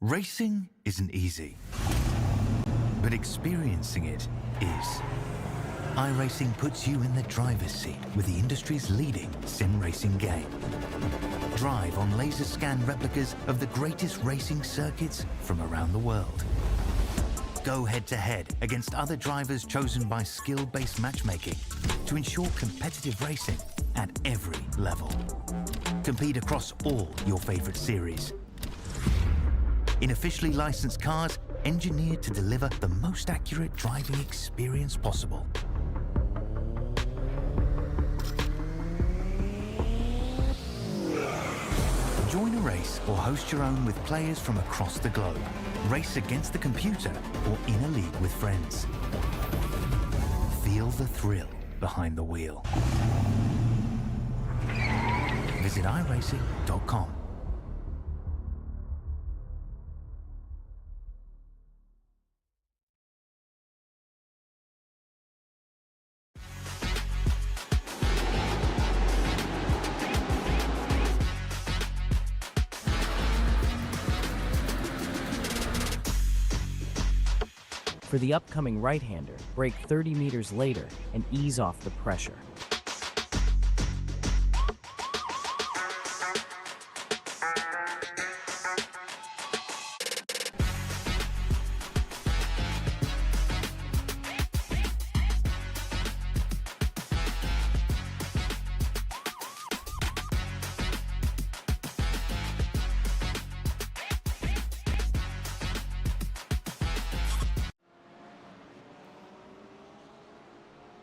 Racing isn't easy, but experiencing it is. iRacing puts you in the driver's seat with the industry's leading sim racing game. Drive on laser scan replicas of the greatest racing circuits from around the world. Go head-to-head against other drivers chosen by skill-based matchmaking to ensure competitive racing at every level. Compete across all your favorite series. In officially licensed cars, engineered to deliver the most accurate driving experience possible. Join a race or host your own with players from across the globe. Race against the computer or in a league with friends. Feel the thrill behind the wheel. Visit iRacing.com. For the upcoming right-hander, brake 30 meters later and ease off the pressure.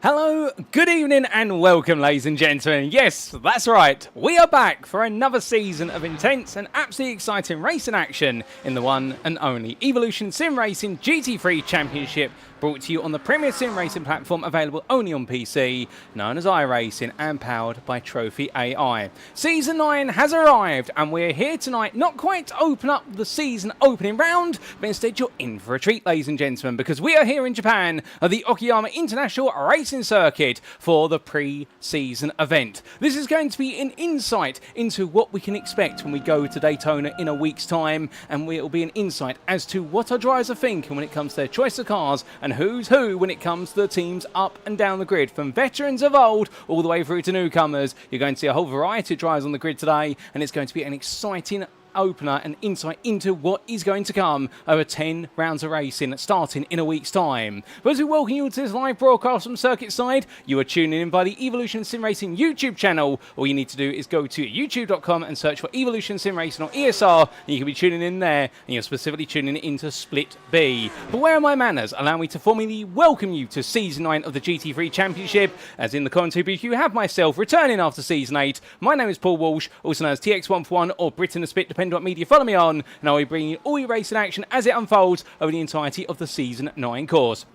Hello, good evening and welcome ladies and gentlemen. Yes, that's right, we are back for another season of intense and absolutely exciting racing action in the one and only Evolution Sim Racing GT3 Championship, brought to you on the Premier Sim Racing platform, available only on PC, known as iRacing and powered by Trophy AI. Season 9 has arrived and we're here tonight not quite to open up the season opening round, but instead you're in for a treat ladies and gentlemen, because we are here in Japan at the Okayama International Racing Circuit for the pre-season event. This is going to be an insight into what we can expect when we go to Daytona in a week's time, and it will be an insight as to what our drivers are thinking when it comes to their choice of cars and who's who when it comes to the teams up and down the grid, from veterans of old all the way through to newcomers. You're going to see a whole variety of drivers on the grid today, and it's going to be an exciting opener and insight into what is going to come over 10 rounds of racing starting in a week's time. But as we welcome you to this live broadcast from Circuit Side, you are tuning in by the Evolution Sim Racing YouTube channel. All you need to do is go to youtube.com and search for Evolution Sim Racing or ESR, and you can be tuning in there, and you're specifically tuning into Split B. But where are my manners? Allow me to formally welcome you to Season 9 of the GT3 Championship, as in the commentary booth you have myself returning after Season 8. My name is Paul Walsh, also known as TX141 or Britain the Spit, depending on what media follow me on, and I'll be bringing you all your racing action as it unfolds over the entirety of the Season 9 course.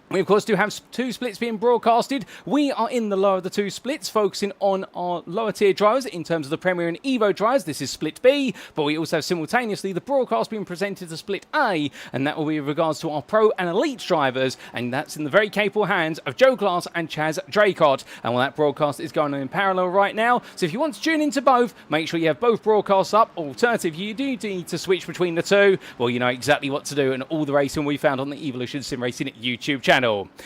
We, of course, do have two splits being broadcasted. We are in the lower of the two splits, focusing on our lower tier drivers in terms of the Premier and EVO drivers. This is Split B, but we also have simultaneously the broadcast being presented to Split A, and that will be with regards to our Pro and Elite drivers, and that's in the very capable hands of Joe Glass and Chaz Draycott. And that broadcast is going on in parallel right now, so if you want to tune into both, make sure you have both broadcasts up. Alternatively, you do need to switch between the two. Well, you know exactly what to do, and all the racing we found on the Evolution Sim Racing YouTube channel.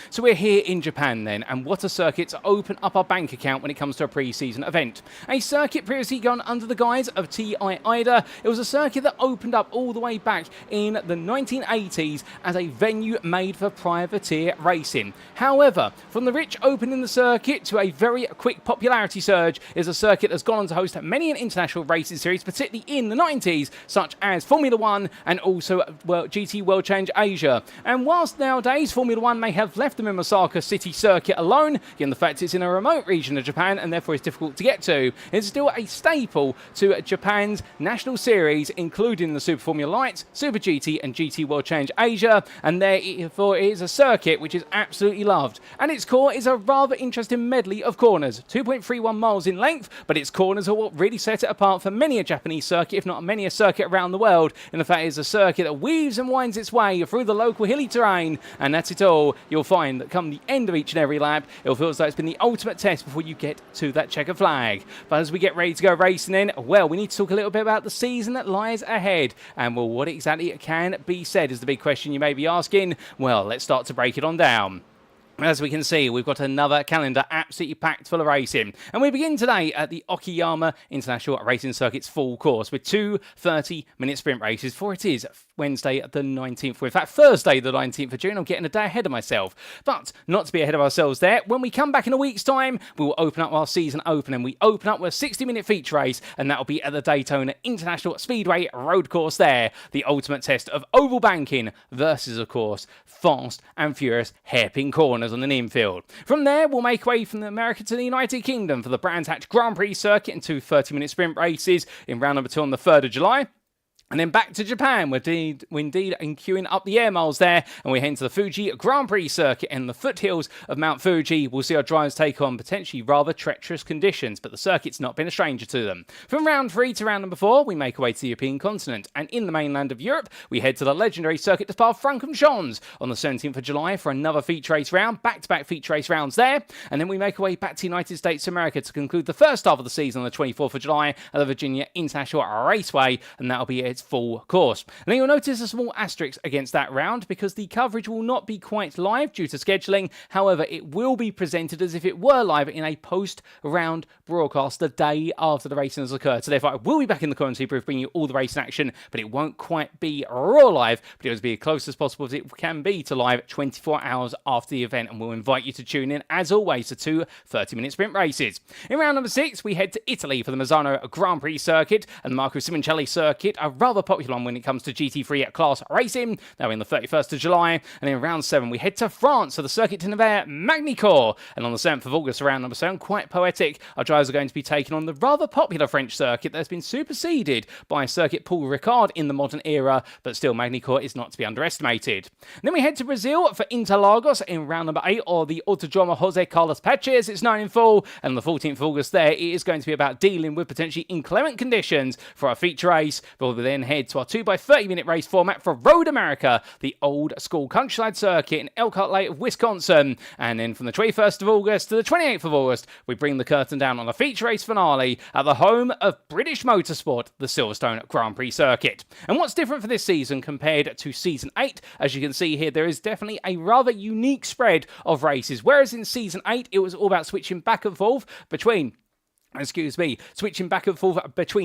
So we're here in Japan then, and what a circuit to open up our bank account when it comes to a pre-season event. A circuit previously gone under the guise of TI Ida. It was a circuit that opened up all the way back in the 1980s as a venue made for privateer racing. However, from the rich opening the circuit to a very quick popularity surge, is a circuit that's gone on to host many an international racing series, particularly in the 90s, such as Formula 1 and also GT World Challenge Asia. And whilst nowadays Formula 1 may have left the Osaka City circuit alone, given the fact it's in a remote region of Japan and therefore it's difficult to get to, it's still a staple to Japan's national series, including the Super Formula Light, Super GT and GT World Challenge Asia, and therefore it is a circuit which is absolutely loved. And its core is a rather interesting medley of corners, 2.31 miles in length, but its corners are what really set it apart for many a Japanese circuit, if not many a circuit around the world. In fact, it's a circuit that weaves and winds its way through the local hilly terrain, and that's it all. still, you'll find that come the end of each and every lap, it'll feel as though it's been the ultimate test before you get to that checker flag. But as we get ready to go racing in, well, we need to talk a little bit about the season that lies ahead. And well, what exactly can be said is the big question you may be asking. Well, let's start to break it on down. As we can see, we've got another calendar absolutely packed full of racing. And we begin today at the Okayama International Racing Circuit's full course with two 30-minute sprint races, for it is Wednesday the 19th, in fact Thursday the 19th of June. I'm getting a day ahead of myself. But not to be ahead of ourselves there, when we come back in a week's time, we will open up our season opening. We open up with a 60-minute feature race, and that will be at the Daytona International Speedway road course there. The ultimate test of oval banking versus, of course, fast and furious hairpin corners on the infield. From there, we'll make way from America to the United Kingdom for the Brands Hatch Grand Prix circuit and two 30-minute sprint races in round number 2 on the 3rd of July. And then back to Japan, we're indeed queuing up the air miles there, and we head to the Fuji Grand Prix circuit in the foothills of Mount Fuji. We'll see our drivers take on potentially rather treacherous conditions, but the circuit's not been a stranger to them. From round 3 to round number 4, we make our way to the European continent, and in the mainland of Europe, we head to the legendary circuit de Spa-Francorchamps on the 17th of July for another feature race round, back-to-back feature race rounds there, and then we make our way back to the United States of America to conclude the first half of the season on the 24th of July at the Virginia International Raceway, and that'll be its full course. Now you'll notice a small asterisk against that round because the coverage will not be quite live due to scheduling. However, it will be presented as if it were live in a post-round broadcast the day after the racing has occurred. So therefore, I will be back in the commentary booth bringing you all the racing action, but it won't quite be raw live, but it will be as close as possible as it can be to live 24 hours after the event, and we'll invite you to tune in, as always, to two 30-minute sprint races. In round number 6, we head to Italy for the Mazzano Grand Prix circuit and the Marco Simoncelli circuit, a rather popular one when it comes to GT3 class racing. Now in the 31st of July, and in round 7 we head to France for the Circuit de Nevers Magny-Cours, and on the 7th of August, round number 7, quite poetic, our drivers are going to be taking on the rather popular French circuit that has been superseded by Circuit Paul Ricard in the modern era, but still Magny-Cours is not to be underestimated. And then we head to Brazil for Interlagos in round number 8, or the Autodromo Jose Carlos Pache as it's known in full, and on the 14th of August there, it is going to be about dealing with potentially inclement conditions for our feature race, but we'll then head to our 2x30-minute race format for Road America, the old school countryside circuit in Elkhart Lake, Wisconsin. And then from the 21st of August to the 28th of August, we bring the curtain down on the feature race finale at the home of British motorsport, the Silverstone Grand Prix circuit. And what's different for this season compared to Season 8? As you can see here, there is definitely a rather unique spread of races. Whereas in Season 8, it was all about switching back and forth between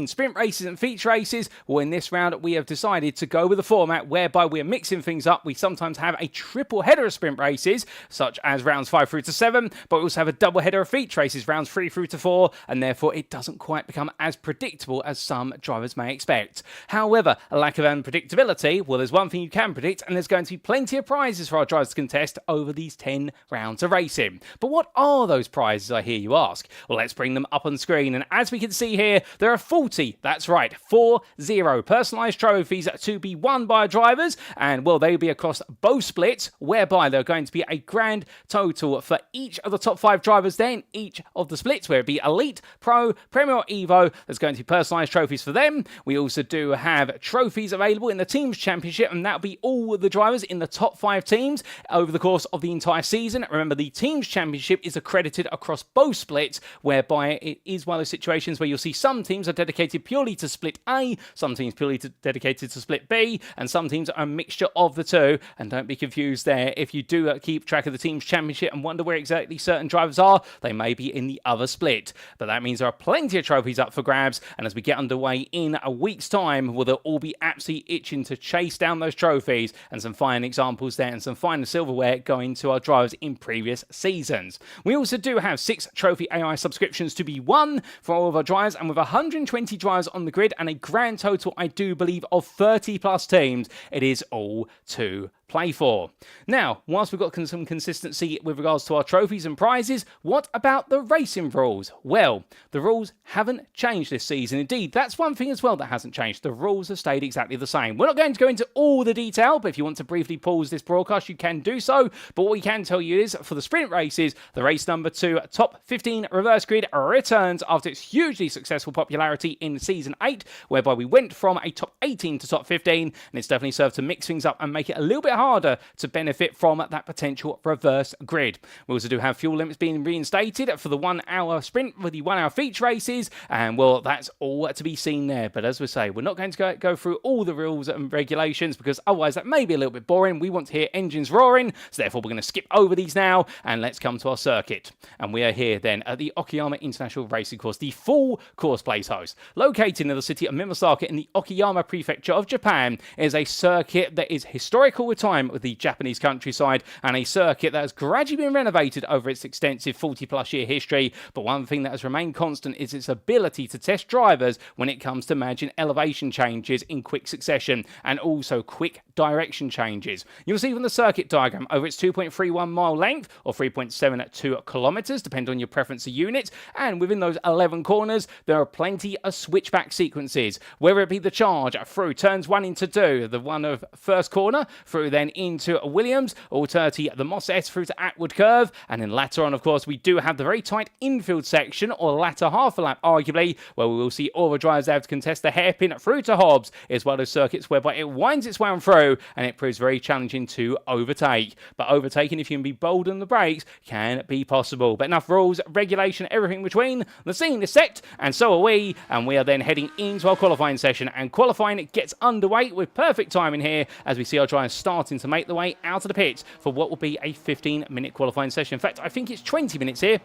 sprint races and feature races. Well, in this round, we have decided to go with a format whereby we are mixing things up. We sometimes have a triple header of sprint races, such as rounds 5 through to 7, but we also have a double header of feature races, rounds 3 through to 4, and therefore it doesn't quite become as predictable as some drivers may expect. However, a lack of unpredictability, well, there's one thing you can predict, and there's going to be plenty of prizes for our drivers to contest over these 10 rounds of racing. But what are those prizes, I hear you ask? Well, let's bring them up on screen, and as we can see here, there are 40, that's right, 40 personalised trophies to be won by our drivers, and well, they'll be across both splits, whereby there are going to be a grand total for each of the top 5 drivers then, each of the splits, where it be Elite, Pro, Premier or Evo. There's going to be personalised trophies for them. We also do have trophies available in the Teams Championship, and that'll be all the drivers in the top 5 teams over the course of the entire season. Remember, the Teams Championship is accredited across both splits, whereby it is one of those situations where you'll see some teams are dedicated purely to split A, some teams purely dedicated to split B, and some teams are a mixture of the two. And don't be confused there. If you do keep track of the Teams Championship and wonder where exactly certain drivers are, they may be in the other split. But that means there are plenty of trophies up for grabs, and as we get underway in a week's time, well, they'll all be absolutely itching to chase down those trophies, and some fine examples there and some fine silverware going to our drivers in previous seasons. We also do have 6 trophy AI subscriptions to be won for all of our drivers, and with 120 drivers on the grid and a grand total, I do believe, of 30 plus teams, it is all to play for. Now, whilst we've got some consistency with regards to our trophies and prizes, what about the racing rules? Well, the rules haven't changed this season. Indeed, that's one thing as well that hasn't changed. The rules have stayed exactly the same. We're not going to go into all the detail, but if you want to briefly pause this broadcast, you can do so. But what we can tell you is, for the sprint races, the race number 2 top 15 reverse grid returns after its hugely successful popularity in Season 8, whereby we went from a top 18 to top 15, and it's definitely served to mix things up and make it a little bit harder to benefit from that potential reverse grid. We also do have fuel limits being reinstated for the 1 hour sprint with the 1 hour feature races, and well, that's all to be seen there. But as we say, we're not going to go through all the rules and regulations because otherwise that may be a little bit boring. We want to hear engines roaring, so therefore we're going to skip over these now and let's come to our circuit. And we are here then at the Okayama International Racing Course, the full course place host. Located in the city of Mimasaka in the Okayama Prefecture of Japan, is a circuit that is historical with time with the Japanese countryside, and a circuit that has gradually been renovated over its extensive 40-plus year history. But one thing that has remained constant is its ability to test drivers when it comes to managing elevation changes in quick succession and also quick direction changes. You'll see from the circuit diagram over its 2.31 mile length or 3.72 kilometers, depending on your preference of units, and within those 11 corners there are plenty of switchback sequences, whether it be the charge through turns 1 into 2, the one of first corner through then into Williams, or 30 the Moss S through to Atwood Curve, and then later on of course we do have the very tight infield section or latter half a lap arguably, where we will see all the drivers able to contest the hairpin through to Hobbs, as well as circuits whereby it winds its way on through and it proves very challenging to overtake. But overtaking, if you can be bold on the brakes, can be possible. But enough rules, regulation, everything in between. The scene is set, and so are we, and we are then heading into our qualifying session, and qualifying gets underway with perfect timing here as we see our drivers starting to make the way out of the pits for what will be a 15-minute qualifying session. In fact, I think it's 20 minutes here.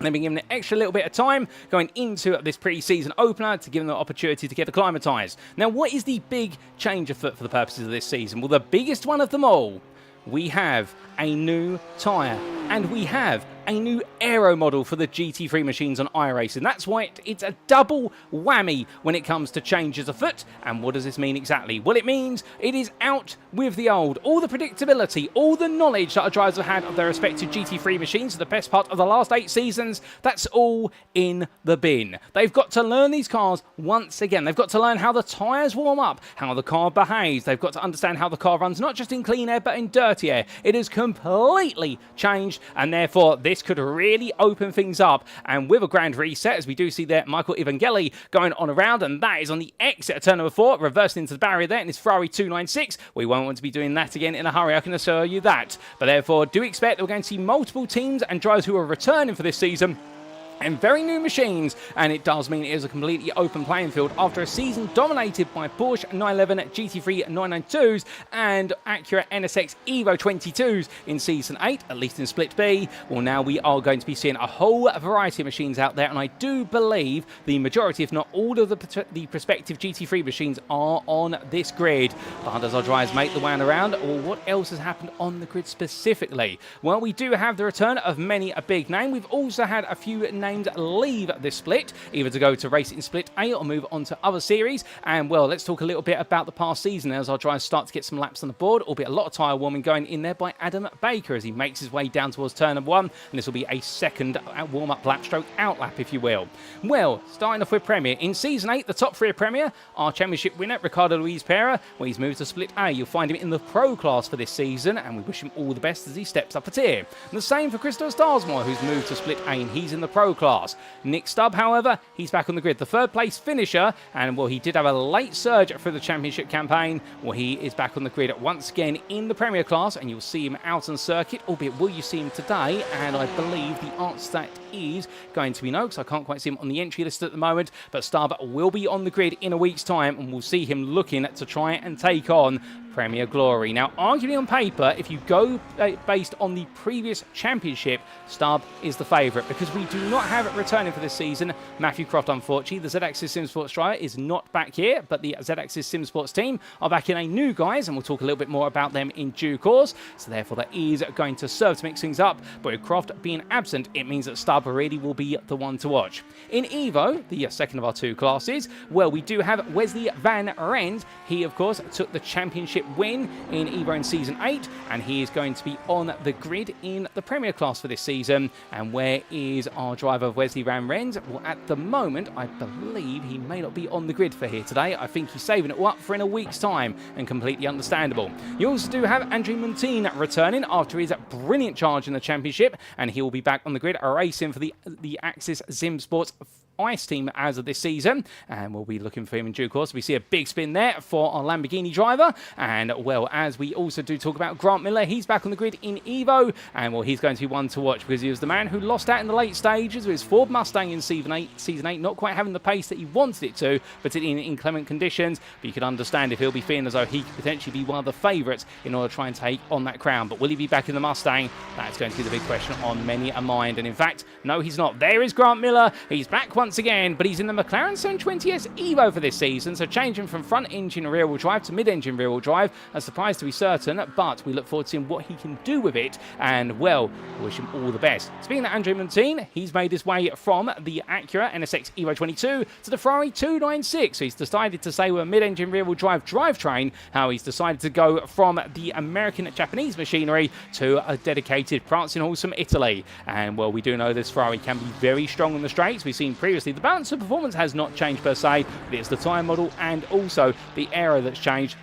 They've been given an extra little bit of time going into this pre-season opener to give them the opportunity to get acclimatised. Now, what is the big change afoot for the purposes of this season? Well, the biggest one of them all, we have a new tyre, and we have a new aero model for the GT3 machines on iRacing. That's why it's a double whammy when it comes to changes afoot. And what does this mean exactly? Well, it means it is out with the old. All the predictability, all the knowledge that our drivers have had of their respective GT3 machines for the best part of the last 8 seasons, that's all in the bin. They've got to learn these cars once again. They've got to learn how the tyres warm up, how the car behaves. They've got to understand how the car runs, not just in clean air, but in dirty air. It has completely changed, and therefore this could really open things up. And with a grand reset, as we do see there, Michael Evangeli going on around, and that is on the exit of turn number 4, reversing into the barrier there in his Ferrari 296. We won't want to be doing that again in a hurry, I can assure you that. But therefore, do expect that we're going to see multiple teams and drivers who are returning for this season, and very new machines, and it does mean it is a completely open playing field after a season dominated by Porsche 911 GT3 992s and Acura NSX Evo 22s in Season 8, at least in Split B. Well, now we are going to be seeing a whole variety of machines out there, and I do believe the majority, if not all of the prospective GT3 machines are on this grid. But as our drivers make the way around, well, what else has happened on the grid specifically? Well, we do have the return of many a big name. We've also had a few names leave this split, either to go to race in Split A or move on to other series. And well, let's talk a little bit about the past season as our drivers start to get some laps on the board, albeit a lot of tyre warming going in there by Adam Baker as he makes his way down towards turn number 1, and this will be a second warm-up lap stroke out lap, if you will. Well, starting off with Premier. In Season 8, the top 3 of Premier, our championship winner, Ricardo Luis Pera, well, he's moved to Split A. You'll find him in the Pro class for this season, and we wish him all the best as he steps up a tier. And the same for Christopher Starsmore, who's moved to Split A, and he's in the Pro class. Nick Stubb, however, he's back on the grid. The 3rd place finisher, and well, he did have a late surge for the championship campaign. Well, he is back on the grid once again in the Premier class, and you'll see him out on circuit, albeit will you see him today? And I believe the answer to that is going to be no, because I can't quite see him on the entry list at the moment. But Stubb will be on the grid in a week's time, and we'll see him looking to try and take on Premier Glory. Now, arguably on paper, if you go based on the previous championship, Stubb is the favourite, because we do not have it returning for this season. Matthew Croft, unfortunately, the Z-Axis Simsports driver, is not back here, but the Z-Axis Simsports team are back in a new guise, and we'll talk a little bit more about them in due course. So therefore, that is going to serve to mix things up. But with Croft being absent, it means that Stubb really will be the one to watch. In Evo, the second of our 2 classes, well, we do have Wesley Van Rens. He, of course, took the championship win in Evo in Season 8, and he is going to be on the grid in the Premier class for this season. And where is our driver, Wesley Van Rens? Well, at the moment, I believe he may not be on the grid for here today. I think he's saving it up for in a week's time, and completely understandable. You also do have Andrew Montine returning after his brilliant charge in the championship, and he will be back on the grid racing for the Axis Sim Sports ICE team as of this season, and we'll be looking for him in due course. We see a big spin there for our Lamborghini driver, and well, as we also do talk about Grant Miller, he's back on the grid in EVO, and well, he's going to be one to watch because he was the man who lost out in the late stages with his Ford Mustang in Season 8, not quite having the pace that he wanted it to, but in inclement conditions. But you can understand if he'll be feeling as though he could potentially be one of the favourites in order to try and take on that crown. But will he be back in the Mustang? That's going to be the big question on many a mind. And in fact, no, he's not. There is Grant Miller. He's back once again, but he's in the McLaren 720S EVO for this season, so changing from front-engine rear-wheel drive to mid-engine rear-wheel drive. A surprise to be certain, but we look forward to seeing what he can do with it, and well, wish him all the best. Speaking of Andrea Montine, he's made his way from the Acura NSX Evo 22 to the Ferrari 296. So he's decided to stay with a mid-engine rear-wheel drive drivetrain, how he's decided to go from the American-Japanese machinery to a dedicated prancing horse from Italy. And well, we do know this Ferrari can be very strong on the straights. We've seen previously the balance of performance has not changed per se, but it's the tyre model and also the aero that's changed.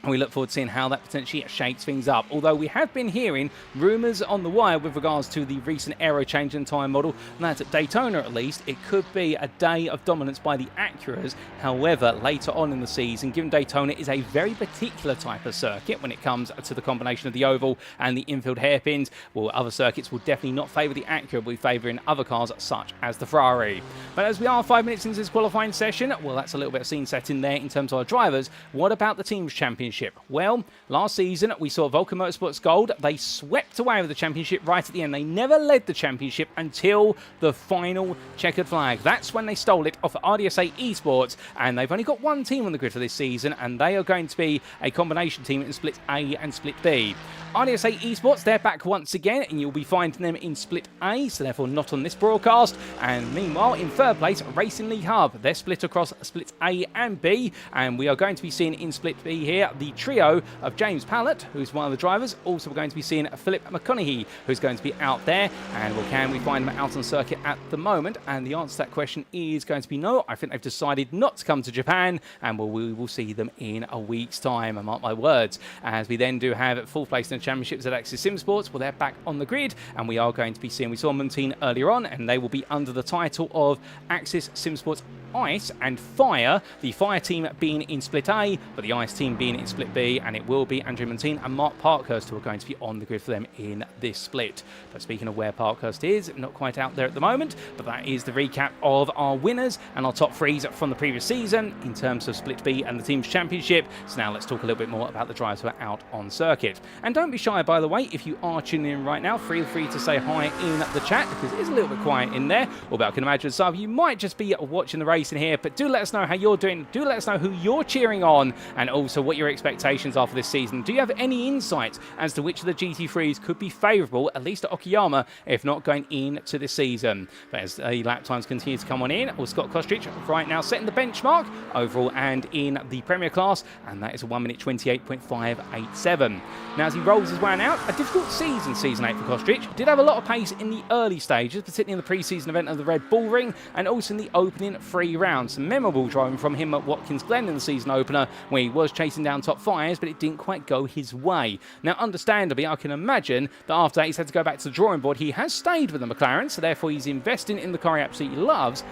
And we look forward to seeing how that potentially shakes things up. Although we have been hearing rumours on the wire with regards to the recent aero change in tyre model, and that's at Daytona at least, it could be a day of dominance by the Acuras. However, later on in the season, given Daytona is a very particular type of circuit when it comes to the combination of the oval and the infield hairpins, well, other circuits will definitely not favour the Acura, but will be favouring other cars such as the Ferrari. But as we are 5 minutes into this qualifying session, well, that's a little bit of scene setting there in terms of our drivers. What about the Teams Championship? Well, last season we saw Vulcan Motorsports Gold. They swept away with the championship right at the end. They never led the championship until the final checkered flag. That's when they stole it off RDSA Esports, and they've only got one team on the grid for this season, and they are going to be a combination team in Split A and Split B. RDSA Esports, they're back once again, and you'll be finding them in Split A, so therefore not on this broadcast. And meanwhile, in third place, Racing League Hub. They're split across Split A and B, and we are going to be seeing in Split B here the trio of James Pallett, who's one of the drivers. Also, we're going to be seeing Philip McConaughey, who's going to be out there. And well, can we find him out on circuit at the moment? And the answer to that question is going to be no. I think they've decided not to come to Japan, and we will see them in a week's time, I mark my words. As we then do have fourth place in the championships at Axis Sim Sports, well, they're back on the grid, and we are going to be seeing, we saw Montine earlier on, and they will be under the title of Axis Sim Sports Ice and Fire, the Fire team being in Split A, but the Ice team being in Split B, and it will be Andrew Montine and Mark Parkhurst who are going to be on the grid for them in this split. But speaking of where Parkhurst is, not quite out there at the moment, but that is the recap of our winners and our top threes from the previous season in terms of Split B and the Teams Championship. So now let's talk a little bit more about the drivers who are out on circuit. And don't be shy, by the way, if you are tuning in right now, feel free to say hi in the chat, because it is a little bit quiet in there. Although I can imagine some of you might just be watching the race in here, but do let us know how you're doing. Do let us know who you're cheering on, and also what your expectations are for this season. Do you have any insight as to which of the GT3s could be favourable, at least at Okayama, if not going into this season? But as the lap times continue to come on in, well, Scott Kostrich right now setting the benchmark overall and in the Premier class, and that is a 1 minute 28.587. Now, as he rolls his way out, a difficult season 8 for Kostrich. Did have a lot of pace in the early stages, particularly in the pre-season event of the Red Bull Ring, and also in the opening 3 rounds. Some memorable driving from him at Watkins Glen in the season opener, where he was chasing down top 5s, but it didn't quite go his way. Now, understandably, I can imagine that after that he's had to go back to the drawing board. He has stayed with the McLaren, so therefore he's investing in the car he absolutely loves.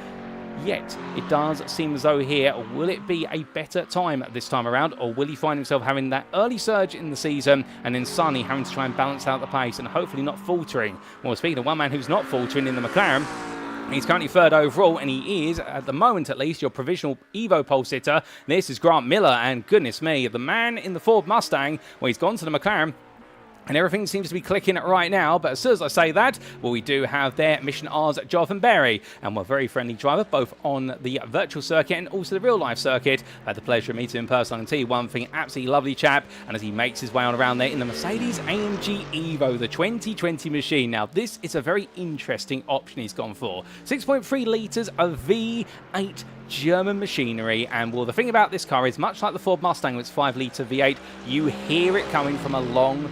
Yet, it does seem as though here, will it be a better time this time around, or will he find himself having that early surge in the season and then suddenly having to try and balance out the pace and hopefully not faltering? Well, speaking of one man who's not faltering in the McLaren, he's currently third overall, and he is, at the moment at least, your provisional Evo pole sitter. This is Grant Miller, and goodness me, the man in the Ford Mustang, well, he's gone to the McLaren, and everything seems to be clicking right now. But as soon as I say that, well, we do have there Mission R's Jonathan Berry, and we're a very friendly driver, both on the virtual circuit and also the real-life circuit. I had the pleasure of meeting him in person. I can tell you one thing, absolutely lovely chap, and as he makes his way on around there in the Mercedes AMG Evo, the 2020 machine. Now, this is a very interesting option he's gone for. 6.3 litres of V8 German machinery, and well, the thing about this car is much like the Ford Mustang with its 5 litre V8, you hear it coming from a long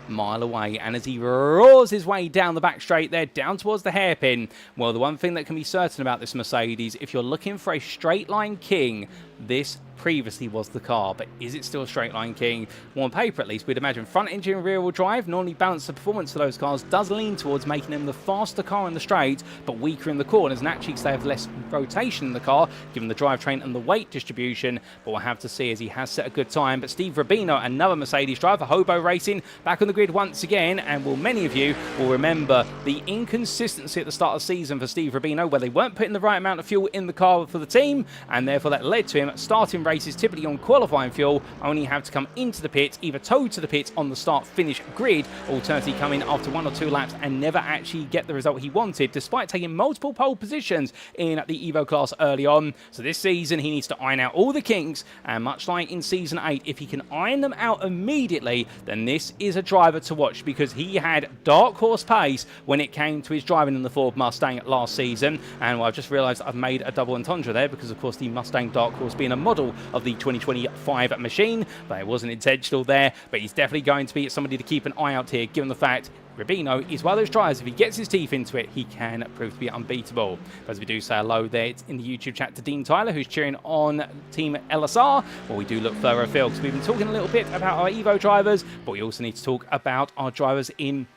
mile away. And as he roars his way down the back straight there, down towards the hairpin, well, the one thing that can be certain about this Mercedes, if you're looking for a straight line king, this previously was the car, but is it still a straight line king? Well, on paper at least, we'd imagine front engine rear wheel drive normally balance the performance of those cars does lean towards making them the faster car in the straight, but weaker in the corners, and actually they have less rotation in the car given the drivetrain and the weight distribution. But we'll have to see, as he has set a good time. But Steve Rubino, another Mercedes driver, Hobo Racing, back on the grid once again, and many of you will remember the inconsistency at the start of the season for Steve Rubino, where they weren't putting the right amount of fuel in the car for the team, and therefore that led to him starting races typically on qualifying fuel, only have to come into the pits, either towed to the pits on the start-finish grid, alternatively come in after 1 or 2 laps and never actually get the result he wanted, despite taking multiple pole positions in the Evo class early on. So this season he needs to iron out all the kinks, and much like in Season 8, if he can iron them out immediately, then this is a driver to watch, because he had dark horse pace when it came to his driving in the Ford Mustang last season. And well, I've just realised I've made a double entendre there, because of course the Mustang Dark Horse being a model of the 2025 machine, but it wasn't intentional there. But he's definitely going to be somebody to keep an eye out here, given the fact Rubino is one of those drivers, if he gets his teeth into it, he can prove to be unbeatable. But as we do say hello there, it's in the YouTube chat to Dean Tyler, who's cheering on Team LSR. Well, we do look further afield, because we've been talking a little bit about our Evo drivers, but we also need to talk about our drivers in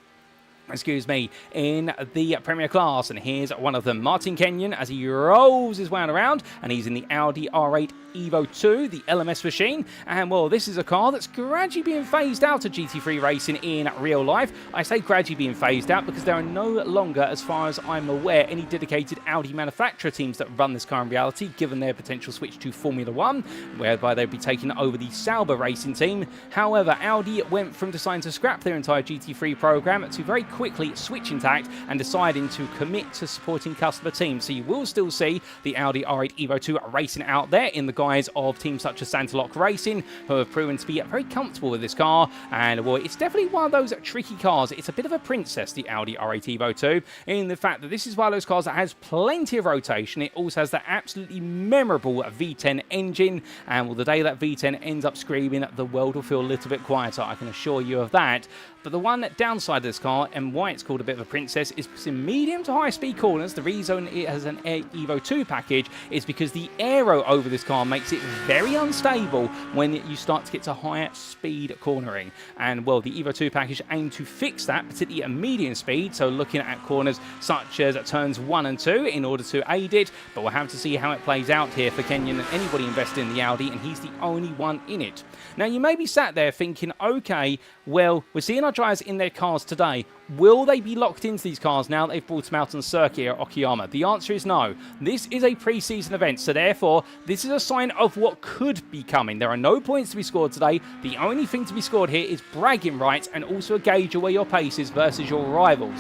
the Premier class. And here's one of them, Martin Kenyon, as he rolls his way around, and he's in the Audi R8 Evo 2, the LMS machine. And well, this is a car that's gradually being phased out of GT3 racing in real life. I say gradually being phased out because there are no longer, as far as I'm aware, any dedicated Audi manufacturer teams that run this car in reality, given their potential switch to Formula 1, whereby they'd be taking over the Sauber racing team. However, Audi went from deciding to scrap their entire GT3 program to very quickly switching tact and deciding to commit to supporting customer teams. So you will still see the Audi R8 Evo 2 racing out there in the guise of teams such as Santalock Racing, who have proven to be very comfortable with this car. And well, it's definitely one of those tricky cars. It's a bit of a princess, the Audi R8 Evo 2, in the fact that this is one of those cars that has plenty of rotation. It also has that absolutely memorable V10 engine, and well, the day that V10 ends up screaming, the world will feel a little bit quieter, I can assure you of that. But the one downside of this car, and why it's called a bit of a princess, is because in medium to high speed corners, the reason it has an Evo 2 package is because the aero over this car makes it very unstable when you start to get to higher speed cornering. And well, the Evo 2 package aimed to fix that, particularly at medium speed, so looking at corners such as turns 1 and 2 in order to aid it. But we'll have to see how it plays out here for Kenyon and anybody invested in the Audi, and he's the only one in it. Now, you may be sat there thinking, okay, well, we're seeing our drivers in their cars today. Will they be locked into these cars now that they've brought them out on circuit at Okayama? The answer is no. This is a pre-season event, so therefore, this is a sign of what could be coming. There are no points to be scored today. The only thing to be scored here is bragging rights and also a gauge of where your pace is versus your rivals.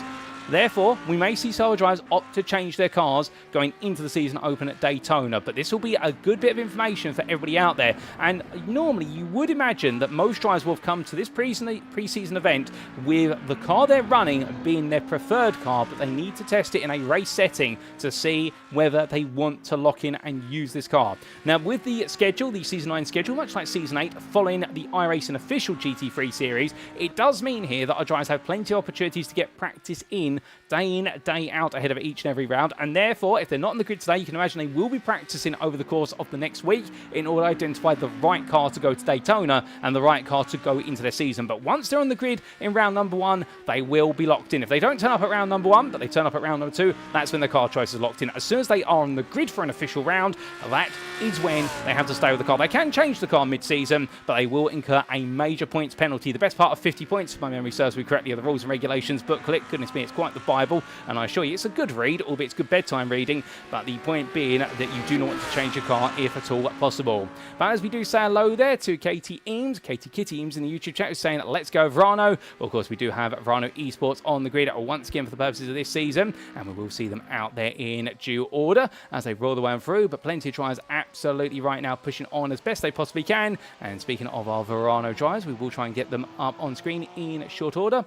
Therefore, we may see several drivers opt to change their cars going into the season open at Daytona, but this will be a good bit of information for everybody out there. And normally, you would imagine that most drivers will have come to this pre-season event with the car they're running being their preferred car, but they need to test it in a race setting to see whether they want to lock in and use this car. Now, with the schedule, the Season 9 schedule, much like Season 8, following the iRacing official GT3 series, it does mean here that our drivers have plenty of opportunities to get practice in, day out ahead of each and every round. And therefore, if they're not on the grid today, you can imagine they will be practicing over the course of the next week in order to identify the right car to go to Daytona and the right car to go into their season. But once they're on the grid in round number 1, they will be locked in. If they don't turn up at round number 1, but they turn up at round number 2, that's when the car choice is locked in. As soon as they are on the grid for an official round, that is when they have to stay with the car. They can change the car mid-season, but they will incur a major points penalty. The best part of 50 points, if my memory serves me correctly, are the rules and regulations booklet. Goodness me, it's quite the Bible, and I assure you it's a good read, albeit it's good bedtime reading, but the point being that you do not want to change your car if at all possible. But as we do say hello there to Katie Kitty Eames in the YouTube chat, who's saying let's go Vrano. Well, of course we do have Vrano Esports on the grid once again for the purposes of this season, and we will see them out there in due order as they roll the way through, but plenty of drivers absolutely right now pushing on as best they possibly can. And speaking of our Vrano drivers, we will try and get them up on screen in short order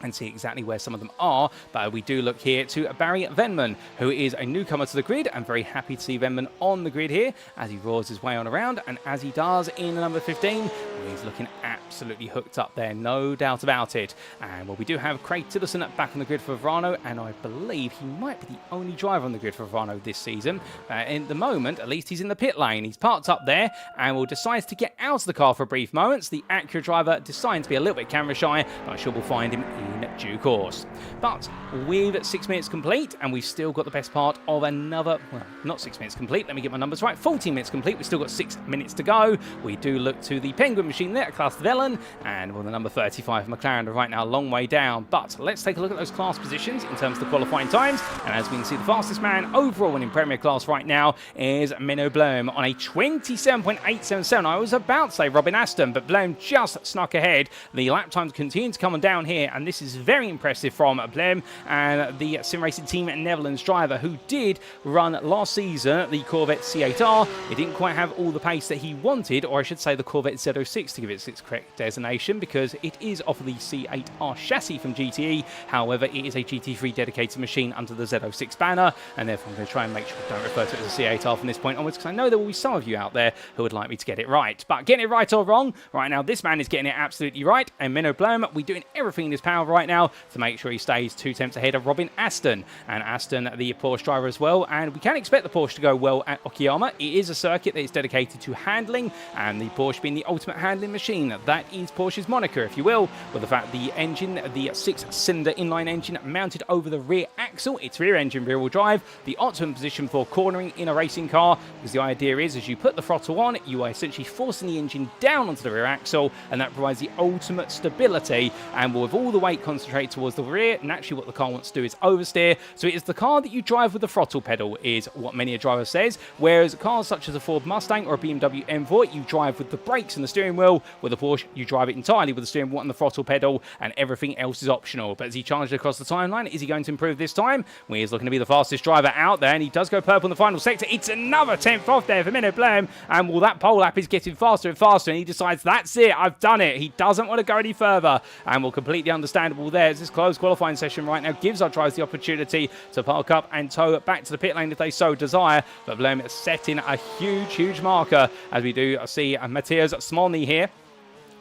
and see exactly where some of them are. But we do look here to Barry Venman, who is a newcomer to the grid. I'm very happy to see Venman on the grid here as he roars his way on around, and as he does in number 15, He's looking absolutely hooked up there, no doubt about it. And well, we do have Craig Tillotson back on the grid for Verano, and I believe he might be the only driver on the grid for Verano this season. In the moment, at least he's in the pit lane. He's parked up there and will decide to get out of the car for a brief moment. The Acura driver deciding to be a little bit camera shy, but I'm sure we'll find him in due course. But with 6 minutes complete, and we've still got the best part of another, well, not 6 minutes complete, let me get my numbers right, 14 minutes complete. We've still got 6 minutes to go. We do look to the Penguin machine there, Class Velen, and well, the number 35 McLaren are right now a long way down. But let's take a look at those class positions in terms of the qualifying times. And as we can see, the fastest man overall and in Premier class right now is Menno Blom on a 27.877. I was about to say Robin Aston, but Blom just snuck ahead. The lap times continue to come on down here, and this is very impressive from Blom and the Sim Racing Team Netherlands driver who did run last season the Corvette C8R. It didn't quite have all the pace that he wanted, or I should say the Corvette Z06 to give it its correct designation, because it is off of the C8R chassis from GTE. However, it is a GT3 dedicated machine under the Z06 banner, and therefore I'm going to try and make sure I don't refer to it as a C8R from this point onwards, because I know there will be some of you out there who would like me to get it right. But getting it right or wrong, right now this man is getting it absolutely right, and Menno Blom, we're doing everything in his power right now to make sure he stays 2 tenths ahead of Robin Aston. And Aston, the Porsche driver as well, and we can expect the Porsche to go well at Okayama. It is a circuit that is dedicated to handling, and the Porsche being the ultimate handling machine. That is Porsche's moniker, if you will, with the fact the engine, the 6-cylinder inline engine mounted over the rear axle. It's rear engine, rear wheel drive, the optimum position for cornering in a racing car, because the idea is as you put the throttle on, you are essentially forcing the engine down onto the rear axle, and that provides the ultimate stability. And with all the weight concentrated towards the rear, naturally what the car wants to do is oversteer. So it is the car that you drive with the throttle pedal, is what many a driver says, whereas cars such as a Ford Mustang or a BMW M4, you drive with the brakes and the steering wheel. With a Porsche, you drive it entirely with the steering wheel and the throttle pedal, and everything else is optional. But as he charged across the timeline, is he going to improve this time? Well, he's looking to be the fastest driver out there, and he does go purple in the final sector. It's another 10th off there for Menno Blom, and well, that pole lap is getting faster and faster, and he decides, that's it, I've done it. He doesn't want to go any further, and well, completely understandable there, as this closed qualifying session right now gives our drivers the opportunity to park up and tow back to the pit lane if they so desire. But Blom setting a huge marker, as we do see Matthias Smolny here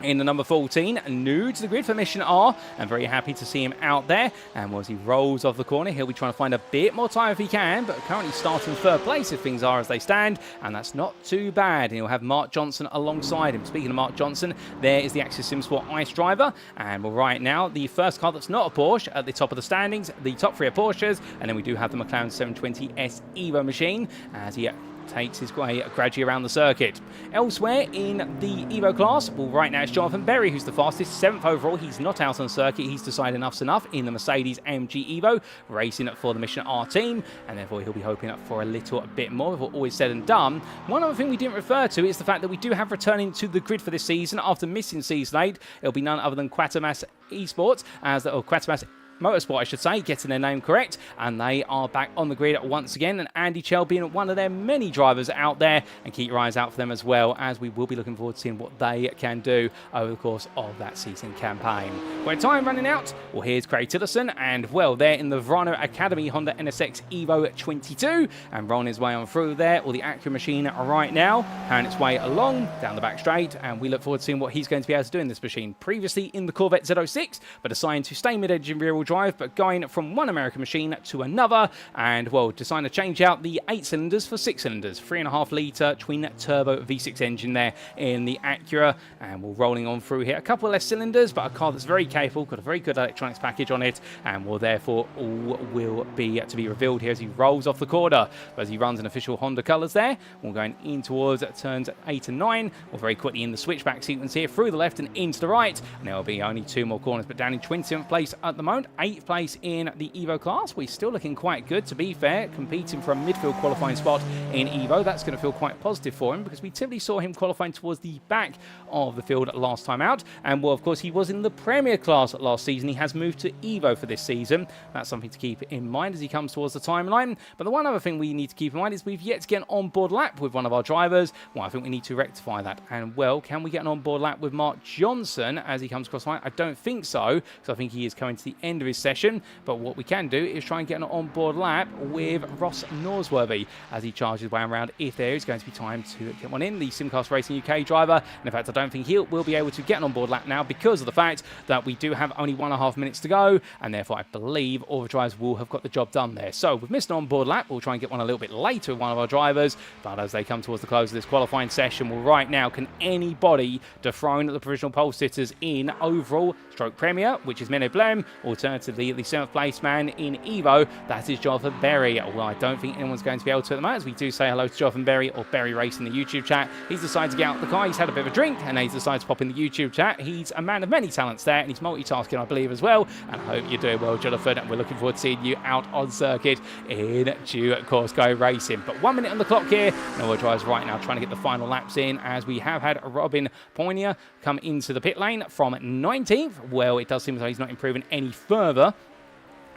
in the number 14, new to the grid for Mission R, and very happy to see him out there. And as he rolls off the corner, he'll be trying to find a bit more time if he can, but currently starting third place if things are as they stand, and that's not too bad. And he'll have Mark Johnson alongside him. Speaking of Mark Johnson, there is the Axis SimSport Ice driver, and well, right now the first car that's not a Porsche at the top of the standings, the top 3 are Porsches, and then we do have the McLaren 720S Evo machine as he takes his way gradually around the circuit. Elsewhere in the Evo class, well, right now it's Jonathan Berry who's the fastest, 7th overall. He's not out on circuit. He's decided enough's enough in the Mercedes AMG Evo, racing for the Mission R team, and therefore he'll be hoping for a little bit more of what always said and done. One other thing we didn't refer to is the fact that we do have returning to the grid for this season after missing season 8. It'll be none other than Quatermass Esports, or Quatermass Motorsport, I should say, getting their name correct, and they are back on the grid once again, and Andy Chell being one of their many drivers out there, and keep your eyes out for them as well, as we will be looking forward to seeing what they can do over the course of that season campaign. When time running out, well, here's Craig Tillotson, and well, they're in the Verano Academy Honda NSX Evo 22, and rolling his way on through there, or the Acura machine right now, and its way along down the back straight, and we look forward to seeing what he's going to be able to do in this machine. Previously in the Corvette Z06, but assigned to stay mid-engine rear-wheel drive, but going from one American machine to another, and well, decided to change out the 8 cylinders for 6 cylinders, 3.5 litre twin turbo V6 engine there in the Acura, and we're rolling on through here. A couple less cylinders, but a car that's very capable, got a very good electronics package on it, and will therefore all will be to be revealed here as he rolls off the corner. But as he runs in official Honda colours there, we're going in towards turns 8 and 9, or very quickly in the switchback sequence here, through the left and into the right, and there will be only 2 more corners, but down in 27th place at the moment, 8th place in the Evo class. We're still looking quite good, to be fair, competing for a midfield qualifying spot in Evo. That's going to feel quite positive for him, because we typically saw him qualifying towards the back of the field last time out, and well, of course, he was in the Premier class last season. He has moved to Evo for this season. That's something to keep in mind as he comes towards the timeline. But the one other thing we need to keep in mind is we've yet to get an on-board lap with one of our drivers. Well, I think we need to rectify that. And well, can we get an on-board lap with Mark Johnson as he comes across the line? I don't think so, because I think he is coming to the end of of his session, but what we can do is try and get an onboard lap with Ross Norsworthy as he charges his way around if there is going to be time to get one in. The Simcast Racing UK driver, and in fact I don't think he will be able to get an onboard lap now because of the fact that we do have only 1.5 minutes to go, and therefore I believe all the drivers will have got the job done there. So we've missed an onboard lap. We'll try and get one a little bit later with one of our drivers, but as they come towards the close of this qualifying session, well, right now, can anybody dethrone the provisional pole sitters in overall stroke Premier, which is Menno Blem, alternatively the 7th place man in EVO, that is Jonathan Berry. Well, I don't think anyone's going to be able to at the moment, as we do say hello to Jonathan Berry, or Berry Race in the YouTube chat. He's decided to get out of the car, he's had a bit of a drink, and he's decided to pop in the YouTube chat. He's a man of many talents there, and he's multitasking, I believe, as well, and I hope you're doing well, Jonathan, and we're looking forward to seeing you out on circuit in due course go racing. But 1 minute on the clock here, and all our drivers right now trying to get the final laps in, as we have had Robin Poinier come into the pit lane from 19th. Well, it does seem as though he's not improving any further,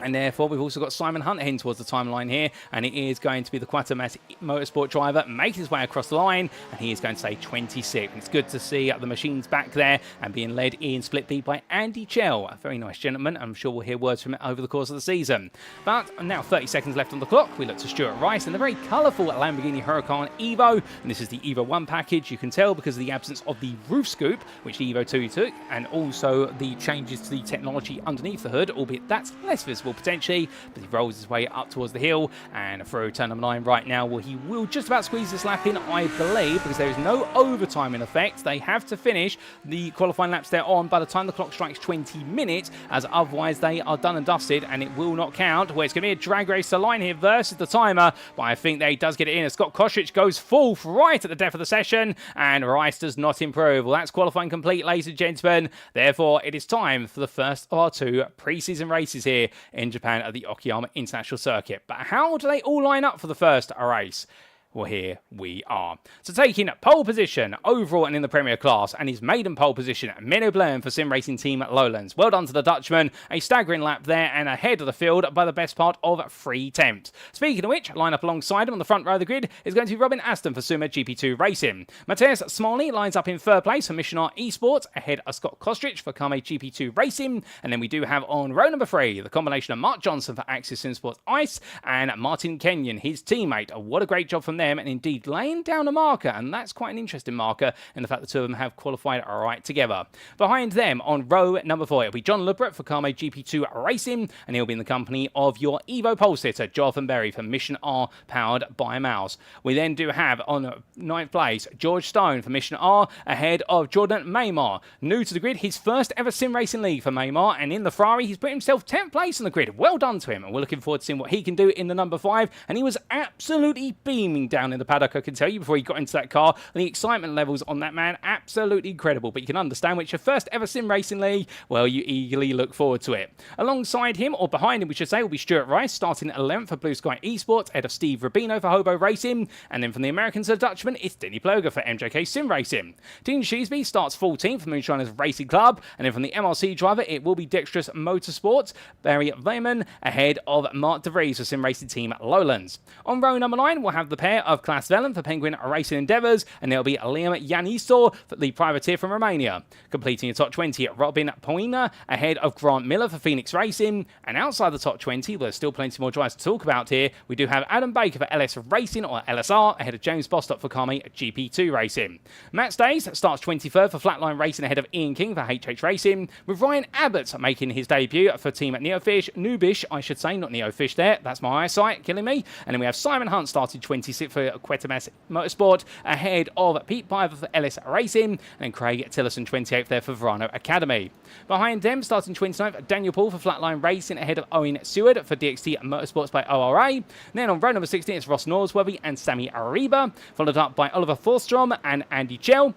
and therefore we've also got Simon Hunt heading towards the timeline here, and it is going to be the Quatermass Motorsport driver making his way across the line, and he is going to say 26. And it's good to see the machines back there and being led in split B by Andy Chell, a very nice gentleman. I'm sure we'll hear words from him over the course of the season. But now 30 seconds left on the clock. We look to Stuart Rice in the very colourful Lamborghini Huracan EVO, and this is the EVO 1 package. You can tell because of the absence of the roof scoop, which the EVO 2 took, and also the changes to the technology underneath the hood, albeit that's less visible potentially, but he rolls his way up towards the hill and through turn number 9 right now. Well, he will just about squeeze this lap in, I believe, because there is no overtime in effect. They have to finish the qualifying laps they're on by the time the clock strikes 20 minutes, as otherwise they are done and dusted and it will not count. Well, it's going to be a drag race to line here versus the timer, but I think that he does get it in as Scott Kostrich goes fourth right at the death of the session, and Rice does not improve. Well, that's qualifying complete, ladies and gentlemen. Therefore, it is time for the first of our 2 pre-season races here in Japan at the Okayama International Circuit. But how do they all line up for the first race? Well, here we are. So taking pole position overall and in the Premier class, and his maiden pole position, Menno Blem for Sim Racing Team at Lowlands. Well done to the Dutchman. A staggering lap there and ahead of the field by the best part of 3 attempts. Speaking of which, line up alongside him on the front row of the grid is going to be Robin Aston for Suma GP2 Racing. Matthias Smalley lines up in 3rd place for Mission R Esports, ahead of Scott Kostrich for Kame GP2 Racing. And then we do have on row number 3 the combination of Mark Johnson for Axis Sim Sports Ice and Martin Kenyon, his teammate. What a great job from them, and indeed laying down a marker, and that's quite an interesting marker in the fact the 2 of them have qualified right together. Behind them on row number 4 it'll be John Lubrett for Kame GP2 Racing, and he'll be in the company of your EVO pole sitter Jonathan Berry for Mission R powered by Mouse. We then do have on 9th place George Stone for Mission R, ahead of Jordan Maymar, new to the grid, his first ever Sim Racing League for Maymar, and in the Ferrari he's put himself 10th place on the grid. Well done to him, and we're looking forward to seeing what he can do in the number 5, and he was absolutely beaming down in the paddock, I can tell you, before he got into that car. And the excitement levels on that man, absolutely incredible. But you can understand, which your first ever Sim Racing League, well, you eagerly look forward to it. Alongside him, or behind him, we should say, will be Stuart Rice, starting 11th for Blue Sky Esports, ahead of Steve Rubino for Hobo Racing. And then from the Americans to the Dutchman, it's Denny Ploger for MJK Sim Racing. Dean Sheesby starts 14th for Moonshiners Racing Club. And then from the MRC driver, it will be Dexterous Motorsports, Barry Vayman, ahead of Mark DeVries for Sim Racing Team at Lowlands. On row number 9, we'll have the pair of Klaas Vellen for Penguin Racing Endeavours, and there'll be Liam Yanistor for the privateer from Romania. Completing the top 20, Robin Poina ahead of Grant Miller for Phoenix Racing, and outside the top 20, there's still plenty more drivers to talk about here. We do have Adam Baker for LS Racing, or LSR, ahead of James Bostock for Kame GP2 Racing. Matt Stays starts 23rd for Flatline Racing, ahead of Ian King for HH Racing, with Ryan Abbott making his debut for Team Neofish, Noobish, I should say, not Neofish there, that's my eyesight killing me. And then we have Simon Hunt starting 26th for Quatermass Motorsport, ahead of Pete Piver for LS Racing, and Craig Tillerson 28th there for Verano Academy. Behind them, starting 29th, Daniel Paul for Flatline Racing, ahead of Owen Seward for DXT Motorsports by ORA. Then on row number 16, it's Ross Norsworthy and Sammy Ariba, followed up by Oliver Forstrom and Andy Chell.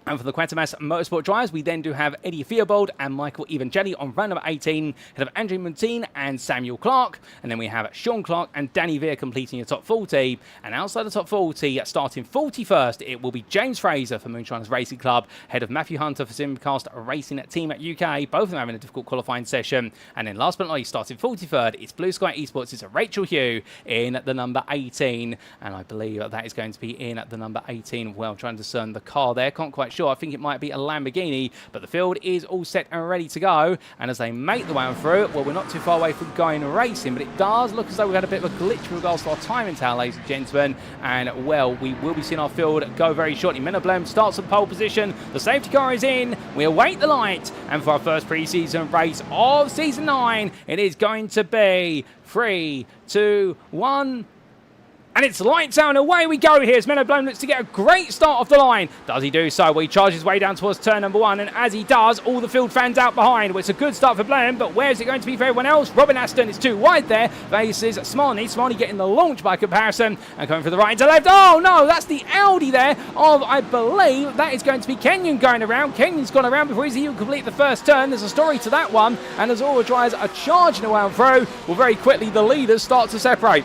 And for the Quatermass Motorsport drivers, we then do have Eddie Theobald and Michael Evangelli on round number 18, ahead of Andrew Montine and Samuel Clark. And then we have Sean Clark and Danny Veer completing the top 40. And outside the top 40, starting 41st, it will be James Fraser for Moonshiners Racing Club, ahead of Matthew Hunter for Simcast Racing Team at UK, both of them having a difficult qualifying session. And then last but not least, starting 43rd, it's Blue Sky Esports, it's Rachel Hugh in the number 18. And I believe that is going to be in the number 18. Well, I'm trying to discern the car there, can't quite sure. I think it might be a Lamborghini, but the field is all set and ready to go. And as they make the way on through, well, we're not too far away from going racing, but it does look as though we've had a bit of a glitch with regards to our timing tower, ladies and gentlemen. And, well, we will be seeing our field go very shortly. Menoblem starts at pole position. The safety car is in. We await the light. And for our first pre-season race of Season 9, it is going to be 3, 2, 1... And it's lights out and away we go here as Menoblem looks to get a great start off the line. Does he do so? Well, he charges his way down towards turn number 1, and as he does, all the field fans out behind. Well, it's a good start for Blem, but where's it going to be for everyone else? Robin Aston is too wide there. Faces Smolny. Smolny getting the launch by comparison and coming for the right and to left. Oh, no, that's the Audi there of, I believe, that is going to be Kenyon going around. Kenyon's gone around before he's even completed the first turn. There's a story to that one, and as all the drivers are charging around through, well, very quickly the leaders start to separate.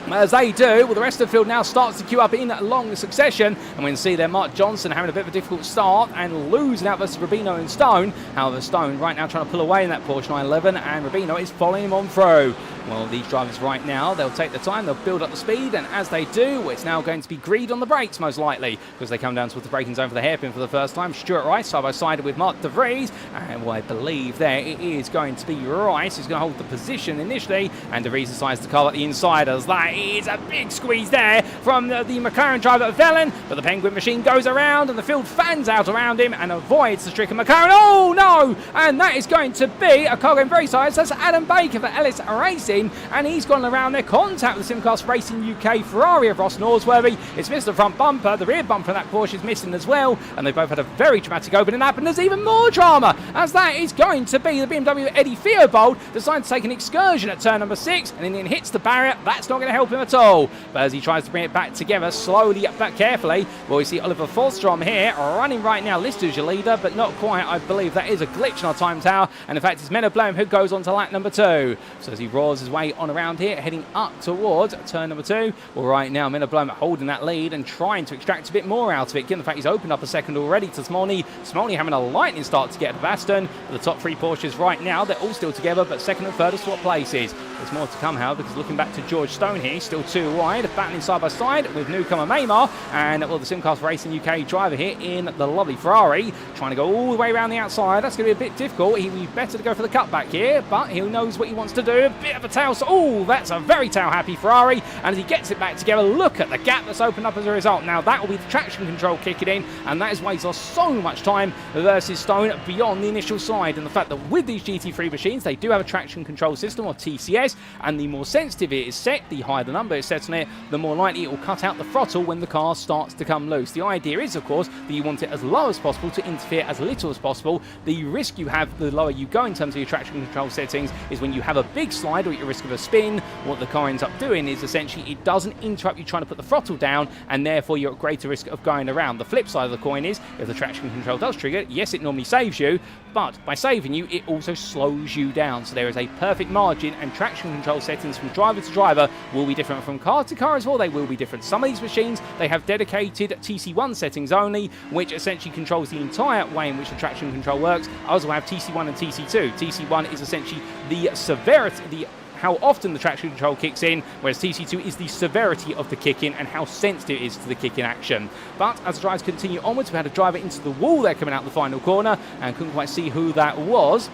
As they do, well, the rest of the field now starts to queue up in long succession. And we can see there Mark Johnson having a bit of a difficult start and losing out versus Rubino and Stone. However, Stone right now trying to pull away in that Porsche 911, and Rubino is following him on through. Well, these drivers right now, they'll take the time, they'll build up the speed, and as they do, it's now going to be greed on the brakes, most likely, because they come down towards the braking zone for the hairpin for the first time. Stuart Rice side by side with Mark De Vries, and well, I believe there it is going to be Rice who's going to hold the position initially, and De Vries decides to call at the inside, as that is a big squeeze there from the McLaren driver Velen, but the Penguin machine goes around, and the field fans out around him and avoids the stricken McLaren. Oh no! And that is going to be a car going very sides. That's Adam Baker for Ellis Racing. And he's gone around their contact with Simcast Racing UK Ferrari of Ross Norsworthy. It's missed the front bumper, the rear bumper of that Porsche is missing as well, and they both had a very dramatic opening up, and there's even more drama, as that is going to be the BMW Eddie Theobald decides to take an excursion at turn number 6, and then hits the barrier. That's not going to help him at all, but as he tries to bring it back together slowly but carefully, well, we see Oliver Forsstrom here running right now, listed as your leader, but not quite. I believe that is a glitch in our time tower, and in fact it's Menoblem who goes on to lap number 2. So as he roars his way on around here, heading up towards turn number 2. Well, right now, Menoblem holding that lead and trying to extract a bit more out of it, given the fact he's opened up a second already to Smolny. Smolny having a lightning start to get to Aston. The top 3 Porsches right now, they're all still together, but second and third are swap places. There's more to come, however, because looking back to George Stone here, he's still too wide, battling side by side with newcomer Maymar, and well, the Simcast Racing UK driver here in the lovely Ferrari, trying to go all the way around the outside. That's going to be a bit difficult. He'd be better to go for the cutback here, but he knows what he wants to do. A bit of a tail. Oh, that's a very tail-happy Ferrari, and as he gets it back together, look at the gap that's opened up as a result. Now, that will be the traction control kicking in, and that is why he's lost so much time versus Stone beyond the initial slide. And the fact that with these GT3 machines, they do have a traction control system, or TCS, and the more sensitive it is set, the higher the number is set on it, the more likely it will cut out the throttle when the car starts to come loose. The idea is, of course, that you want it as low as possible to interfere as little as possible. The risk you have, the lower you go in terms of your traction control settings, is when you have a big slide or you're at risk of a spin. What the car ends up doing is essentially it doesn't interrupt you trying to put the throttle down, and therefore you're at greater risk of going around. The flip side of the coin is, if the traction control does trigger, yes, it normally saves you, but by saving you, it also slows you down. So there is a perfect margin, and traction control settings from driver to driver will be different. From car to car as well, they will be different. Some of these machines, they have dedicated TC1 settings only, which essentially controls the entire way in which the traction control works. Others will have TC1 and TC2. TC1 is essentially the severity, how often the traction control kicks in, whereas TC2 is the severity of the kick-in and how sensitive it is to the kick-in action. But as the drivers continue onwards, we had a driver into the wall there coming out the final corner, and couldn't quite see who that was,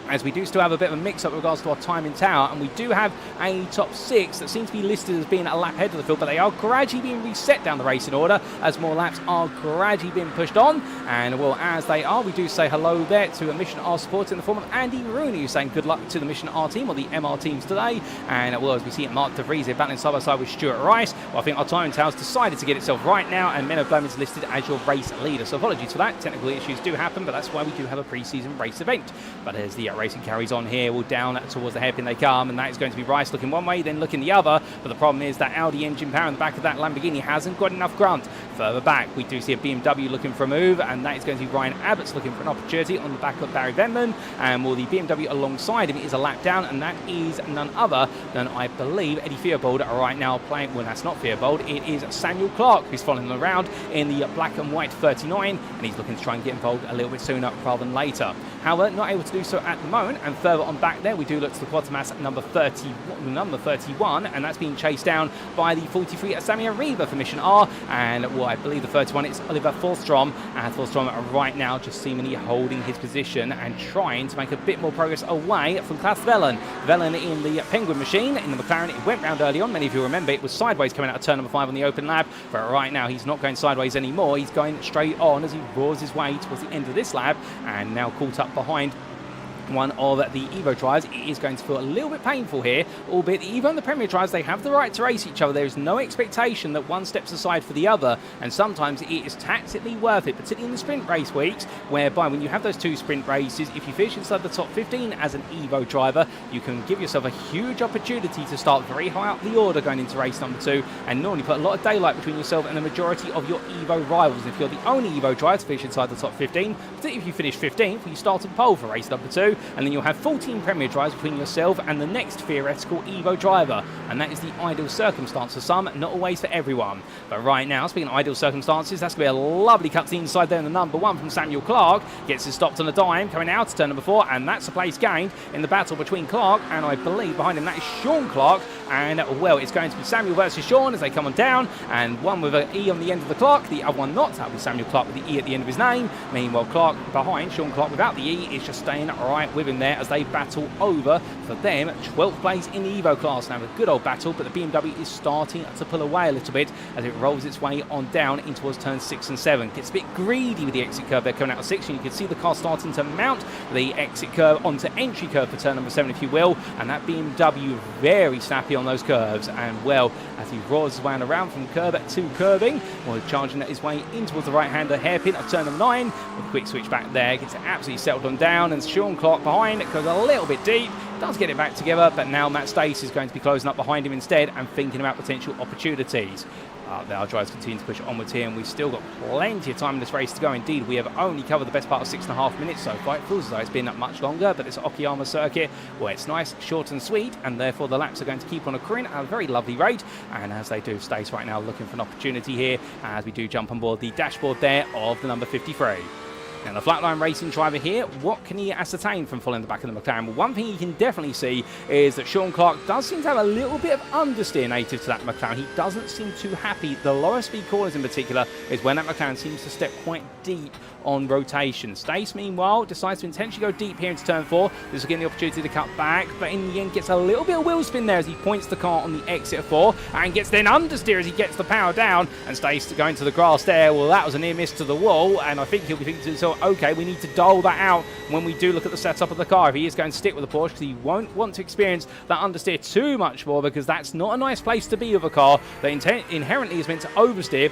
as we do still have a bit of a mix-up with regards to our timing tower, and we do have a top 6 that seems to be listed as being a lap ahead of the field, but they are gradually being reset down the racing order as more laps are gradually being pushed on. And well, as they are, we do say hello there to a Mission R support in the form of Andy Rooney, who's saying good luck to the Mission R team, or the MR teams today. And well, as we see it, Mark De Vries here battling side by side with Stuart Rice. Well, I think our timing tower's decided to get itself right now, and Menoblem is listed as your race leader. So apologies for that. Technical issues do happen, but that's why we do have a pre-season race event. But as the racing carries on here, we'll down towards the hairpin they come, and that is going to be Rice looking one way, then looking the other. But the problem is that Audi engine power in the back of that Lamborghini hasn't got enough grunt. Further back, we do see a BMW looking for a move, and that is going to be Ryan Abbott's looking for an opportunity on the back of Barry Venman. And well, the BMW alongside him is a lap down, and that is none other than, I believe, Eddie Theobald right now playing. Well, that's not Theobald, it is Samuel Clark, who's following them around in the black and white 39, and he's looking to try and get involved a little bit sooner rather than later. However, not able to do so at the moment. And further on back there, we do look to the Quatermass number 31, and that's being chased down by the 43 Samia Reba for Mission R. And well, I believe the 31 is Oliver Forstrom. And Forstrom right now just seemingly holding his position and trying to make a bit more progress away from Klaas Vellen. Vellen in the Penguin machine in the McLaren. It went round early on. Many of you remember it was sideways coming out of turn number 5 on the open lap. But right now he's not going sideways anymore. He's going straight on as he roars his way towards the end of this lap, and now caught up behind one of the Evo drivers. It is going to feel a little bit painful here, albeit the Evo and the Premier drivers, they have the right to race each other. There is no expectation that one steps aside for the other, and sometimes it is tactically worth it, particularly in the sprint race weeks, whereby when you have those 2 sprint races, if you finish inside the top 15 as an Evo driver, you can give yourself a huge opportunity to start very high up the order going into race number 2, and normally put a lot of daylight between yourself and the majority of your Evo rivals. If you're the only Evo driver to finish inside the top 15, particularly if you finish 15th, you start on pole for race number 2, and then you'll have 14 Premier drivers between yourself and the next theoretical Evo driver, and that is the ideal circumstance for some, not always for everyone. But right now, speaking of ideal circumstances, that's going to be a lovely cut to the inside there in the number 1 from Samuel Clark. Gets it stopped on a dime, coming out to turn number 4, and that's a place gained in the battle between Clark and I believe behind him that is Sean Clark. And well, it's going to be Samuel versus Sean as they come on down, and one with an E on the end of the clock, the other one not. That'll be Samuel Clark with the E at the end of his name. Meanwhile, Clark behind, Sean Clark without the E, is just staying right with him there as they battle over, for them, 12th place in the Evo class. Now, a good old battle, but the BMW is starting to pull away a little bit as it rolls its way on down in towards turns 6 and 7. Gets a bit greedy with the exit curve there coming out of 6, and you can see the car starting to mount the exit curve onto entry curve for turn number 7, if you will, and that BMW very snappy on those curves. And well, as he roars his way around from curb to curving, well, charging his way in towards the right-hander hairpin of turn number 9 with a quick switch back there, gets it absolutely settled on down, and Sean Clark behind goes a little bit deep, does get it back together, but now Matt Stace is going to be closing up behind him instead and thinking about potential opportunities. Our drivers continue to push onwards here, and we've still got plenty of time in this race to go. Indeed, we have only covered the best part of 6.5 minutes so far. It feels as though it's been much longer, but it's Okayama circuit where it's nice, short and sweet, and therefore the laps are going to keep on occurring at a very lovely rate. And as they do, Stace right now looking for an opportunity here as we do jump on board the dashboard there of the number 53. Now, the Flatline Racing driver here, what can he ascertain from following the back of the McLaren? Well, one thing you can definitely see is that Sean Clark does seem to have a little bit of understeer native to that McLaren. He doesn't seem too happy. The lower speed corners in particular is when that McLaren seems to step quite deep on rotation. Stace, meanwhile, decides to intentionally go deep here into turn 4. This will give him the opportunity to cut back, but in the end gets a little bit of wheel spin there as he points the car on the exit of 4 and gets then understeer as he gets the power down, and Stace going to the grass there. Well, that was a near miss to the wall, and I think he'll be thinking to himself, okay, we need to dial that out when we do look at the setup of the car. If he is going to stick with the Porsche, because he won't want to experience that understeer too much more, because that's not a nice place to be with a car that inherently is meant to oversteer.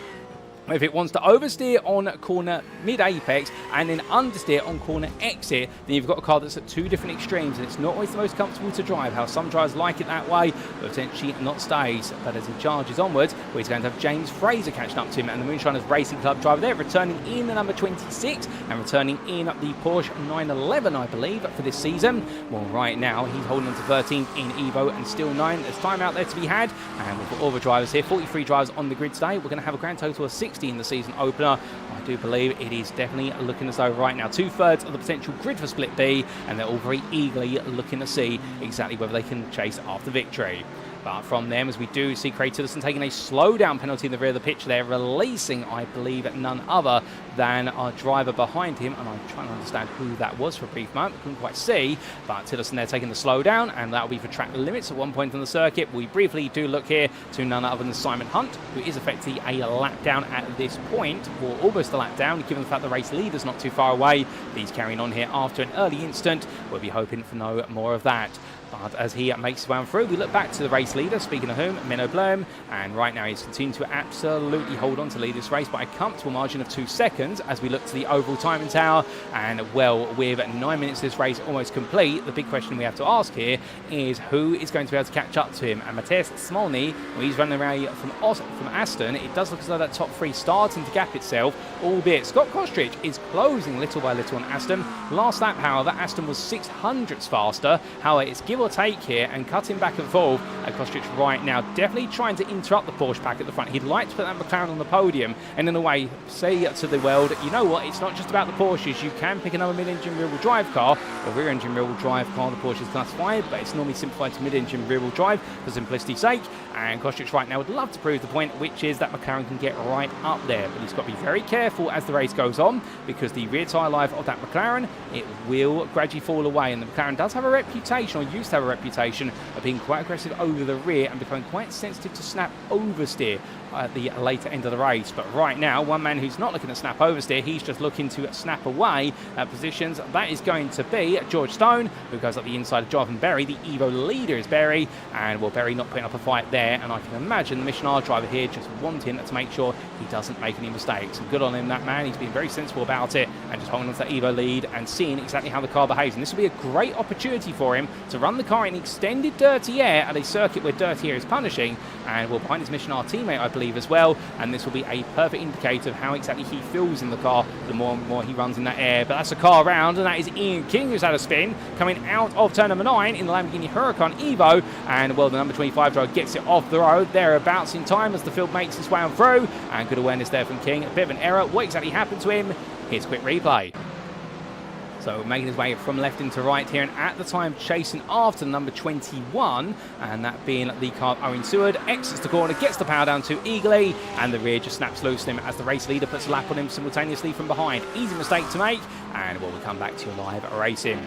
If it wants to oversteer on corner mid-apex and then understeer on corner exit, then you've got a car that's at 2 different extremes, and it's not always the most comfortable to drive. How some drivers like it that way, but potentially not Stace. But as he charges onwards, well, he's going to have James Fraser catching up to him, and the Moonshiners Racing Club driver there, returning in the number 26 and returning in the Porsche 911, I believe, for this season. Well, right now, he's holding on to 13th in EVO and still 9. There's time out there to be had, and we've got all the drivers here, 43 drivers on the grid today. We're going to have a grand total of 60 in the season opener. I do believe it is definitely looking as though right now 2/3 of the potential grid for Split B, and they're all very eagerly looking to see exactly whether they can chase after victory. But from them, as we do see Craig Tillotson taking a slowdown penalty in the rear of the pitch there, releasing, I believe, none other than our driver behind him. And I'm trying to understand who that was for a brief moment. I couldn't quite see. But Tillotson there taking the slowdown, and that will be for track limits at one point on the circuit. We briefly do look here to none other than Simon Hunt, who is effectively a lap down at this point, or almost a lap down, given the fact the race leader's not too far away. He's carrying on here after an early instant. We'll be hoping for no more of that. But as he makes his way on through, we look back to the race leader, speaking of whom, Menno Blum, and right now he's continuing to absolutely hold on to lead this race by a comfortable margin of 2 seconds as we look to the overall timing tower. And well, with 9 minutes of this race almost complete, the big question we have to ask here is who is going to be able to catch up to him. And Matthias Smolny, well, he's running away from Aston. It does look as though that top 3 starting to gap itself, albeit Scott Kostridge is closing little by little on Aston. Last lap, however, Aston was 600ths faster. However, it's given give or take here and cutting back and forth. And Kostric right now definitely trying to interrupt the Porsche pack at the front. He'd like to put that McLaren on the podium and in a way say to the world, you know what, it's not just about the Porsches. You can pick another mid-engine rear-wheel drive car or rear-engine rear-wheel drive car. The Porsche is classified, but it's normally simplified to mid-engine rear-wheel drive for simplicity's sake. And Kostric right now would love to prove the point, which is that McLaren can get right up there. But he's got to be very careful as the race goes on, because the rear tyre life of that McLaren, it will gradually fall away. And the McLaren does have a reputation, or used to have a reputation, of being quite aggressive over the rear and becoming quite sensitive to snap oversteer at the later end of the race. But right now, one man who's not looking to snap oversteer, he's just looking to snap away positions. That is going to be George Stone, who goes up the inside of Jonathan Berry. The Evo leader is Berry, and well, Berry not putting up a fight there. And I can imagine the Mission R driver here just wanting to make sure he doesn't make any mistakes. And good on him, that man. He's been very sensible about it and just holding on to that Evo lead and seeing exactly how the car behaves. And this will be a great opportunity for him to run the car in extended dirty air at a circuit where dirty air is punishing, and well, behind his Mission R teammate, I believe, as well. And this will be a perfect indicator of how exactly he feels in the car the more and more he runs in that air. But that's a car round, and that is Ian King who's had a spin coming out of turn number 9 in the Lamborghini Huracan Evo. And well, the number 25 driver gets it off the road thereabouts in time as the field makes its way on through. And good awareness there from King. A bit of an error. What exactly happened to him? Here's a quick replay. So making his way from left into right here, and at the time chasing after number 21, and that being the car of Owen Seward, exits the corner, gets the power down too eagerly, and the rear just snaps loose on him as the race leader puts a lap on him simultaneously from behind. Easy mistake to make, and well, we'll come back to your live racing.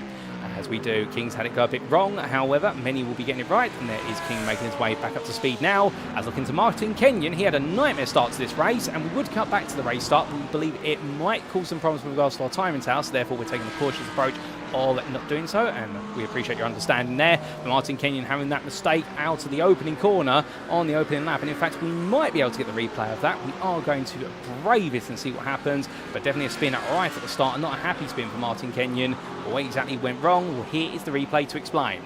As we do, King's had it go a bit wrong, however, many will be getting it right, and there is King making his way back up to speed now. As looking to Martin Kenyon, he had a nightmare start to this race, and we would cut back to the race start, but we believe it might cause some problems with regards to our timing tower, so therefore we're taking the cautious approach of not doing so, and we appreciate your understanding there. But Martin Kenyon having that mistake out of the opening corner on the opening lap, and in fact we might be able to get the replay of that. We are going to brave it and see what happens, but definitely a spin right at the start, and not a happy spin for Martin Kenyon. What exactly went wrong? Well, here is the replay to explain.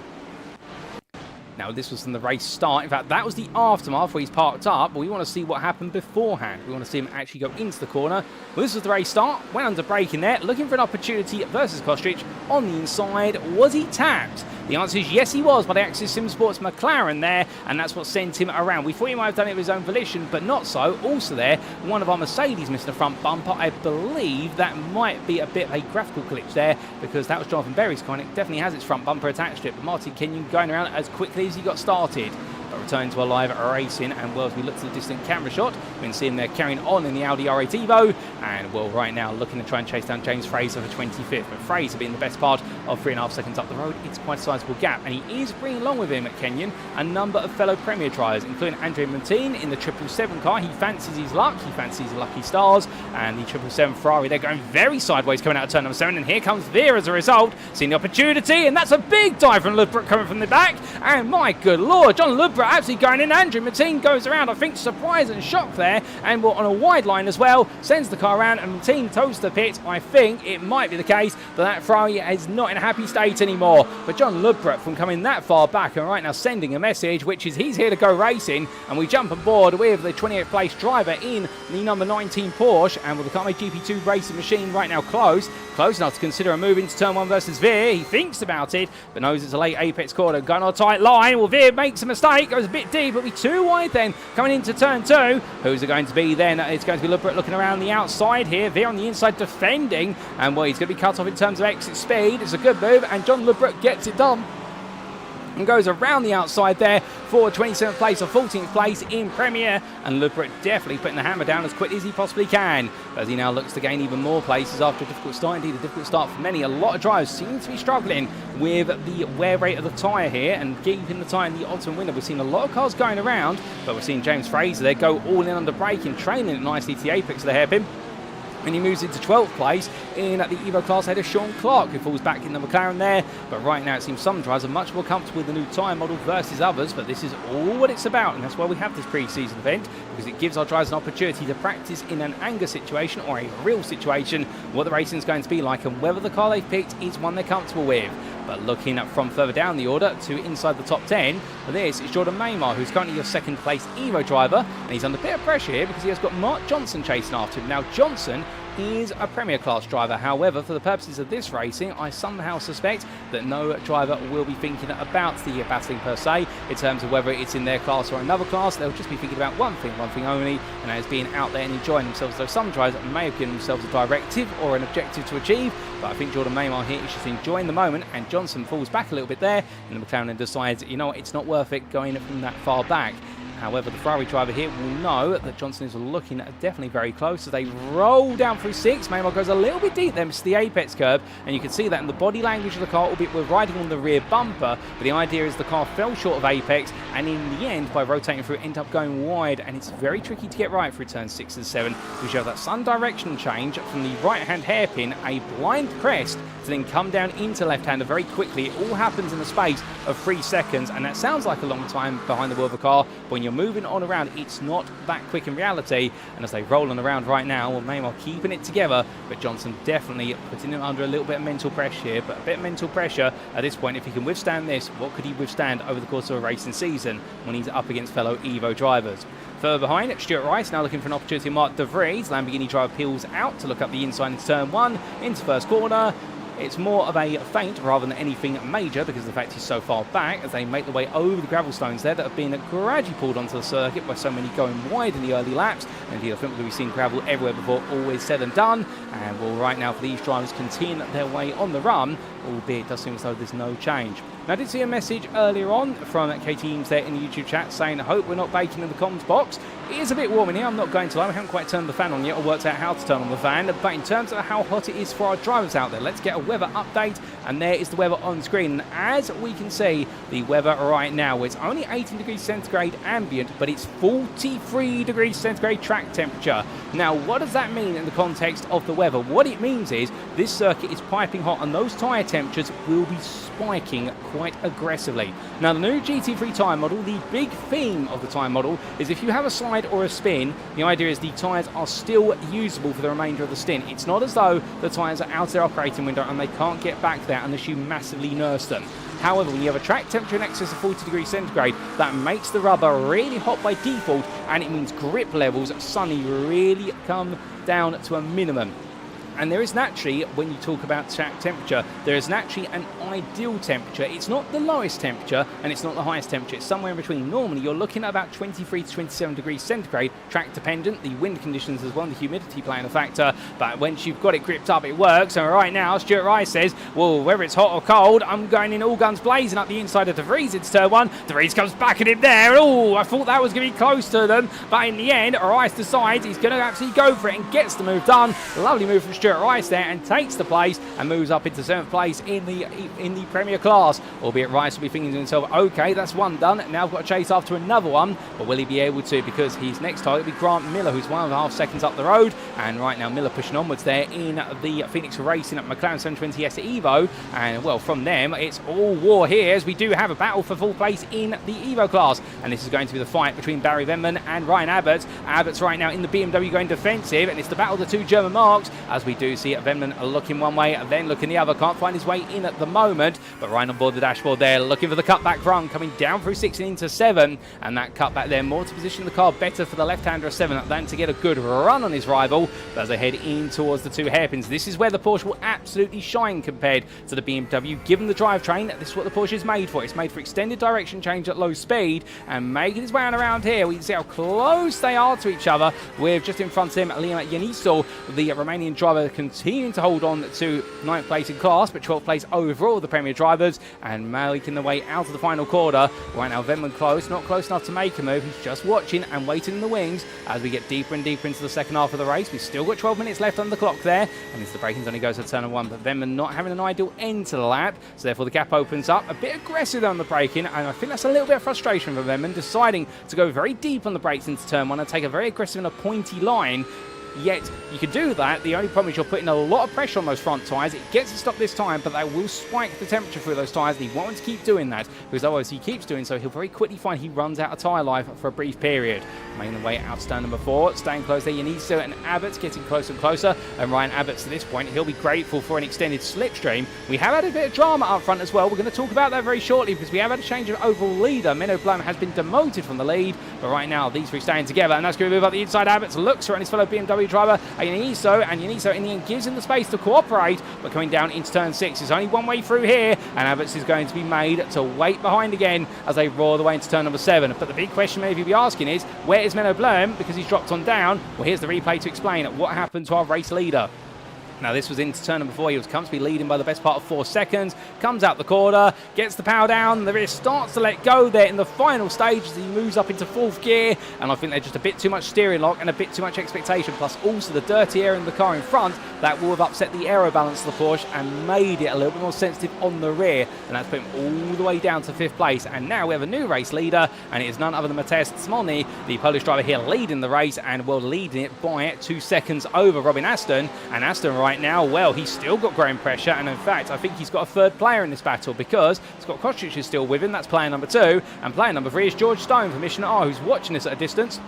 Now, this was from the race start. In fact, that was the aftermath where he's parked up, but we want to see what happened beforehand. We want to see him actually go into the corner. Well, this was the race start. Went under braking there, looking for an opportunity versus Kostric on the inside. Was he tapped? The answer is yes, he was by the Axis Sim Sports McLaren there, and that's what sent him around. We thought he might have done it of his own volition, but not so. Also there, one of our Mercedes missed the front bumper. I believe that might be a bit of a graphical glitch there, because that was Jonathan Berry's car, and it definitely has its front bumper attached to it. But Martin Kenyon going around as quickly as he got started. But returning to our live racing, and well, as we look to the distant camera shot, we can see him there carrying on in the Audi R8 Evo, and well, right now looking to try and chase down James Fraser for 25th. But Fraser being the best part of 3.5 seconds up the road, it's quite a sizable gap, and he is bringing along with him at Kenyon a number of fellow Premier drivers, including Andre Montine in the 777 car. He fancies his luck, he fancies the lucky stars, and the 777 Ferrari, they're going very sideways coming out of turn number 7, and here comes Veer as a result, seeing the opportunity, and that's a big dive from Ludbrook coming from the back, and my good lord, John Ludbrook absolutely going in. Andrew Martin goes around, I think, surprise and shock there, and well, on a wide line as well, sends the car around, and Martin toes the pit. I think it might be the case that that Ferrari is not in a happy state anymore. But John Ludbrook, from coming that far back and right now sending a message, which is he's here to go racing, and we jump on board with the 28th place driver in the number 19 Porsche, and with the Okayama GP2 racing machine right now close enough to consider a move into turn 1 versus Veer. He thinks about it, but knows it's a late apex corner, going on a tight line. Well, Veer makes a mistake, goes a bit deep, but be too wide then, coming into turn 2. Who's it going to be then? It's going to be Ludbrook looking around the outside here, Veer on the inside defending, and well, he's going to be cut off in terms of exit speed. It's a good move, and John Ludbrook gets it done and goes around the outside there for 27th place or 14th place in Premier, and Ludbrook definitely putting the hammer down as quickly as he possibly can, as he now looks to gain even more places after a difficult start. Indeed, a difficult start for many. A lot of drivers seem to be struggling with the wear rate of the tyre here, and keeping the tyre in the ultimate window. We've seen a lot of cars going around, but we're seeing James Fraser there go all in under braking, trailing it nicely to the apex of the hairpin. And he moves into 12th place in the Evo class ahead of Sean Clark, who falls back in the McLaren there. But right now it seems some drivers are much more comfortable with the new tyre model versus others, but this is all what it's about, and that's why we have this pre-season event, because it gives our drivers an opportunity to practice in an anger situation or a real situation what the racing is going to be like, and whether the car they've picked is one they're comfortable with. But looking up from further down the order to inside the top 10, this is Jordan Maymar, who's currently your 2nd place Evo driver, and he's under a bit of pressure here because he has got Mark Johnson chasing after him. Now, Johnson is a Premier Class driver. However, for the purposes of this racing, I somehow suspect that no driver will be thinking about the battling per se, in terms of whether it's in their class or another class. They'll just be thinking about one thing only, and that is being out there and enjoying themselves. Though some drivers may have given themselves a directive or an objective to achieve, but I think Jordan Maymar here is just enjoying the moment, and Johnson falls back a little bit there, and the McLaren decides, you know what, it's not worth it going from that far back. However, the Ferrari driver here will know that Johnson is looking definitely very close as they roll down through 6. Maymar goes a little bit deep there, misses the apex curb, and you can see that in the body language of the car, albeit we're riding on the rear bumper, but the idea is the car fell short of apex, and in the end, by rotating through, end up going wide, and it's very tricky to get right through turns 6 and 7, because you have that sun direction change from the right-hand hairpin, a blind crest, to then come down into left-hander very quickly. It all happens in the space of 3 seconds, and that sounds like a long time behind the wheel of a car. When you're moving on around, it's not that quick in reality, and as they roll on around right now, well, Maymar keeping it together, but Johnson definitely putting him under a little bit of mental pressure here, but a bit of mental pressure at this point. If he can withstand this, what could he withstand over the course of a racing season when he's up against fellow Evo drivers? Further behind, Stuart Rice now looking for an opportunity. Mark De Vries, Lamborghini driver, peels out to look up the inside into turn 1, into first corner. It's more of a feint rather than anything major because of the fact he's so far back as they make the way over the gravel stones there that have been gradually pulled onto the circuit by so many going wide in the early laps. And indeed, I think we've seen gravel everywhere before, always said and done. And well, right now for these drivers continue their way on the run, albeit it does seem as though there's no change. Now, I did see a message earlier on from Katie Eames there in the YouTube chat saying, I hope we're not baking in the comms box. It is a bit warm in here, I'm not going to lie. We haven't quite turned the fan on yet or worked out how to turn on the fan. But in terms of how hot it is for our drivers out there, let's get a weather update. And there is the weather on screen. As we can see, the weather right now, it's only 18 degrees centigrade ambient, but it's 43 degrees centigrade track temperature. Now, what does that mean in the context of the weather? What it means is this circuit is piping hot and those tyre temperatures will be spiking quite aggressively. Now, the new GT3 tyre model, the big theme of the tyre model is if you have a slide or a spin, the idea is the tyres are still usable for the remainder of the stint. It's not as though the tyres are out of their operating window and they can't get back there unless you massively nurse them. However, when you have a track temperature in excess of 40 degrees centigrade, that makes the rubber really hot by default, and it means grip levels suddenly really come down to a minimum. And there is naturally, when you talk about track temperature, there is naturally an ideal temperature. It's not the lowest temperature and it's not the highest temperature. It's somewhere in between. Normally, you're looking at about 23 to 27 degrees centigrade, track dependent, the wind conditions as well, the humidity playing a factor. But once you've got it gripped up, it works. And right now, Stuart Rice says, well, whether it's hot or cold, I'm going in all guns blazing up the inside of De Vries into turn 1. De Vries comes back at him there. Oh, I thought that was going to be close to them. But in the end, Rice decides he's going to absolutely go for it and gets the move done. Lovely move from Stuart Rice there and takes the place and moves up into 7th place in the Premier Class. Albeit Rice will be thinking to himself, okay, that's one done. Now I've got to chase after another one. But will he be able to? Because his next target will be Grant Miller, who's 1.5 seconds up the road. And right now Miller pushing onwards there in the Phoenix Racing at McLaren 720S Evo. And well, from them, it's all war here as we do have a battle for full place in the Evo class. And this is going to be the fight between Barry Venman and Ryan Abbott. Abbott's right now in the BMW going defensive, and it's the battle of the two German marks as we do see Venman looking one way and then looking the other. Can't find his way in at the moment, but Ryan on board the dashboard there looking for the cutback run, coming down through 6 and into 7, and that cutback there more to position the car better for the left-hander of 7 than to get a good run on his rival. But as they head in towards the two hairpins, this is where the Porsche will absolutely shine compared to the BMW. Given the drivetrain, this is what the Porsche is made for. It's made for extended direction change at low speed, and making his way on around here, we can see how close they are to each other, with just in front of him Liam Yanisol, the Romanian driver, continuing to hold on to 9th place in class, but 12th place overall the Premier drivers, and making the way out of the final quarter. Right now, Venman close, not close enough to make a move. He's just watching and waiting in the wings as we get deeper and deeper into the second half of the race. We've still got 12 minutes left on the clock there, and as the braking's only goes to turn 1, but Venman not having an ideal end to the lap, so therefore the gap opens up. A bit aggressive on the braking, and I think that's a little bit of frustration for Venman, deciding to go very deep on the brakes into turn 1 and take a very aggressive and a pointy line. Yet, you can do that. The only problem is you're putting a lot of pressure on those front tyres. It gets to stop this time, but that will spike the temperature through those tyres. And he won't keep doing that, because otherwise he keeps doing so, he'll very quickly find he runs out of tyre life for a brief period. Making the way out to turn number 4, staying close there. Yanisio and Abbott's getting closer and closer. And Ryan Abbott's to this point, he'll be grateful for an extended slipstream. We have had a bit of drama up front as well. We're going to talk about that very shortly, because we have had a change of overall leader. Menno Blum has been demoted from the lead, but right now these three staying together, and that's going to move up the inside. Abbott's looks around his fellow BMW BMW driver, Yaniso, and Yaniso in the end gives him the space to cooperate, but coming down into turn 6, there's only one way through here, and Abbott's is going to be made to wait behind again as they roar the way into turn number 7. But the big question maybe you'll be asking is, where is Menno Blum? Because he's dropped on down. Well, here's the replay to explain what happened to our race leader. Now, this was into turn number 4. He was comfortably leading by the best part of 4 seconds. Comes out the corner, gets the power down. The rear starts to let go there in the final stage as he moves up into 4th gear. And I think they're just a bit too much steering lock and a bit too much expectation. Plus, also the dirty air in the car in front that will have upset the aero balance of the Porsche and made it a little bit more sensitive on the rear. And that's put him all the way down to 5th place. And now we have a new race leader, and it is none other than Mateusz Smolny, the Polish driver here, leading the race, and will leading it by 2 seconds over Robin Aston. And Aston right now, well, he's still got growing pressure, and in fact I think he's got a 3rd player in this battle, because Scott Kostrich is still with him. That's player number 2, and player number 3 is George Stone from Mission R, who's watching this at a distance.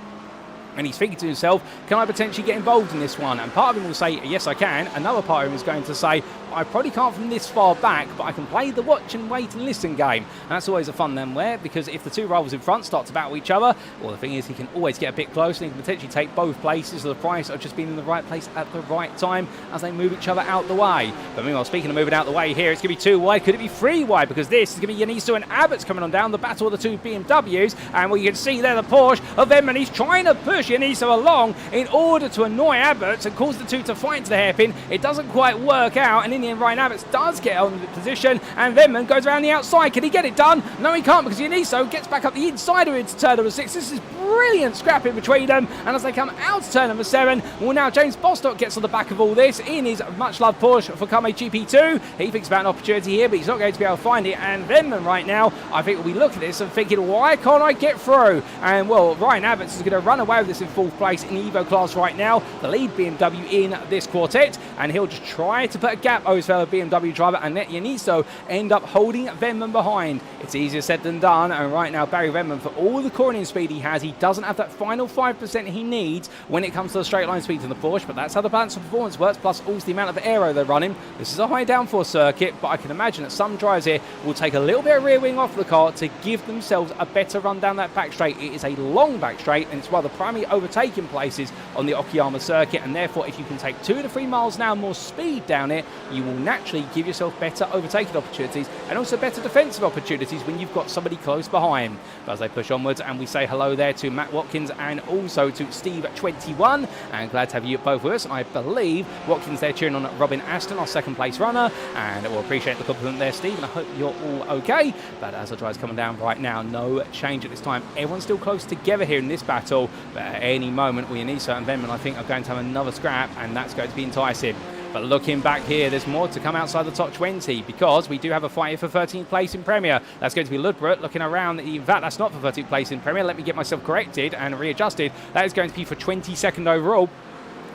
And he's thinking to himself, can I potentially get involved in this one? And part of him will say, yes, I can. Another part of him is going to say, I probably can't from this far back, but I can play the watch and wait and listen game. And that's always a fun then where, because if the two rivals in front start to battle each other, well, the thing is he can always get a bit close, and he can potentially take both places for the price of just being in the right place at the right time as they move each other out the way. But meanwhile, speaking of moving out the way here, it's going to be 2 wide. Could it be 3 wide? Because this is going to be Yaniso and Abbott's coming on down, the battle of the 2 BMWs. And what you can see there, the Porsche of them, and he's trying to push Yaniso along in order to annoy Abbott's and cause the 2 to fight to the hairpin. It doesn't quite work out, and in the end, Ryan Abbott's does get on the position, and Venman goes around the outside. Can he get it done? No, he can't, because Yaniso gets back up the inside of it to turn number 6. This is brilliant scrapping between them, and as they come out to turn number 7, well, now James Bostock gets on the back of all this in his much-loved Porsche for Kame GP2. He thinks about an opportunity here, but he's not going to be able to find it, and Venman right now, I think, will be looking at this and thinking, why can't I get through? And, well, Ryan Abbott's is going to run away with this in 4th place in the EVO class right now, the lead BMW in this quartet, and he'll just try to put a gap over his fellow BMW driver and let Yaniso end up holding Venman behind. It's easier said than done, and right now Barry Venman, for all the cornering speed he has, he doesn't have that final 5% he needs when it comes to the straight line speed in the Porsche, but that's how the balance of performance works, plus also the amount of aero they're running. This is a high downforce circuit, but I can imagine that some drivers here will take a little bit of rear wing off the car to give themselves a better run down that back straight. It is a long back straight, and it's one of the primary overtaking places on the Okayama circuit, and therefore if you can take 2 to 3 miles an hour more speed down it, you will naturally give yourself better overtaking opportunities and also better defensive opportunities when you've got somebody close behind. But as they push onwards, and we say hello there to Matt Watkins and also to Steve21, and glad to have you both with us. And I believe Watkins there cheering on Robin Aston, our 2nd place runner, and we'll appreciate the compliment there, Steve, and I hope you're all okay. But as the drive's coming down right now, no change at this time. Everyone's still close together here in this battle, but at any moment, Yaniso and Venman, I think, are going to have another scrap, and that's going to be enticing. But looking back here, there's more to come outside the top 20, because we do have a fight here for 13th place in Premier. That's going to be Ludbrook looking around. In fact, that's not for 13th place in Premier. Let me get myself corrected and readjusted. That is going to be for 22nd overall.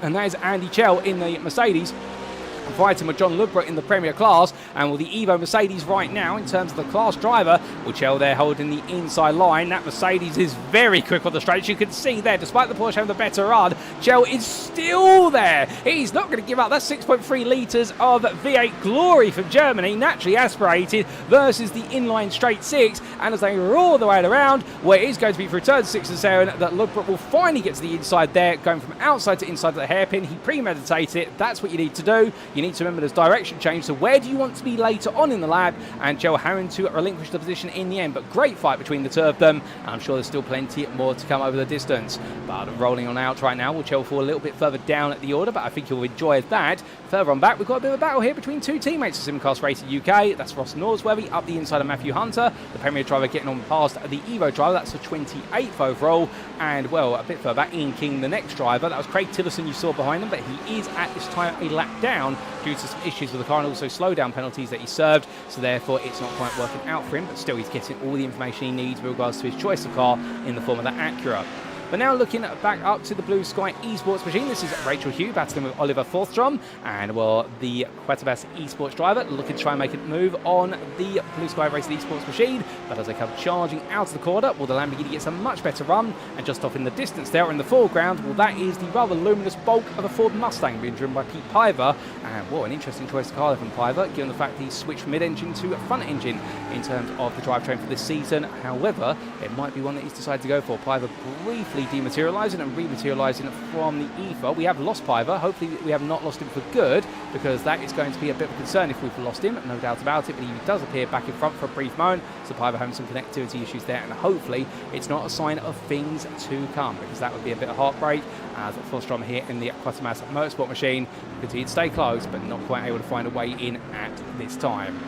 And that is Andy Chell in the Mercedes, fighting with John Ludbrook in the Premier class, and with the Evo Mercedes right now in terms of the class driver, with Chell there holding the inside line. That Mercedes is very quick on the straights. You can see there, despite the Porsche having the better run, Chell is still there. He's not going to give up. That's 6.3 litres of V8 glory from Germany, naturally aspirated, versus the inline straight 6. And as they roar the way around, where it is going to be through turns 6 and 7, that Ludbrook will finally get to the inside there, going from outside to inside of the hairpin. He premeditated it. That's what you need to do. You need to remember there's direction change, so where do you want to be later on in the lap? And Chell having to relinquish the position in the end, but great fight between the 2 of them. I'm sure there's still plenty more to come over the distance. But rolling on out right now, will Chell fall a little bit further down at the order, but I think you'll enjoy that. Further on back, we've got a bit of a battle here between 2 teammates of Simcast Racing UK. That's Ross Norsworthy up the inside of Matthew Hunter, the Premier driver getting on past the Evo driver. That's the 28th overall. And, well, a bit further back, Ian King, the next driver. That was Craig Tillerson you saw behind him, but he is at this time a lap down due to some issues with the car and also slowdown penalties that he served, so therefore it's not quite working out for him, but still he's getting all the information he needs with regards to his choice of car in the form of that Acura. But now looking back up to the Blue Sky Esports machine, this is Rachel Hugh battling with Oliver Forstrom, and, well, the Quatabas Esports driver looking to try and make a move on the Blue Sky Racing Esports machine. But as they come charging out of the corner, well, the Lamborghini gets a much better run, and just off in the distance there in the foreground, well, that is the rather luminous bulk of a Ford Mustang being driven by Pete Piver. And, well, an interesting choice of car from Piver, given the fact he switched from mid-engine to front engine in terms of the drivetrain for this season. However, it might be one that he's decided to go for. Piver briefly slightly dematerialising and rematerialising from the EVO. We have lost Piver. Hopefully we have not lost him for good, because that is going to be a bit of a concern if we've lost him, no doubt about it. But he does appear back in front for a brief moment, so Piver having some connectivity issues there, and hopefully it's not a sign of things to come, because that would be a bit of heartbreak, as Frostrom here in the Quatermass Motorsport machine continued to stay close, but not quite able to find a way in at this time.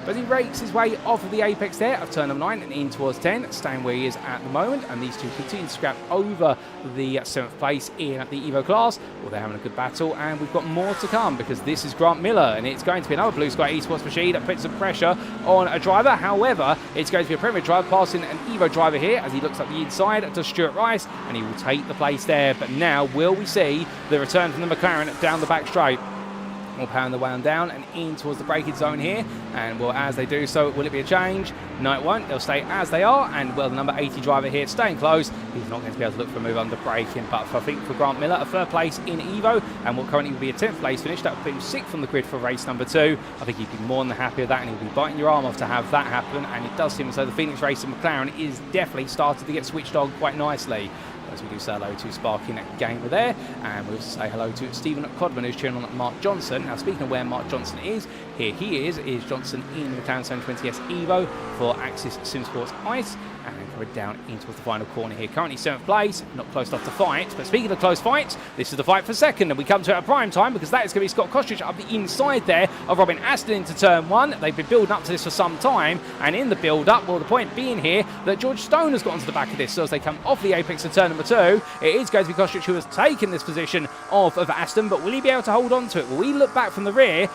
But he rakes his way off of the apex there of turn number 9 and in towards 10, staying where he is at the moment. And these two continue to scrap over the 7th place in the EVO class. Well, they're having a good battle, and we've got more to come, because this is Grant Miller, and it's going to be another Blue Sky Esports machine that puts some pressure on a driver. However, it's going to be a Premier driver passing an EVO driver here as he looks up the inside to Stuart Rice, and he will take the place there. But now, will we see the return from the McLaren down the back straight? We'll pound the way on down and in towards the braking zone here, and well, as they do so, will it be a change? No, it won't. They'll stay as they are, and well, the number 80 driver here staying close. He's not going to be able to look for a move under braking, but I think for Grant Miller, a 3rd place in EVO, and what currently will be a 10th place finish, that will put him 6th on the grid for race number 2. I think he'd be more than happy with that, and he'll be biting your arm off to have that happen. And it does seem as though the Phoenix Racing McLaren is definitely started to get switched on quite nicely. As we do say hello to Sparky and Gamer there, and we'll say hello to Stephen Codman, who's cheering on Mark Johnson. Now, speaking of where Mark Johnson is, here he is Johnson in the McLaren 720S EVO for Axis SimSports Ice, and we're down into the final corner here. Currently 7th place, not close enough to fight, but speaking of close fights, this is the fight for 2nd, and we come to it at prime time, because that is going to be Scott Kostrich up the inside there of Robin Aston into turn 1. They've been building up to this for some time, and in the build-up, well, the point being here that George Stone has got onto the back of this, so as they come off the apex of turn number 2, it is going to be Kostrich who has taken this position of Aston, but will he be able to hold on to it? Will we look back from the rear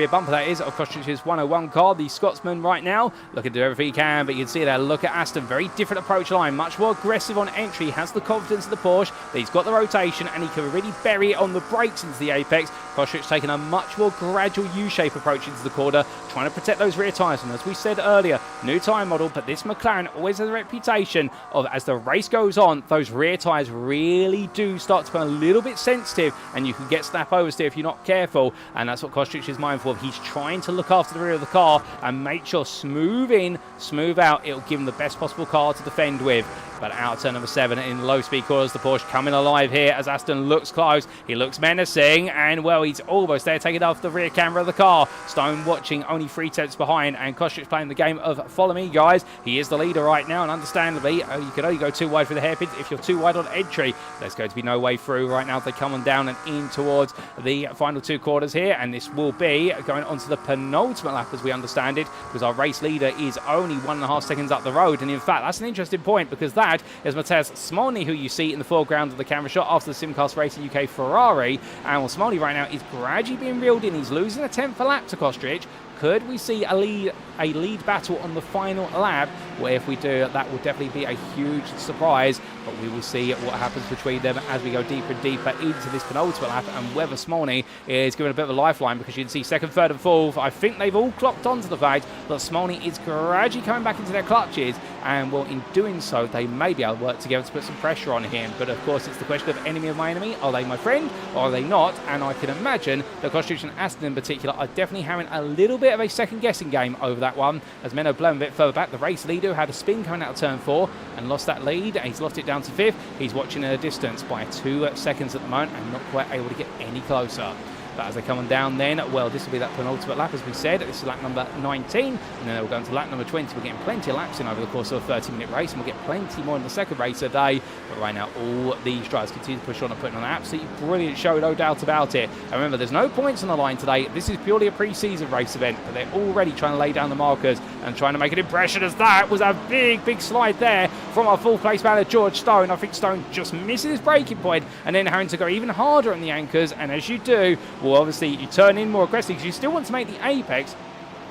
bumper that is of Kostrich's 101 car, the Scotsman right now, looking to do everything he can, but you can see there, look at Aston, very different approach line, much more aggressive on entry. He has the confidence of the Porsche, he's got the rotation, and he can really bury it on the brakes into the apex. Kostrich taking a much more gradual U-shape approach into the corner, trying to protect those rear tyres. And as we said earlier, new tyre model, but this McLaren always has a reputation of, as the race goes on, those rear tyres really do start to become a little bit sensitive, and you can get snap oversteer if you're not careful. And that's what Kostrich is mindful of. He's trying to look after the rear of the car and make sure smooth in, smooth out, it'll give him the best possible car to defend with. But out of turn number 7 in low speed corners, the Porsche coming alive here as Aston looks close. He looks menacing, and well, he's almost there, taking off the rear camera of the car. Stone watching only 3/10 behind, and Kostrich playing the game of follow me, guys. He is the leader right now, and understandably, you can only go too wide for the hairpins if you're too wide on entry. There's going to be no way through right now. They come on down and in towards the final 2 quarters here, and this will be going on to the penultimate lap as we understand it, because our race leader is only 1.5 seconds up the road. And in fact, that's an interesting point, because that is Matthias Smolny, who you see in the foreground of the camera shot after the Simcast Racing UK Ferrari. And well, Smolny right now is gradually being reeled in. He's losing a 10th a lap to Kostrich. Could we see a lead battle on the final lap? Well, if we do, that will definitely be a huge surprise, but we will see what happens between them as we go deeper and deeper into this penultimate lap, and whether Smolny is given a bit of a lifeline, because you can see 2nd, 3rd and 4th. I think they've all clocked onto the fact that Smolny is gradually coming back into their clutches, and well, in doing so, they may be able to work together to put some pressure on him. But of course, it's the question of enemy of my enemy. Are they my friend, or are they not? And I can imagine that Kostrich and Aston in particular are definitely having a little bit of a second guessing game over that one, as Menno blown a bit further back. The race leader had a spin coming out of turn 4 and lost that lead. He's lost it down to 5th. He's watching at a distance by 2 seconds at the moment, and not quite able to get any closer. But as they come on down then, well, this will be that penultimate lap, as we said. This is lap number 19, and then we'll go into lap number 20. We're getting plenty of laps in over the course of a 30-minute race, and we'll get plenty more in the second race of the day. But right now, all these drivers continue to push on and putting on an absolutely brilliant show, no doubt about it. And remember, there's no points on the line today. This is purely a pre-season race event, but they're already trying to lay down the markers and trying to make an impression, as that was a big, big slide there from our full place man, George Stone. I think Stone just misses his braking point, and then having to go even harder on the anchors. And as you do, well, obviously, you turn in more aggressively, because you still want to make the apex.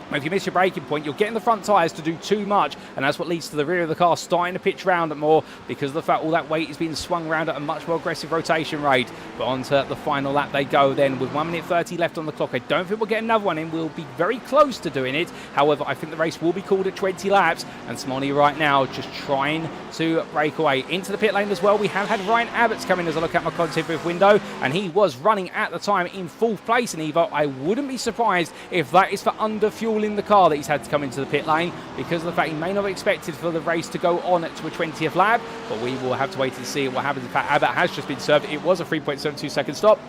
If you miss your braking point, you'll get in the front tyres to do too much, and that's what leads to the rear of the car starting to pitch round at more, because of the fact all that weight is being swung around at a much more aggressive rotation rate. But onto the final lap they go then, with 1 minute 30 left on the clock. I don't think we'll get another one in. We'll be very close to doing it. However, I think the race will be called at 20 laps, and Smolny right now just trying to break away. Into the pit lane as well, we have had Ryan Abbott's come in as I look at my content booth window, and he was running at the time in 4th place in EVO. I wouldn't be surprised if that is for under fuel fueling the car that he's had to come into the pit lane because of the fact he may not have expected for the race to go on to a 20th lap, but we will have to wait and see what happens. In fact, Abbott has just been served. It was a 3.72 second stop.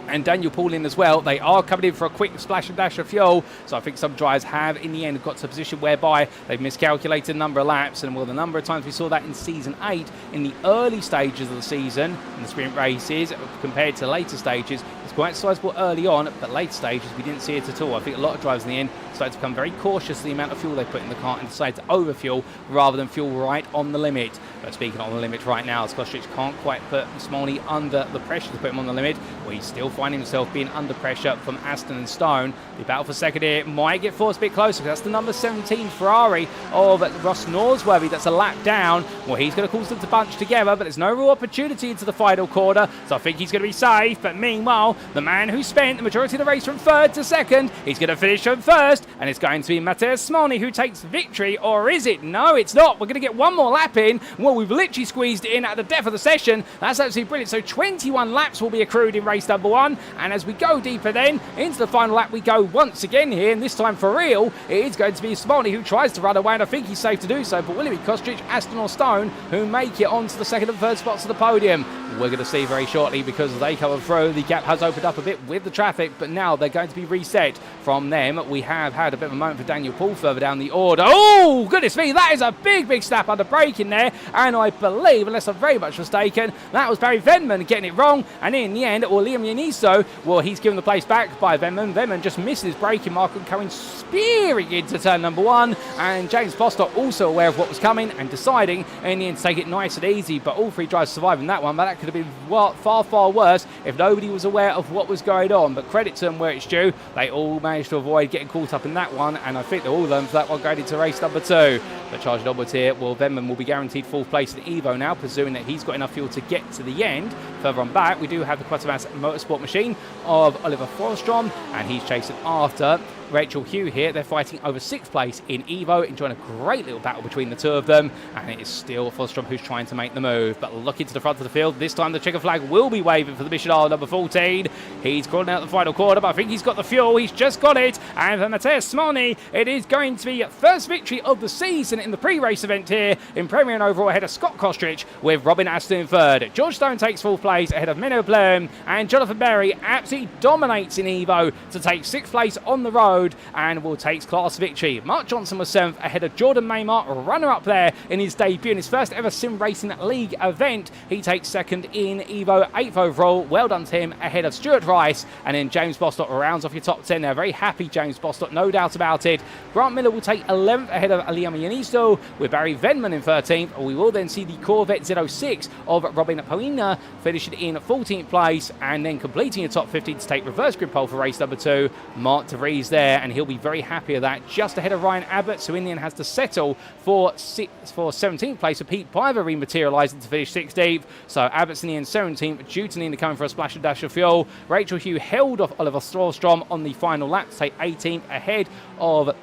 And Daniel Paul in as well. They are coming in for a quick splash and dash of fuel. So I think some drivers have, in the end, got to a position whereby they've miscalculated the number of laps. And well, the number of times we saw that in Season 8, in the early stages of the season, in the sprint races, compared to later stages, it's quite sizable early on, but later stages, we didn't see it at all. I think a lot of drivers in the end started to become very cautious of the amount of fuel they put in the car and decided to overfuel rather than fuel right on the limit. But speaking on the limit right now, Kostric can't quite put Smolny under the pressure to put him on the limit. Well, he's still finding himself being under pressure from Aston and Stone. The battle for second here might get forced a bit closer because that's the number 17 Ferrari of Ross Norsworthy. That's a lap down. Well, he's going to cause them to bunch together, but there's no real opportunity into the final quarter, so I think he's going to be safe. But meanwhile, the man who spent the majority of the race from third to second, he's going to finish from first, and it's going to be Matthias Smolny who takes victory, or is it? No, it's not. We're going to get one more lap in. Well, we've literally squeezed it in at the death of the session. That's absolutely brilliant. So 21 laps will be accrued in race number 1, and as we go deeper then into the final lap, we go once again here, and this time for real, it is going to be Smolny who tries to run away, and I think he's safe to do so, but will it be Kostric, Aston or Stone who make it onto the second and third spots of the podium? We're going to see very shortly because they come through. The gap has opened up a bit with the traffic, but now they're going to be reset from them. We have had a bit of a moment for Daniel Paul further down the order. Oh, goodness me, that is a big snap under braking there, and I believe, unless I'm very much mistaken, that was Barry Venman getting it wrong, and in the end, or Liam Yaniso, well, he's given the place back by Venman. Venman just misses his braking mark and coming spearing into turn number 1, and James Bostock also aware of what was coming and deciding in the end to take it nice and easy, but all 3 drivers surviving that one, but that could have been far worse if nobody was aware of what was going on. But credit to them where it's due, they all managed to avoid getting caught up in that one, and I think they're all learned for that one going into race number 2. But charging onwards here, well, Venman will be guaranteed 4th place in EVO now, presuming that he's got enough fuel to get to the end. Further on back, we do have the Quattromass Motorsport machine of Oliver Forstrom, and he's chasing after Rachel Hugh here. They're fighting over 6th place in EVO, enjoying a great little battle between the two of them, and it is still Forstrom who's trying to make the move. But looking to the front of the field, this time the checker flag will be waving for the Michelin number 14. He's crawling out the final quarter, but I think he's got the fuel. He's just got it, and for Matthias Smolny, it is going to be first victory of the season in the pre-race event here in Premier and overall ahead of Scott Kostric, with Robin Aston in 3rd. George Stone takes 4th place ahead of Menno Blum, and Jonathan Berry absolutely dominates in EVO to take 6th place on the road and will take class victory. Mark Johnson was 7th ahead of Jordan Maymar, runner-up there in his debut in his first ever Sim Racing League event. He takes 2nd in EVO, 8th overall. Well done to him ahead of Stuart Rice, and then James Bostock rounds off your top 10 there. Very happy James Bostock, no doubt about it. Grant Miller will take 11th ahead of Liam Yaniso, with Barry Venman in 13th. We will then see the Corvette Z06 of Robin Poina finishing in 14th place, and then completing a top 15 to take reverse grid pole for race number 2. Mark De Vries there, and he'll be very happy of that, just ahead of Ryan Abbott, so in the end has to settle for 17th place, with Pete Piver rematerialising to finish 16th. So Abbott's in the end 17th, Jutanina coming for a splash and dash of fuel. Rachel Hugh held off Oliver Strawstrom on the final lap to take 18th ahead of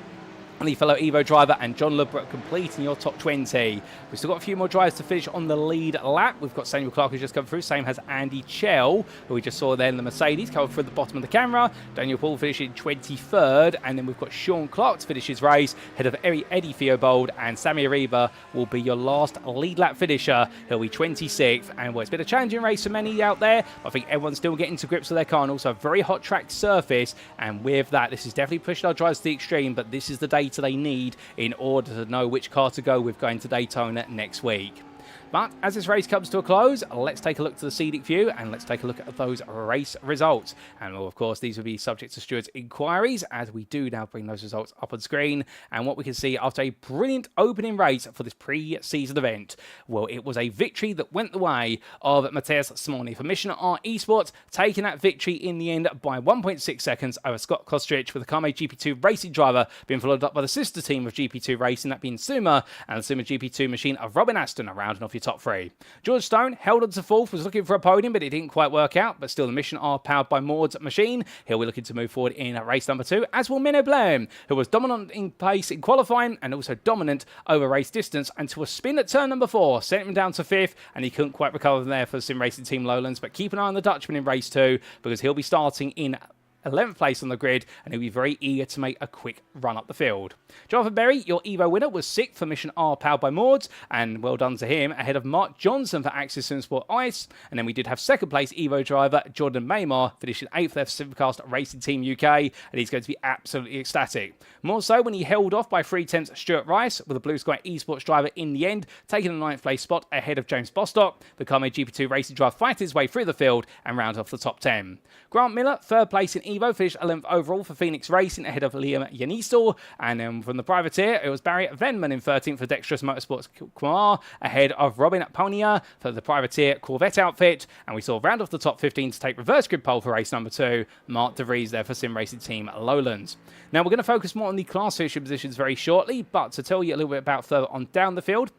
the fellow Evo driver, and John Ludbrook completing your top 20. We've still got a few more drivers to finish on the lead lap. We've got Samuel Clark who's just come through, same as Andy Chell, who we just saw there in the Mercedes, coming through the bottom of the camera. Daniel Paul finishing 23rd, and then we've got Sean Clark to finish his race, ahead of Eddie Theobald, and Sammy Ariba will be your last lead lap finisher. He'll be 26th, and well, it's been a challenging race for many out there. I think everyone's still getting to grips with their car, and also a very hot track surface, and with that, this is definitely pushing our drivers to the extreme, but this is the data they need in order to know which car to go with going to Daytona next week. But as this race comes to a close, let's take a look to the scenic view and let's take a look at those race results. And well, of course, these will be subject to Stuart's inquiries as we do now bring those results up on screen. And what we can see after a brilliant opening race for this pre-season event, well, it was a victory that went the way of Matthias Smolny for Michelin R Esports, taking that victory in the end by 1.6 seconds over Scott Kostric, with the Kame GP2 Racing driver being followed up by the sister team of GP2 Racing, that being Suma, and the Suma GP2 machine of Robin Aston, rounding off your top 3. George Stone held on to 4th, was looking for a podium, but it didn't quite work out. But still, the Michelin R powered by Maud's machine. He'll be looking to move forward in race number 2, as will Menno Blum, who was dominant in pace in qualifying and also dominant over race distance until a spin at turn number 4 sent him down to 5th, and he couldn't quite recover from there for the Sim Racing Team Lowlands. But keep an eye on the Dutchman in race 2, because he'll be starting in 11th place on the grid, and he'll be very eager to make a quick run up the field. Jonathan Berry, your Evo winner, was 6th for Mission R powered by Mords, and well done to him, ahead of Mark Johnson for Axis Simsport Ice. And then we did have 2nd place Evo driver Jordan Maymar finishing 8th there for Supercast Racing Team UK, and he's going to be absolutely ecstatic. More so when he held off by 3/10 Stuart Rice, with a Blue Sky Esports driver in the end, taking a 9th place spot ahead of James Bostock. The Carme GP2 Racing driver fighted his way through the field and round off the top 10. Grant Miller, 3rd place in Evo, finished 11th overall for Phoenix Racing ahead of Liam Yanistor. And then from the privateer, it was Barry Venman in 13th for Dexterous Motorsports Kumar, ahead of Robin Ponia for the privateer Corvette outfit. And we saw round off the top 15 to take reverse grid pole for race number 2, Mark De Vries there for Sim Racing Team Lowlands. Now we're going to focus more on the class finishing positions very shortly, but to tell you a little bit about further on down the field,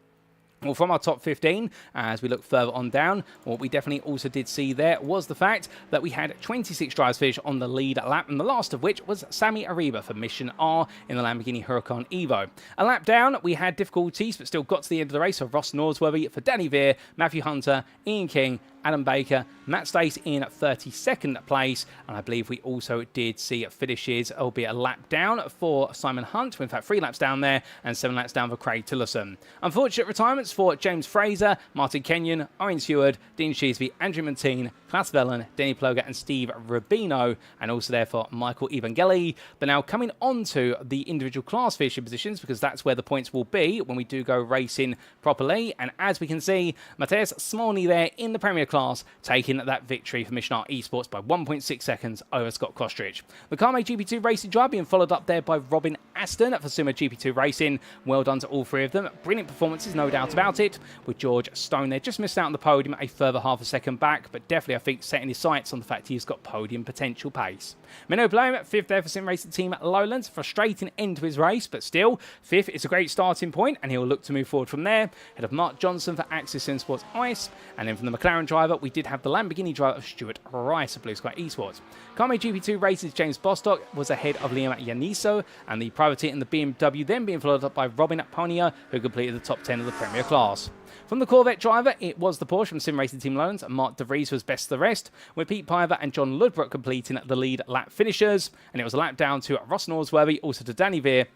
well, from our top 15, as we look further on down, what we definitely also did see there was the fact that we had 26 drivers finish on the lead lap, and the last of which was Sammy Ariba for Mission R in the Lamborghini Huracan Evo. A lap down, we had difficulties, but still got to the end of the race, so Ross Norsworthy for Danny Veer, Matthew Hunter, Ian King, Adam Baker, Matt Stace in 32nd place, and I believe we also did see finishes, albeit a lap down for Simon Hunt, in fact 3 laps down there, and 7 laps down for Craig Tillerson. Unfortunate retirements for James Fraser, Martin Kenyon, Owen Seward, Dean Sheesby, Andrew Montine, Klaas Vellen, Denny Ploger and Steve Rubino, and also there for Michael Evangeli. But now coming on to the individual class finishing positions, because that's where the points will be when we do go racing properly, and as we can see, Matthias Smolny there in the Premier class, taking that victory for Mission R Esports by 1.6 seconds over Scott Kostridge. The Carme GP2 Racing drive being followed up there by Robin Aston for Sumo GP2 Racing. Well done to all 3 of them. Brilliant performances, no doubt about it, with George Stone there. Just missed out on the podium, a further half a second back, but definitely I think setting his sights on the fact he's got podium potential pace. Menno Blome, 5th there for Sim Racing Team Lowlands. Frustrating end to his race, but still, 5th is a great starting point, and he'll look to move forward from there. Head of Mark Johnson for Axis Simsports Ice, and then from the McLaren driver, we did have the Lamborghini driver of Stuart Rice of Blue Sky Esports. Carme GP2 Races James Bostock was ahead of Liam Yaniso, and the privateer in the BMW then being followed up by Robin Ponia, who completed the top 10 of the Premier class. From the Corvette driver, it was the Porsche from Sim Racing Team Lowlands, and Mark De Vries was best of the rest, with Pete Piver and John Ludbrook completing the lead lap finishers, and it was a lap down to Ross Norsworthy, also to Danny Veer,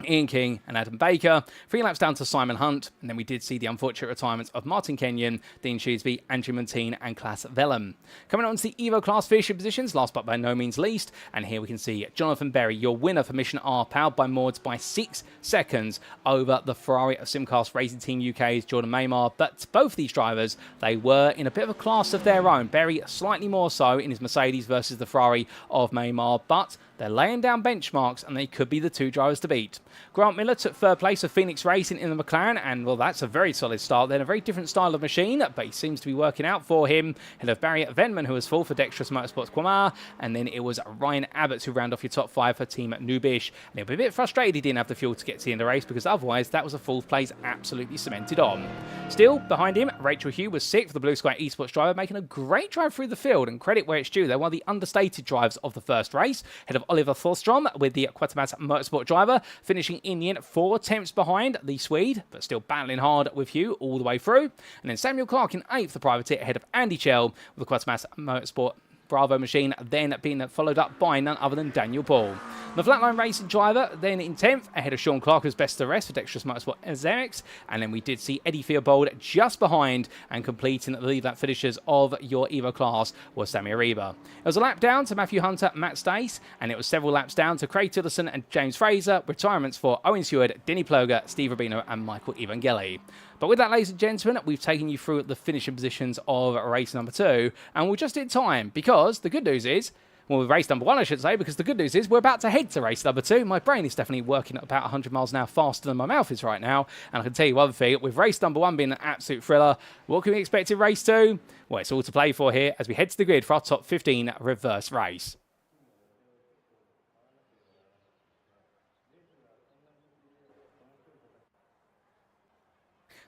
Ian King and Adam Baker, 3 laps down to Simon Hunt, and then we did see the unfortunate retirements of Martin Kenyon, Dean Sheesby, Andrew Montine and Klaas Vellum. Coming on to the Evo class finishing positions, last but by no means least, and here we can see Jonathan Berry, your winner for Mission R, powered by Mords by 6 seconds over the Ferrari of Simcast Racing Team UK's Jordan Maymar, but both these drivers, they were in a bit of a class of their own. Berry slightly more so in his Mercedes versus the Ferrari of Maymar, but they're laying down benchmarks and they could be the 2 drivers to beat. Grant Miller took 3rd place of Phoenix Racing in the McLaren, and well, that's a very solid start then. A very different style of machine, but he seems to be working out for him. Head of Barry Venman, who was 4th for Dexterous Motorsports Quamar, and then it was Ryan Abbott who round off your top 5 for Team Nubish. And he'll be a bit frustrated he didn't have the fuel to get to the end of the race, because otherwise that was a 4th place absolutely cemented on. Still, behind him, Rachel Hugh was 6th for the Blue Sky Esports driver, making a great drive through the field, and credit where it's due. They're one of the understated drives of the first race. Head of Oliver Thorstrom with the Quatamat Motorsport driver, finishing in the end 4 attempts behind the Swede, but still battling hard with Hugh all the way through. And then Samuel Clark in 8th, the privateer, ahead of Andy Chell with the Quatamat Motorsport Bravo machine, then being followed up by none other than Daniel Paul. The Flatline Racing driver then in 10th, ahead of Sean Clark, who's best of the rest for Dexterous Motorsport Azerix. And then we did see Eddie Theobald just behind, and completing the lead lap finishers of your Evo class was Sammy Ariba. It was a lap down to Matthew Hunter, Matt Stace, and it was several laps down to Craig Tillerson and James Fraser. Retirements for Owen Seward, Denny Ploger, Steve Rubino and Michael Evangeli. But with that, ladies and gentlemen, we've taken you through the finishing positions of race number 2, and we're just in time, because the good news is, well, race number 1, I should say, because the good news is we're about to head to race number 2. My brain is definitely working at about 100 miles an hour faster than my mouth is right now, and I can tell you one thing, with race number 1 being an absolute thriller, what can we expect in race 2? Well, it's all to play for here as we head to the grid for our top 15 reverse race.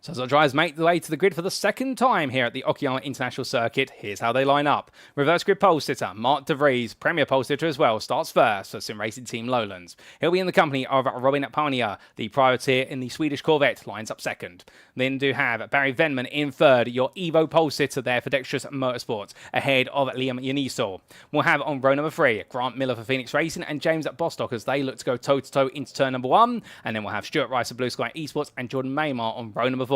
So as our drivers make their way to the grid for the second time here at the Okayama International Circuit, here's how they line up. Reverse grid pole sitter Mark De Vries, Premier pole sitter as well, starts first for Sim Racing Team Lowlands. He'll be in the company of Robin Pania, the privateer in the Swedish Corvette, lines up second. Then do have Barry Venman in third, your Evo pole sitter there for Dexterous Motorsports, ahead of Liam Yaniso. We'll have on row number 3, Grant Miller for Phoenix Racing and James Bostock as they look to go toe-to-toe into turn number 1. And then we'll have Stuart Rice of Blue Sky Esports and Jordan Maymar on row number 4.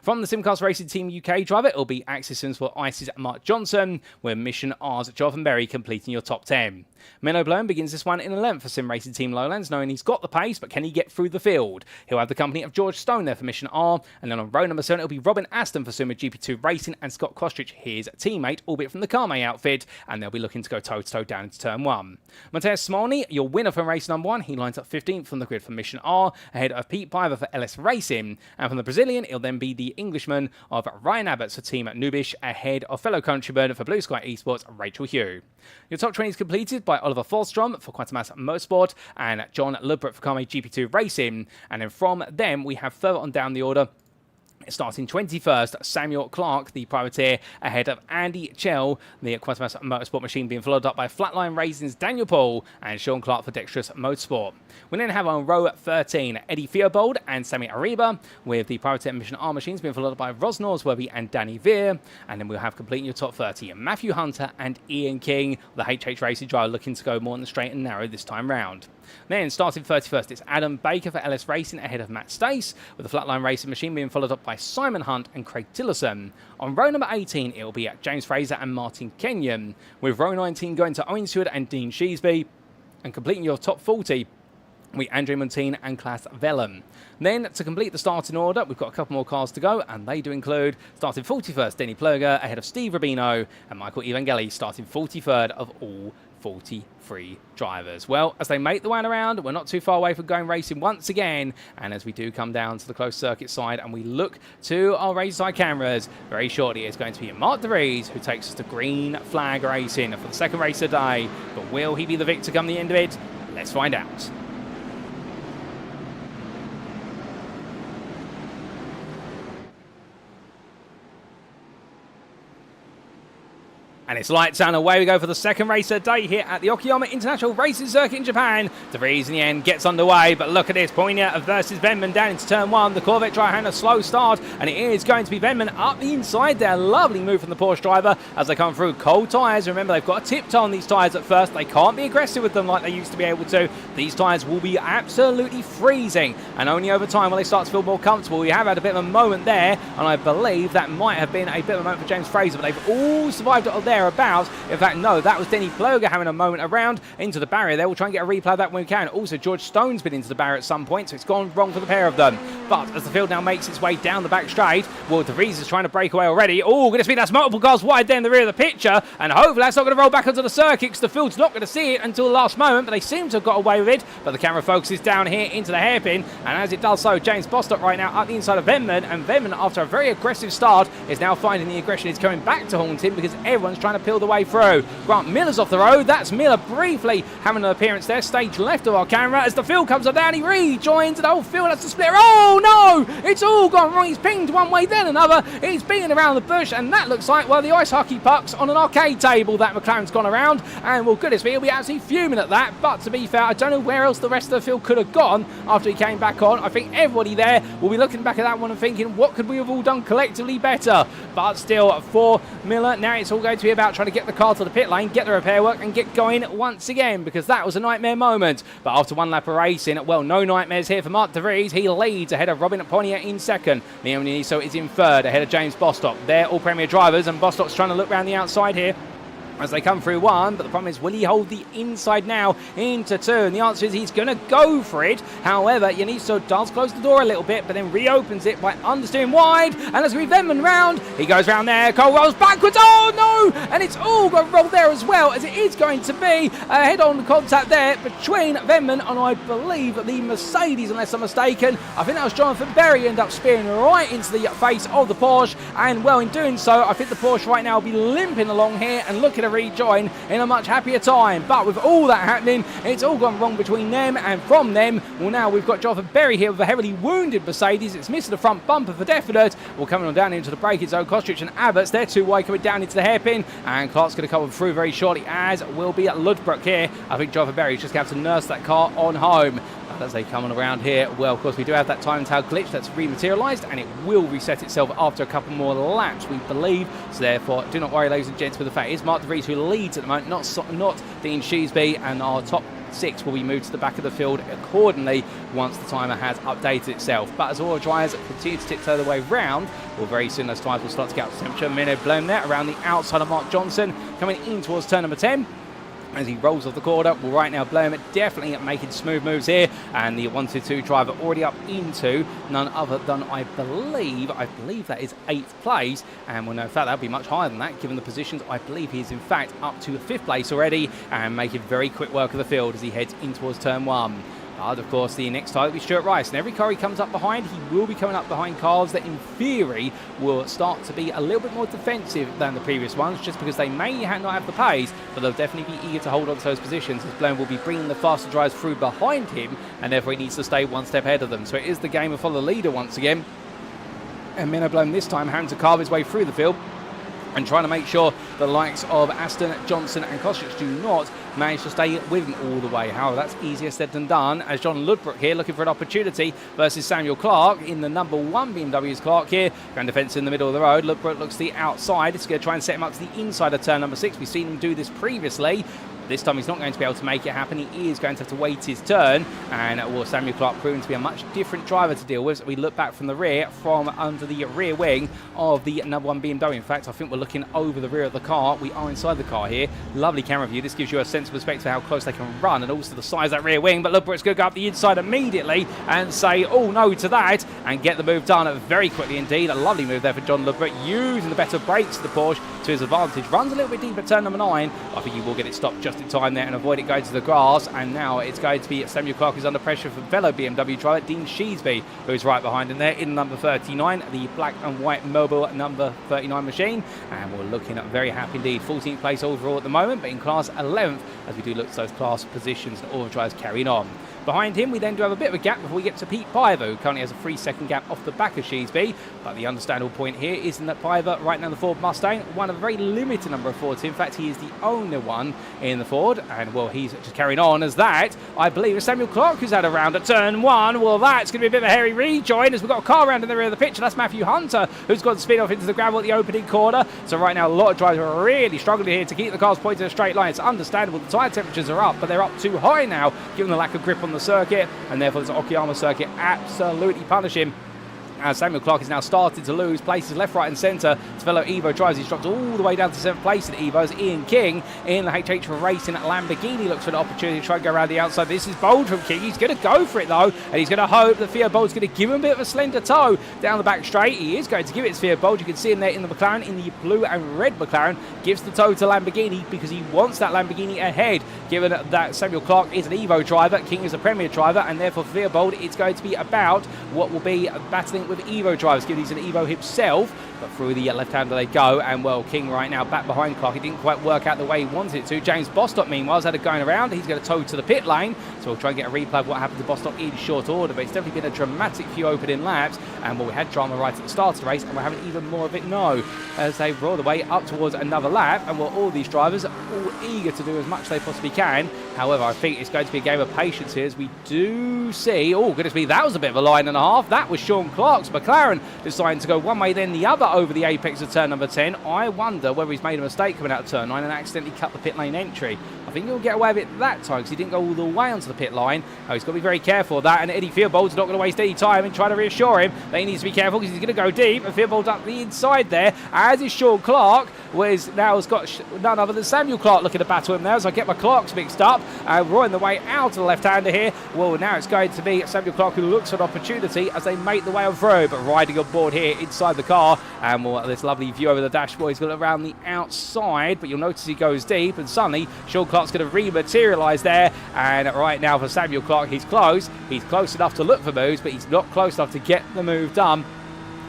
From the Simcast Racing Team UK driver, it'll be Axis Sims for ICE's Mark Johnson, with Mission R's Jonathan Berry completing your top 10. Menno Bloem begins this one in 11th for Sim Racing Team Lowlands, knowing he's got the pace, but can he get through the field? He'll have the company of George Stone there for Mission R, and then on row number 7, it'll be Robin Aston for Sumo GP2 Racing and Scott Kostrich, his teammate, albeit from the Carme outfit, and they'll be looking to go toe-to-toe down into turn 1. Mateus Smolny, your winner from race number 1, he lines up 15th from the grid for Mission R, ahead of Pete Piver for LS Racing, and from the Brazilian, it'll then be the Englishman of Ryan Abbott's for Team Nubish, ahead of fellow countryman for Blue Sky Esports, Rachel Hugh. Your top 20 is completed by Oliver Forsstrom for Quantumass Motorsport and John Ludbrook for Carme GP2 Racing, and then from them we have further on down the order. Starting 21st, Samuel Clark, the privateer, ahead of Andy Chell, the Quantumass Motorsport machine, being followed up by Flatline Racing's Daniel Paul and Sean Clark for Dexterous Motorsport. We then have on row 13, Eddie Theobald and Sammy Ariba, with the privateer Mission R machines being followed up by Ros Norsworthy and Danny Veer. And then we'll have completing your top 30, Matthew Hunter and Ian King, the HH Racing driver, looking to go more on the straight and narrow this time round. Then, starting 31st, it's Adam Baker for LS Racing ahead of Matt Stace, with the Flatline Racing machine being followed up by Simon Hunt and Craig Tillerson. On row number 18, it'll be James Fraser and Martin Kenyon, with row 19 going to Owen Stewart and Dean Sheesby, and completing your top 40, we Andre Montine and Klaas Vellum. Then, to complete the starting order, we've got a couple more cars to go, and they do include starting 41st, Denny Plurger ahead of Steve Rubino, and Michael Evangeli starting 43rd of all 43 drivers. Well, as they make the way around, we're not too far away from going racing once again, and as we do come down to the closed circuit side and we look to our race side cameras, very shortly it's going to be Mark De Vries who takes us to green flag racing for the second race of the day. But will he be the victor come the end of it? Let's find out. And it's lights out and away we go for the second race of the day here at the Okayama International Racing Circuit in Japan. De Vries in the end gets underway, but look at this, Poignard versus Venman down into turn 1. The Corvette driver had a slow start, and it is going to be Venman up the inside there. Lovely move from the Porsche driver as they come through. Cold tyres, remember they've got a tip toe on these tyres at first. They can't be aggressive with them like they used to be able to. These tyres will be absolutely freezing, and only over time will they start to feel more comfortable. We have had a bit of a moment there, and I believe that might have been a bit of a moment for James Fraser, but they've all survived it there. About. In fact, no, that was Denny Ploger having a moment around into the barrier there. We'll try and get a replay of that when we can. Also, George Stone's been into the barrier at some point, so it's gone wrong for the pair of them. But as the field now makes its way down the back straight, well, De Vries is trying to break away already. Oh, goodness me, that's multiple cars wide there in the rear of the picture, and hopefully that's not going to roll back onto the circuit because the field's not going to see it until the last moment, but they seem to have got away with it. But the camera focuses down here into the hairpin, and as it does so, James Bostock right now up the inside of Venman, and Venman, after a very aggressive start, is now finding the aggression is coming back to haunt him because everyone's trying to peel the way through. Grant Miller's off the road. That's Miller briefly having an appearance there, stage left of our camera. As the field comes up down, he rejoins, and the whole field has to split. Oh no! It's all gone wrong. He's pinged one way, then another. He's beaten around the bush, and that looks like, well, the ice hockey pucks on an arcade table that McLaren's gone around. And, well, goodness me, he'll be absolutely fuming at that. But to be fair, I don't know where else the rest of the field could have gone after he came back on. I think everybody there will be looking back at that one and thinking, what could we have all done collectively better? But still, for Miller, now it's all going to be about trying to get the car to the pit lane, get the repair work and get going once again, because that was a nightmare moment. But after one lap of racing, well, no nightmares here for Mark De Vries. He leads ahead of Robin Poignard in second. Liam Niso is in third ahead of James Bostock. They're all Premier drivers, and Bostock's trying to look around the outside here as they come through one, but the problem is, will he hold the inside now into two? And the answer is he's going to go for it. However, Yaniso does close the door a little bit, but then reopens it by understeering wide, and as we Venman round, he goes round there, Cole rolls backwards, oh no, and it's all going to roll there as well, as it is going to be a head-on contact there between Venman and I believe the Mercedes, unless I'm mistaken. I think that was Jonathan Berry end up spearing right into the face of the Porsche, and well, in doing so, I think the Porsche right now will be limping along here, and looking going to rejoin in a much happier time. But with all that happening, it's all gone wrong between them, and from them, well, now we've got Jonathan Berry here with a heavily wounded Mercedes. It's missing the front bumper for definite. We're coming on down into the braking zone. Kostrich and Abbott's, they're two wide coming down into the hairpin, and Clark's going to come through very shortly, as will be at Ludbrook here. I think Jonathan Berry's just going to have to nurse that car on home. As they come on around here, well, of course, we do have that time tail glitch that's rematerialized, and it will reset itself after a couple more laps, we believe. So therefore, do not worry, ladies and gents, with the fact it's Mark De Vries who leads at the moment, not Dean Sheesby, and our top 6 will be moved to the back of the field accordingly once the timer has updated itself. But as all drivers continue to tiptoe their way round, well, very soon those tyres will start to get up to temperature. Menno Blom there around the outside of Mark Johnson, coming in towards turn number 10. As he rolls off the corner, well, right now Blom definitely making smooth moves here, and the 1-2 driver already up into none other than I believe that is 8th place, and well, no, in fact that'll be much higher than that given the positions. I believe he is in fact up to 5th place already, and making very quick work of the field as he heads in towards turn 1. But of course, the next tyre will be Stuart Rice, and every car he comes up behind, he will be coming up behind cars that in theory will start to be a little bit more defensive than the previous ones, just because they may not have the pace, but they'll definitely be eager to hold on to those positions, as Blom will be bringing the faster drivers through behind him, and therefore he needs to stay one step ahead of them. So it is the game of follow the leader once again, and Menno Blom this time having to carve his way through the field and trying to make sure the likes of Aston, Johnson and Kostrich do not manage to stay with him all the way. However, that's easier said than done, as John Ludbrook here looking for an opportunity versus Samuel Clark in the number 1 BMW's Clark here. Grand defence in the middle of the road. Ludbrook looks to the outside. It's going to try and set him up to the inside of turn number 6. We've seen him do this previously. This time he's not going to be able to make it happen. He is going to have to wait his turn, and well, Samuel Clark proving to be a much different driver to deal with. So we look back from the rear, from under the rear wing of the number 1 BMW. In fact, I think we're looking over the rear of the car. We are inside the car here. Lovely camera view. This gives you a sense of perspective of how close they can run, and also the size of that rear wing. But Ludbrook's going to go up the inside immediately and say, oh no to that, and get the move done very quickly indeed. A lovely move there for John Ludbrook, using the better brakes of the Porsche to his advantage. Runs a little bit deep at turn number 9. I think he will get it stopped just in time there and avoid it going to the grass. And now it's going to be Samuel Clark who's under pressure from fellow BMW driver Dean Sheesby, who's right behind him there in number 39, the black and white mobile number 39 machine. And we're looking at very happy indeed. 14th place overall at the moment, but in class 11th, as we do look to those class positions and all the drivers carrying on. Behind him, we then do have a bit of a gap before we get to Pete Piver, who currently has a 3-second gap off the back of Sheesby. But the understandable point here is that Piver, right now the Ford Mustang, one of a very limited number of Fords. In fact, he is the only one in the Ford. And, well, he's just carrying on as that. I believe it's Samuel Clark who's had a round at turn 1. Well, that's going to be a bit of a hairy rejoin, as we've got a car around in the rear of the picture. That's Matthew Hunter, who's got to spin off into the gravel at the opening corner. So right now, a lot of drivers are really struggling here to keep the cars pointed in a straight line. It's understandable. The tyre temperatures are up, but they're up too high now, given the lack of grip on the circuit. And therefore, this Okayama circuit absolutely punish him. As Samuel Clark is now started to lose places left, right and centre to fellow EVO drivers. He's dropped all the way down to 7th place in EVO as Ian King in the HH Racing Lamborghini looks for an opportunity to try and go around the outside. This is bold from King. He's going to go for it though, and he's going to hope that Theo Bold's going to give him a bit of a slender toe down the back straight. He is going to give it to Theo Bold. You can see him there in the McLaren, in the blue and red McLaren. Gives the toe to Lamborghini because he wants that Lamborghini ahead, given that Samuel Clark is an EVO driver, King is a Premier driver, and therefore for Theo Bold it's going to be about what will be battling with EVO drivers, given he's an EVO himself. But through the left-hander they go, and well, King right now back behind Clark. It didn't quite work out the way he wanted it to. James Bostock, meanwhile, has had it going around. He's going to tow to the pit lane, so we'll try and get a replay of what happened to Bostock in short order. But it's definitely been a dramatic few opening laps, and well, we had drama right at the start of the race, and we're having even more of it now as they roll the way up towards another lap. And well, all these drivers are all eager to do as much as they possibly can. However, I think it's going to be a game of patience here, as we do see, oh goodness me, that was a bit of a line and a half. That was Sean Clark's McLaren deciding to go one way then the other over the apex of turn number 10. I wonder whether he's made a mistake coming out of turn 9 and accidentally cut the pit lane entry. I think he'll get away with it that time because he didn't go all the way onto the pit line. Oh, he's got to be very careful of that, and Eddie Theobald's not going to waste any time and try to reassure him that he needs to be careful because he's going to go deep, and Theobald's up the inside there, as is Sean Clark, who now has got none other than Samuel Clark looking to battle him now, as I get my Clarks mixed up. We're on the way out of the left-hander here. Well, now it's going to be Samuel Clark who looks for an opportunity as they make the way on through, but riding on board here inside the car, and well, this lovely view over the dashboard. He's got it around the outside, but you'll notice he goes deep, and suddenly Sean Clark's going to rematerialise there. And right now for Samuel Clark, he's close enough to look for moves, but he's not close enough to get the move done.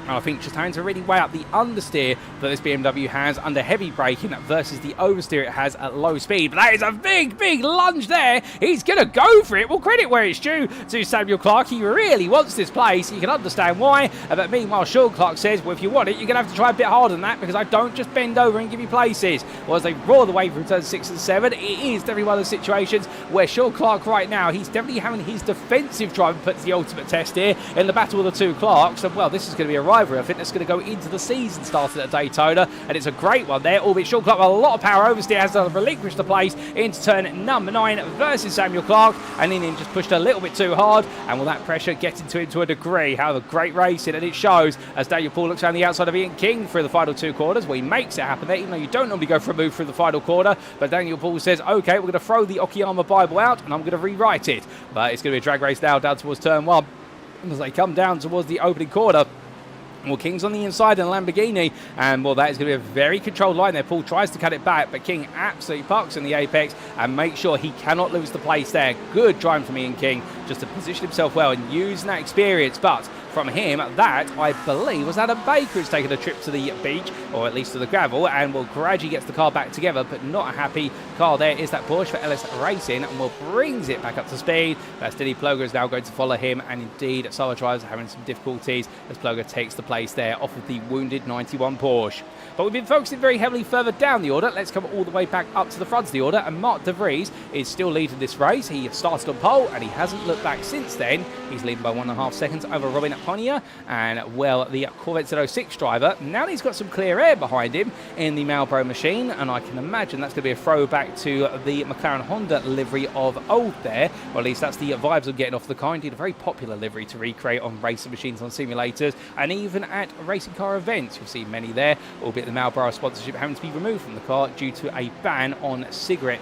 And I think just having to really weigh up the understeer that this BMW has under heavy braking versus the oversteer it has at low speed. But that is a big, big lunge there. He's going to go for it. Well, credit where it's due to Samuel Clark. He really wants this place. You can understand why. But meanwhile, Sean Clark says, well, if you want it, you're going to have to try a bit harder than that because I don't just bend over and give you places. Well, as they roar the way through turns 6 and 7, it is definitely one of the situations where Sean Clark right now, he's definitely having his defensive drive and puts the ultimate test here in the battle of the two Clarks. And, well, this is going to be a rivalry. I think that's going to go into the season started at Daytona, and it's a great one there, albeit Sean Clark with a lot of power. Oversteer has to relinquish the place into turn number 9 versus Samuel Clark, and then just pushed a little bit too hard, and will that pressure get into him to a degree? However, great racing, and it shows as Daniel Paul looks around the outside of Ian King through the final 2 quarters, where he makes it happen there, even though you don't normally go for a move through the final quarter. But Daniel Paul says, okay, we're going to throw the Okayama Bible out, and I'm going to rewrite it. But it's going to be a drag race now down towards turn 1, and as they come down towards the opening quarter, well, King's on the inside in a Lamborghini, and well, that is going to be a very controlled line there. Paul tries to cut it back, but King absolutely parks in the apex and makes sure he cannot lose the place there. Good driving from Ian King, just to position himself well and using that experience. But from him, that, I believe, was Adam Baker who's taken a trip to the beach, or at least to the gravel, and will gradually gets the car back together, but not a happy car there is that Porsche for LS Racing, and will brings it back up to speed. That's Denny Ploger is now going to follow him, and indeed, Solo Drives are having some difficulties as Ploger takes the place there off of the wounded 91 Porsche. But we've been focusing very heavily further down the order. Let's come all the way back up to the front of the order, and Mark De Vries is still leading this race. He started on pole, and he hasn't looked back since then. He's leading by 1.5 seconds over Robin Pontier, and well, the Corvette Z06 driver, now he's got some clear air behind him in the Marlboro machine, and I can imagine that's going to be a throwback to the McLaren Honda livery of old there, or at least that's the vibes I'm getting off the car. Indeed, a very popular livery to recreate on racing machines, on simulators, and even at racing car events. You'll see many there, albeit the Marlboro sponsorship having to be removed from the car due to a ban on cigarette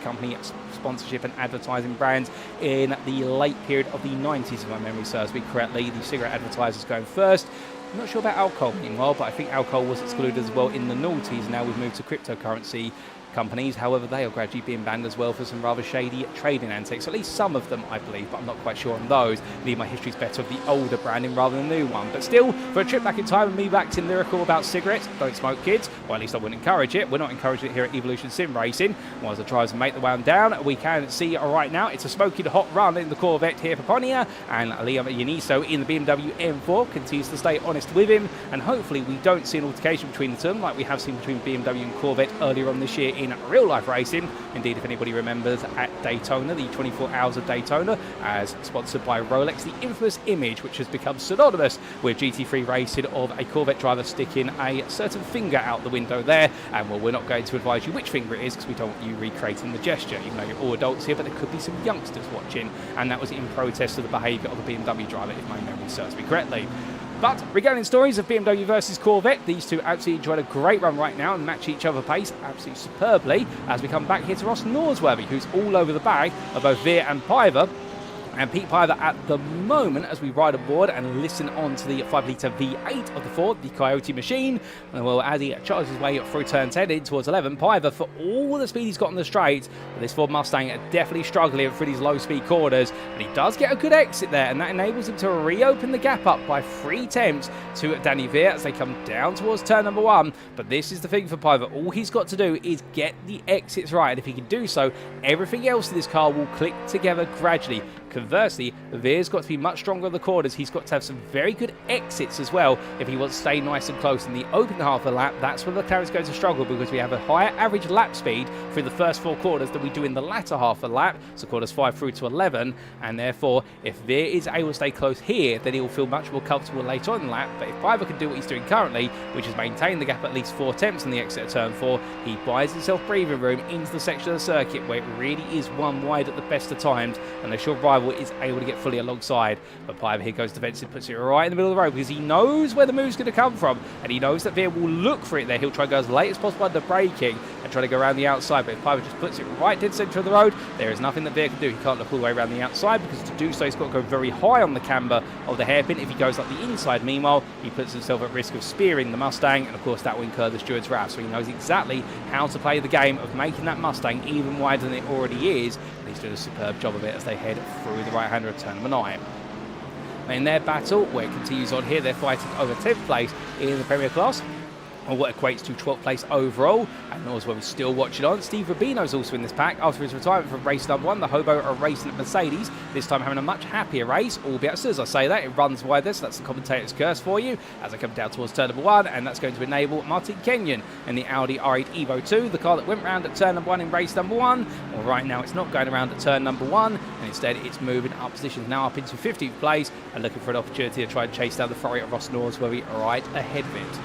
company sponsorship and advertising brands in the late period of the 90s, if my memory serves me correctly. The cigarette advertisers going first. I'm not sure about alcohol meanwhile, but I think alcohol was excluded as well in the noughties. Now we've moved to cryptocurrency companies. However, they are gradually being banned as well for some rather shady trading antics. At least some of them, I believe, but I'm not quite sure on those. I believe my history's better of the older branding rather than the new one. But still, for a trip back in time and me waxing lyrical about cigarettes, don't smoke, kids. Or at least I wouldn't encourage it. We're not encouraging it here at Evolution Sim Racing. While the drivers make the way down, we can see right now it's a smoking hot run in the Corvette here for Pontier, and Liam Yaniso in the BMW M4 continues to stay honest with him, and hopefully we don't see an altercation between the two like we have seen between BMW and Corvette earlier on this year in real life racing. Indeed, if anybody remembers at Daytona, the 24 Hours of Daytona, as sponsored by Rolex, the infamous image which has become synonymous with GT3 racing of a Corvette driver sticking a certain finger out the window there, and well, we're not going to advise you which finger it is because we don't want you recreating the gesture, even though you're all adults here, but there could be some youngsters watching, and that was in protest to the behaviour of the BMW driver, if my memory serves me correctly. But regarding stories of BMW versus Corvette, these two absolutely enjoyed a great run right now and match each other pace absolutely superbly as we come back here to Ross Norsworthy, who's all over the bag of both Veer and Piver. And Pete Piver at the moment, as we ride aboard and listen on to the 5-litre V8 of the Ford, the Coyote machine, and well, as he charges his way through turn 10 in towards 11, Piver, for all the speed he's got on the straight, this Ford Mustang definitely struggling through these low-speed corners, but he does get a good exit there, and that enables him to reopen the gap up by 3 tenths to Danny Veer as they come down towards turn number 1. But this is the thing for Piver, all he's got to do is get the exits right, and if he can do so, everything else in this car will click together gradually. Conversely, Veer's got to be much stronger on the corners. He's got to have some very good exits as well if he wants to stay nice and close. In the opening half of the lap, that's where the McLaren's going to struggle because we have a higher average lap speed through the first 4 quarters than we do in the latter half of the lap, so quarters 5 through to 11, and therefore, if Veer is able to stay close here, then he'll feel much more comfortable later on in the lap. But if Piver can do what he's doing currently, which is maintain the gap at least 4 attempts in the exit of turn 4, he buys himself breathing room into the section of the circuit where it really is one wide at the best of times, and the sure rival is able to get fully alongside. But Piver here goes defensive, puts it right in the middle of the road because he knows where the move's going to come from, and he knows that Veer will look for it there. He'll try to go as late as possible under braking and try to go around the outside, but if Piver just puts it right dead centre of the road, there is nothing that Veer can do. He can't look all the way around the outside because to do so he's got to go very high on the camber of the hairpin. If he goes up the inside, meanwhile, he puts himself at risk of spearing the Mustang, and of course that will incur the steward's wrath. So he knows exactly how to play the game of making that Mustang even wider than it already is, and he's doing a superb job of it as they head through the right-hander of turn number 9. in their battle, where it continues on here, they're fighting over 10th place in the Premier class, or what equates to 12th place overall. And also where we're still watching on, Steve Rubino's also in this pack after his retirement from race number 1. The Hobo are racing at Mercedes, this time having a much happier race, albeit as soon as I say that, it runs wider, so that's the commentator's curse for you as I come down towards turn number 1, and that's going to enable Martin Kenyon in the Audi R8 Evo 2, the car that went round at turn number 1 in race number 1. Well, right now it's not going around at turn number 1, and instead it's moving up positions now up into 15th place and looking for an opportunity to try and chase down the Ferrari at Ross Norris, where we are right ahead of it.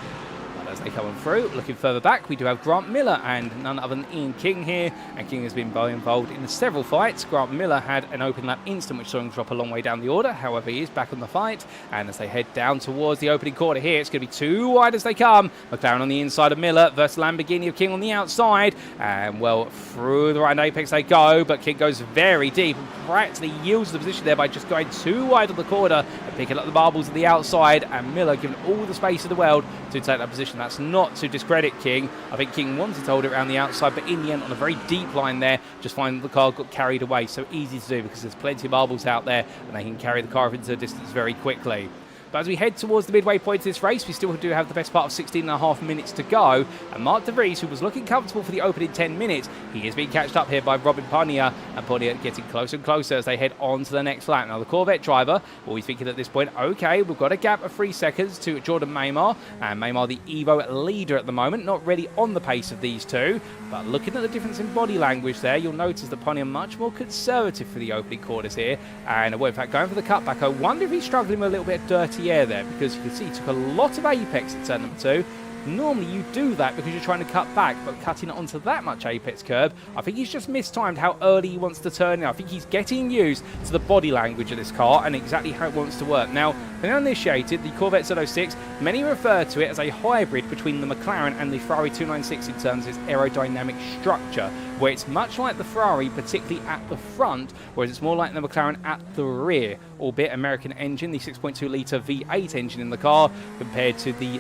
As they come on through, looking further back, we do have Grant Miller and none other than Ian King here, and King has been involved in several fights. Grant Miller had an open lap instant which saw him drop a long way down the order, however he is back on the fight, and as they head down towards the opening quarter here, it's going to be too wide as they come. McLaren on the inside of Miller versus Lamborghini of King on the outside, and well, through the right apex they go, but King goes very deep and practically yields the position there by just going too wide on the corner and picking up the marbles at the outside, and Miller given all the space in the world to take that position. That's not to discredit King. I think King wanted to hold it around the outside, but in the end, on a very deep line there, just find the car got carried away. So easy to do because there's plenty of marbles out there and they can carry the car into the distance very quickly. But as we head towards the midway point of this race, we still do have the best part of 16.5 minutes to go. And Mark De Vries, who was looking comfortable for the opening 10 minutes, he is being catched up here by Robin Paglia, and Paglia getting closer and closer as they head on to the next lap. Now, the Corvette driver will be thinking at this point, okay, we've got a gap of 3 seconds to Jordan Maymar, and Maymar, the Evo leader at the moment, not really on the pace of these two. But looking at the difference in body language there, you'll notice that Paglia much more conservative for the opening quarters here. And well, in fact, going for the cutback, I wonder if he's struggling with a little bit of dirty air there, because you can see he took a lot of apex at turn number 2. Normally you do that because you're trying to cut back, but cutting it onto that much apex curb, I think he's just mistimed how early he wants to turn in. I think he's getting used to the body language of this car and exactly how it wants to work. Now, when uninitiated, the Corvette Z06, many refer to it as a hybrid between the McLaren and the Ferrari 296 in terms of its aerodynamic structure, where it's much like the Ferrari, particularly at the front, whereas it's more like the McLaren at the rear, albeit American engine, the 6.2 litre V8 engine in the car, compared to the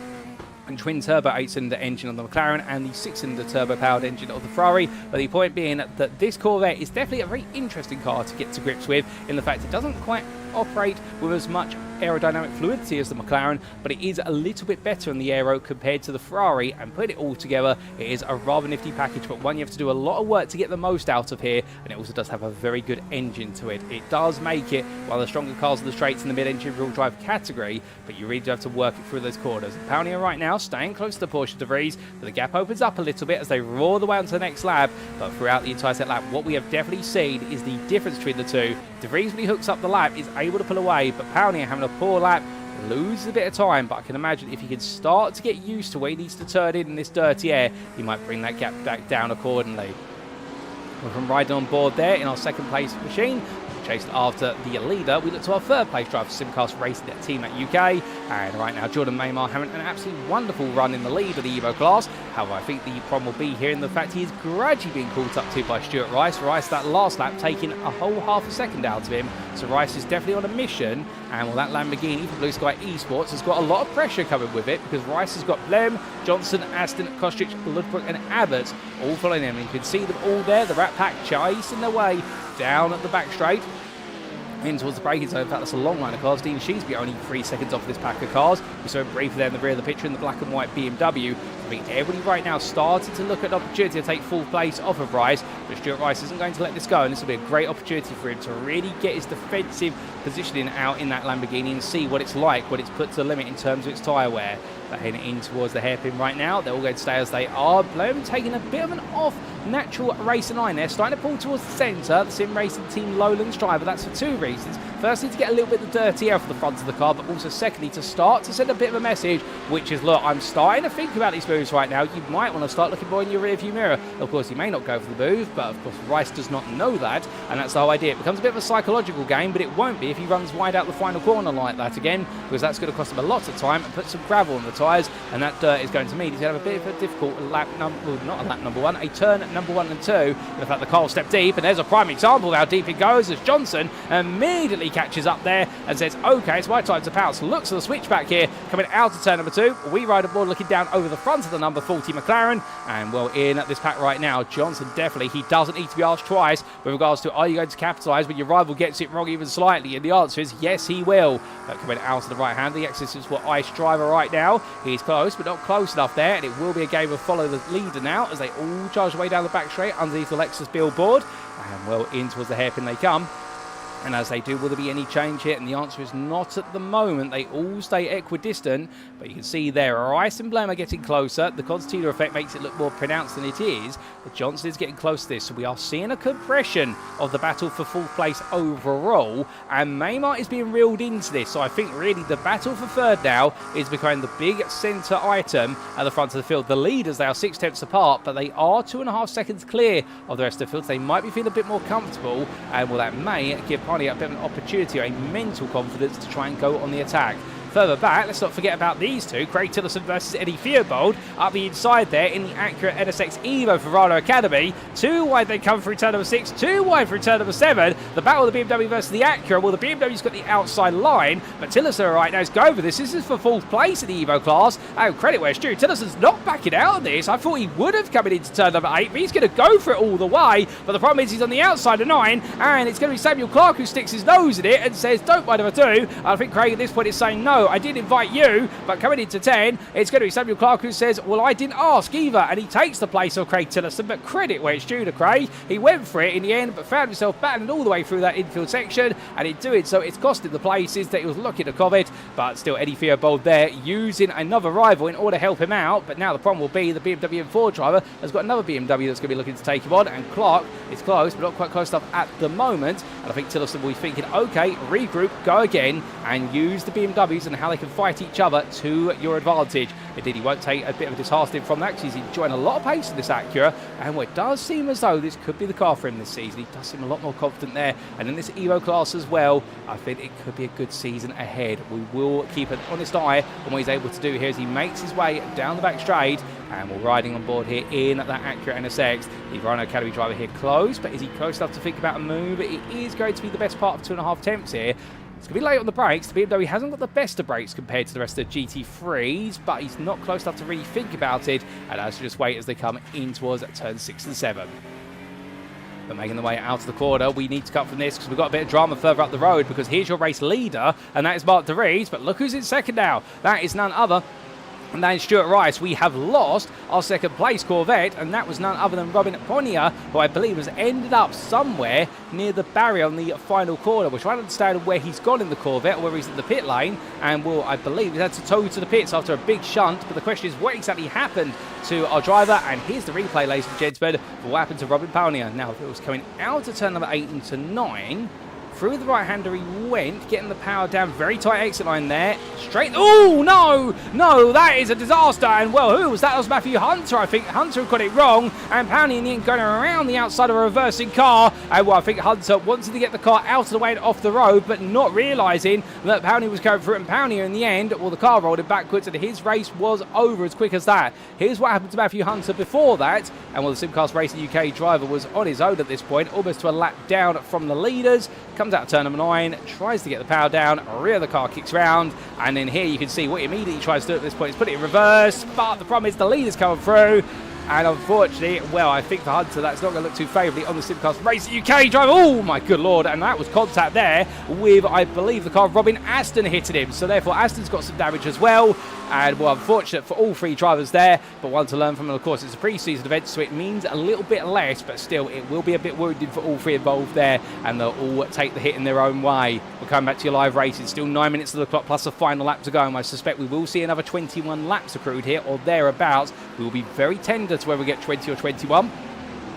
twin-turbo 8-cylinder engine on the McLaren and the 6-cylinder turbo-powered engine of the Ferrari. But the point being that this Corvette is definitely a very interesting car to get to grips with, in the fact it doesn't quite operate with as much aerodynamic fluidity as the McLaren, but it is a little bit better in the aero compared to the Ferrari, and put it all together, it is a rather nifty package, but one you have to do a lot of work to get the most out of here, and it also does have a very good engine to it. It does make it one of the stronger cars of the straights in the mid-engine real drive category, but you really do have to work it through those corners. Paglia right now staying close to Porsche De Vries, but the gap opens up a little bit as they roar the way onto the next lap, but throughout the entire set lap, what we have definitely seen is the difference between the two. De Vries, when he hooks up the lap, is able to pull away, but Paglia having a poor lap, loses a bit of time, but I can imagine if he can start to get used to where he needs to turn in this dirty air, he might bring that gap back down accordingly. We're from riding on board there in our second place machine, chased after the leader, we look to our third place driver, Simcast Racing Team at UK, and right now Jordan Maymar having an absolutely wonderful run in the lead of the Evo class. However, I think the problem will be here in the fact he is gradually being caught up to by Stuart Rice. Rice, that last lap, taking a whole half a second out of him, so Rice is definitely on a mission, and well, that Lamborghini from Blue Sky Esports has got a lot of pressure coming with it, because Rice has got Blem, Johnson, Aston, Kostrich, Ludbrook and Abbott all following him, and you can see them all there, the Rat Pack chasing their way down at the back straight in towards the braking zone. In fact, that's a long line of cars. Dean Sheesby only 3 seconds off this pack of cars. We saw him briefly there in the rear of the picture in the black and white BMW. I think everybody right now started to look at an opportunity to take full place off of Rice, but Stuart Rice isn't going to let this go, and this will be a great opportunity for him to really get his defensive positioning out in that Lamborghini and see what it's like when it's put to the limit in terms of its tyre wear. They're heading in towards the hairpin right now. They're all going to stay as they are. Blum taking a bit of an off natural racing line there, starting to pull towards the centre. The Sim Racing Team Lowlands driver, that's for 2 reasons. Firstly, to get a little bit of the dirty air off the front of the car, but also secondly, to start to send a bit of a message, which is, look, I'm starting to think about these moves right now. You might want to start looking more in your rearview mirror. Of course, you may not go for the move, but of course, Rice does not know that, and that's the whole idea. It becomes a bit of a psychological game, but it won't be if he runs wide out the final corner like that again, because that's going to cost him a lot of time and put some gravel on the tyres, and that dirt is going to mean he's going to have a bit of a difficult lap a turn number 1 and 2. In fact, the car will step deep, and there's a prime example of how deep it goes as Johnson immediately instantly catches up there and says, okay, it's my time to pounce. Looks at the switchback here, coming out of turn number 2. We ride aboard looking down over the front of the number 40 McLaren. And well, in this pack right now, Johnson definitely, he doesn't need to be asked twice with regards to, are you going to capitalise when your rival gets it wrong even slightly? And the answer is yes, he will. But coming out to the right hand, the Exodus is for Ice Driver right now. He's close, but not close enough there. And it will be a game of follow the leader now as they all charge away down the back straight underneath the Lexus billboard. And well, in towards the hairpin they come. And as they do, will there be any change here? And the answer is not at the moment. They all stay equidistant. But you can see there, Rice and Blem are getting closer. The concertina effect makes it look more pronounced than it is. But Johnson is getting close to this. So we are seeing a compression of the battle for fourth place overall. And Maymart is being reeled into this. So I think really the battle for third now is becoming the big centre item at the front of the field. The leaders, they are 6 tenths apart, but they are 2.5 seconds clear of the rest of the field. So they might be feeling a bit more comfortable. And well, that may give a bit of an opportunity or a mental confidence to try and go on the attack. Further back, let's not forget about these two, Craig Tillotson versus Eddie Theobald, up the inside there in the Acura NSX Evo for Rado Academy. 2 wide they come through turn number 6, 2 wide through turn number 7. The battle of the BMW versus the Acura. Well, the BMW's got the outside line, but Tillotson right now is going for this. This is for 4th place in the Evo class. Oh, credit where it's due. Tillotson's not backing out of this. I thought he would have coming into turn number 8, but he's going to go for it all the way. But the problem is he's on the outside of 9, and it's going to be Samuel Clark who sticks his nose in it and says, don't mind if I do. I think Craig at this point is saying, no, I did invite you, but coming into 10, it's going to be Samuel Clark who says, well, I didn't ask either, and he takes the place of Craig Tillotson, but credit where it's due to Craig. He went for it in the end, but found himself battling all the way through that infield section, and in doing so, it's costed the places that he was looking to covet, but still Eddie Theobald there using another rival in order to help him out, but now the problem will be the BMW M4 driver has got another BMW that's going to be looking to take him on, and Clark is close, but not quite close enough at the moment, and I think Tillotson will be thinking, okay, regroup, go again, and use the BMWs and how they can fight each other to your advantage. Indeed, he won't take a bit of a disheartening from that because he's enjoying a lot of pace in this Acura, and it does seem as though this could be the car for him this season. He does seem a lot more confident there, and in this Evo class as well, I think it could be a good season ahead. We will keep an honest eye on what he's able to do here as he makes his way down the back straight, and we're riding on board here in that Acura NSX. The Rhino Academy driver here close, but is he close enough to think about a move? It is going to be the best part of 2.5 attempts here. It's going to be late on the brakes. The BMW hasn't got the best of brakes compared to the rest of the GT3s, but he's not close enough to really think about it, and has to just wait as they come in towards turn 6 and 7. But making the way out of the corner, we need to cut from this because we've got a bit of drama further up the road, because here's your race leader, and that is Mark DeVries, but look who's in second now. That is none other and then Stuart Rice. We have lost our second place Corvette, and that was none other than Robin Ponia, who I believe has ended up somewhere near the barrier on the final corner. We're trying to understand where he's gone in the Corvette, or whether he's in the pit lane, and will, I believe, he's had to tow to the pits after a big shunt. But the question is, what exactly happened to our driver? And here's the replay, ladies and gentlemen, for what happened to Robin Ponia. Now, if it was coming out of turn number 8 into 9, through the right-hander he went, getting the power down, very tight exit line there, straight, oh no, that is a disaster, and well, who was that? That was Matthew Hunter. I think Hunter got it wrong, and Powney in the end going around the outside of a reversing car, and well, I think Hunter wanted to get the car out of the way and off the road, but not realising that Powney was going through it, and Powney in the end, well, the car rolled him backwards, and his race was over as quick as that. Here's what happened to Matthew Hunter before that, and well, the Simcast Racing UK driver was on his own at this point, almost to a lap down from the leaders, comes out of turn number 9, tries to get the power down, rear of the car kicks round, and then here you can see what he immediately tries to do at this point is put it in reverse, but the problem is the leader's coming through, and unfortunately, well, I think for Hunter that's not going to look too favourably on the Simcast Racing UK driver. Oh my good lord, and that was contact there with, I believe, the car of Robin Aston hitting him, so therefore Aston's got some damage as well, and well, unfortunate for all three drivers there, but one to learn from, and of course it's a pre-season event, so it means a little bit less, but still it will be a bit wounding for all three involved there, and they'll all take the hit in their own way. We're coming back to your live racing, still 9 minutes of the clock plus a final lap to go, and I suspect we will see another 21 laps accrued here or thereabouts. We will be very tender to whether we get 20 or 21.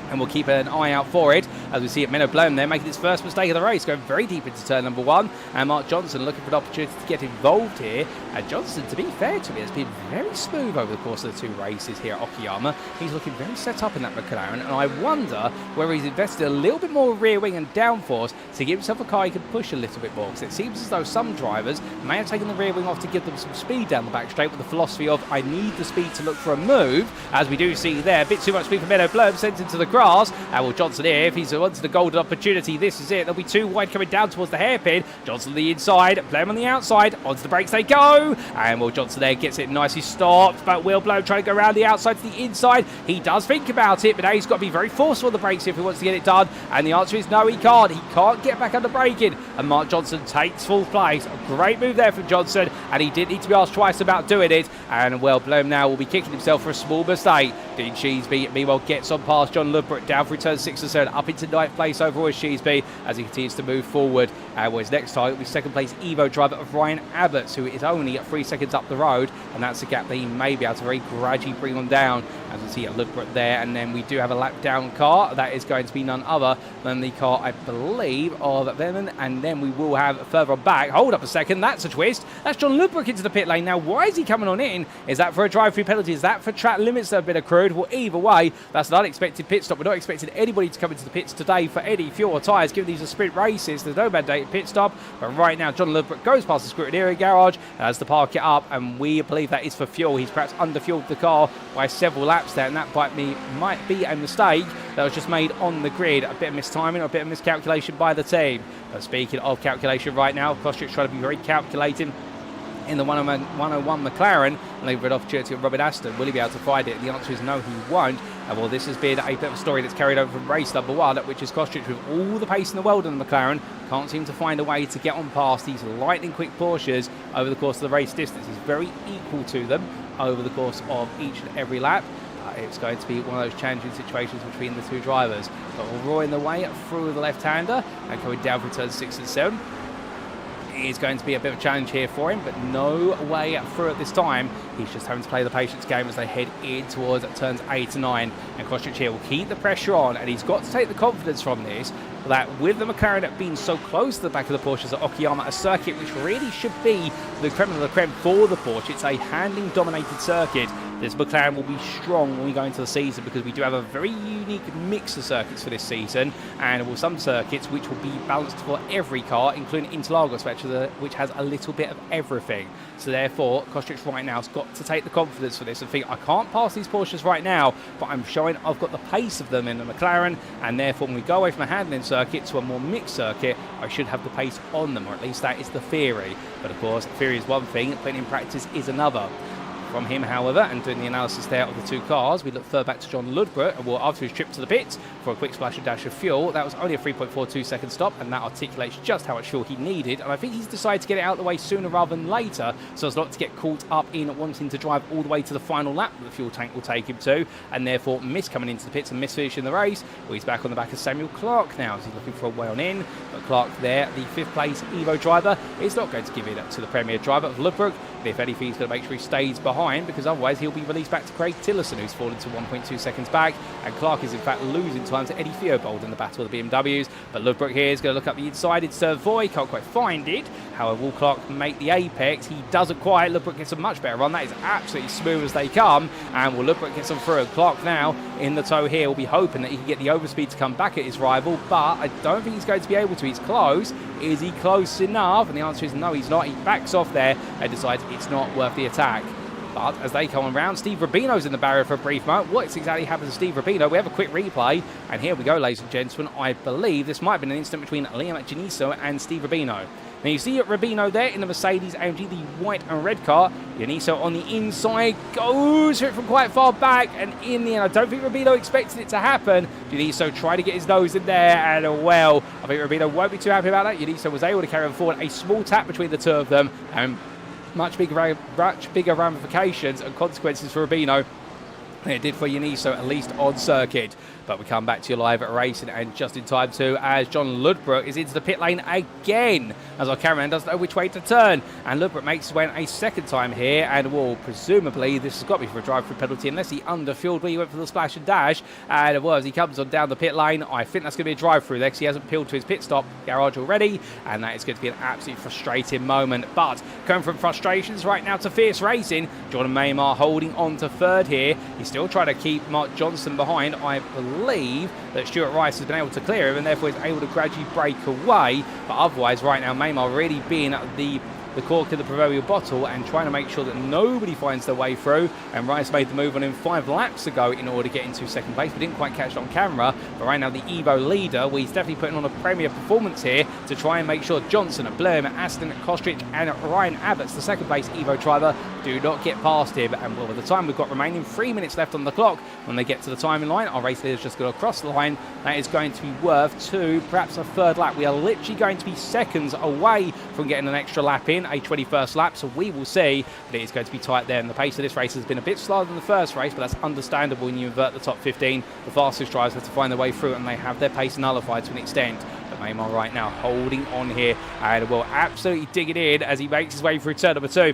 And we'll keep an eye out for it as we see it. Menno Blom there making his first mistake of the race, going very deep into turn number 1, and Mark Johnson looking for an opportunity to get involved here. And Johnson, to be fair to me, has been very smooth over the course of the 2 races here at Okayama. He's looking very set up in that McLaren, and I wonder whether he's invested a little bit more rear wing and downforce to give himself a car he can push a little bit more, because it seems as though some drivers may have taken the rear wing off to give them some speed down the back straight with the philosophy of I need the speed to look for a move, as we do see there. A bit too much speed for Menno Blom, sent into the grass. And well, Johnson here, if he's wants the golden opportunity, this is it. There'll be 2 wide coming down towards the hairpin. Johnson on the inside, Blame on the outside, onto the brakes they go. And well, Johnson there gets it nicely stopped, but Will Blow trying to go around the outside to the inside. He does think about it, but now he's got to be very forceful on the brakes if he wants to get it done. And the answer is no, he can't. He can't get back under braking. And Mark Johnson takes full place. A great move there from Johnson, and he didn't need to be asked twice about doing it. And well, Blow now will be kicking himself for a small mistake. Dean Sheesby, meanwhile, gets on past John Ludbrook, down through turn 6 and 7, up into 9th place overall as Sheesby, as he continues to move forward. And his next target will be 2nd place Evo driver of Ryan Abbots, who is only at 3 seconds up the road, and that's a gap that he may be able to very gradually bring on down. As we see at Ludbrook there, and then we do have a lap down car. That is going to be none other than the car, I believe, of Venom, and then we will have further on back. Hold up a second, that's a twist. That's John Ludbrook into the pit lane. Now, why is he coming on in? Is that for a drive-through penalty? Is that for track limits that have been accrued? Well, either way, that's an unexpected pit stop. We're not expecting anybody to come into the pits today for any fuel or tyres, given these are sprint races. There's no mandated pit stop, but right now, John Ludbrook goes past the Scrutineering garage and has to park it up, and we believe that is for fuel. He's perhaps under-fueled the car by several laps there, and that might be a mistake that was just made on the grid. A bit of mistiming or a bit of miscalculation by the team. But speaking of calculation right now, Kostrich trying to be very calculating in the 101 McLaren, and they've got an opportunity of Robin Aston. Will he be able to find it? The answer is no, he won't. And well, this has been a bit of a story that's carried over from race number 1, which is Kostrich with all the pace in the world on the McLaren, can't seem to find a way to get on past these lightning quick Porsches over the course of the race distance. He's very equal to them over the course of each and every lap. It's going to be one of those challenging situations between the 2 drivers. But we're roaring the way through the left-hander and coming down from turns 6 and 7. It is going to be a bit of a challenge here for him, but no way through at this time. He's just having to play the patience game as they head in towards turns 8 and 9. And Kostrich here will keep the pressure on, and he's got to take the confidence from this, that with the McLaren being so close to the back of the Porsches at Okayama, a circuit which really should be the creme de la creme for the Porsche. It's a handling-dominated circuit. This McLaren will be strong when we go into the season, because we do have a very unique mix of circuits for this season, and with some circuits which will be balanced for every car, including Interlagos, which has a little bit of everything. So therefore, Kostrich right now has got to take the confidence for this and think, I can't pass these Porsches right now, but I'm showing I've got the pace of them in the McLaren, and therefore when we go away from a handling circuit to a more mixed circuit, I should have the pace on them, or at least that is the theory. But of course, theory is one thing, putting in practice is another. From him, however, and doing the analysis there of the 2 cars, we look further back to John Ludbrook, and after his trip to the pits for a quick splash and dash of fuel, that was only a 3.42 second stop, and that articulates just how much fuel he needed. And I think he's decided to get it out of the way sooner rather than later, so as not to get caught up in wanting to drive all the way to the final lap that the fuel tank will take him to, and therefore miss coming into the pits and miss finishing the race. Well, he's back on the back of Samuel Clark now, as he's looking for a way on in. But Clark there, the 5th place Evo driver, is not going to give it to the Premier driver of Ludbrook. If anything, he's going to make sure he stays behind, because otherwise he'll be released back to Craig Tillerson, who's fallen to 1.2 seconds back, and Clark is in fact losing time to Eddie Theobald in the battle of the BMWs. But Ludbrook here is going to look up the inside. It's Voy, can't quite find it. However, will Clark make the apex? He doesn't quite. Ludbrook gets a much better run. That is absolutely smooth as they come, and will Ludbrook gets them through. Clark now in the tow here will be hoping that he can get the overspeed to come back at his rival, but I don't think he's going to be able to. He's close. Is he close enough? And the answer is no, he's not. He backs off there and decides it's not worth the attack. But as they come around, Steve Rubino's in the barrier for a brief moment. What exactly happens to Steve Rubino? We have a quick replay, and here we go, ladies and gentlemen. I believe this might have been an incident between Liam Janiso and Steve Rubino. Now you see Rubino there in the Mercedes AMG, the white and red car. Janiso on the inside goes for it from quite far back, and in the end, I don't think Rubino expected it to happen. Janiso tried to get his nose in there, and well, I think Rubino won't be too happy about that. Janiso was able to carry on forward. A small tap between the 2 of them, and much bigger ramifications and consequences for Rubino than it did for Janiso, at least on circuit. But we come back to you live at racing, and just in time too, as John Ludbrook is into the pit lane again, as our cameraman doesn't know which way to turn, and Ludbrook makes his way in a second time here, and well, presumably this has got to be for a drive-through penalty, unless he underfueled when he went for the splash and dash. And well, as he comes on down the pit lane, I think that's going to be a drive-through there, because he hasn't peeled to his pit stop garage already, and that is going to be an absolutely frustrating moment. But going from frustrations right now to fierce racing, Jordan Maymar holding on to 3rd here. He's still trying to keep Mark Johnson behind. I believe that Stuart Rice has been able to clear him, and therefore is able to gradually break away. But otherwise, right now, Maymar really being the the cork of the proverbial bottle and trying to make sure that nobody finds their way through. And Rice made the move on him 5 laps ago in order to get into second place. We didn't quite catch it on camera, but right now the Evo leader, well, he's definitely putting on a Premier performance here to try and make sure Johnson, Blum, Aston, Kostrich and Ryan Abbott's the second place Evo driver do not get past him. And well, by the time we've got remaining 3 minutes left on the clock, when they get to the timing line, our race leader's just going to cross the line. That is going to be worth 2, perhaps a 3rd lap. We are literally going to be seconds away from getting an extra lap in, a 21st lap, so we will see. But it is going to be tight there, and the pace of this race has been a bit slower than the first race, but that's understandable when you invert the top 15. The fastest drivers have to find their way through, and they have their pace nullified to an extent. But Maymar right now holding on here and will absolutely dig it in as he makes his way through turn number 2.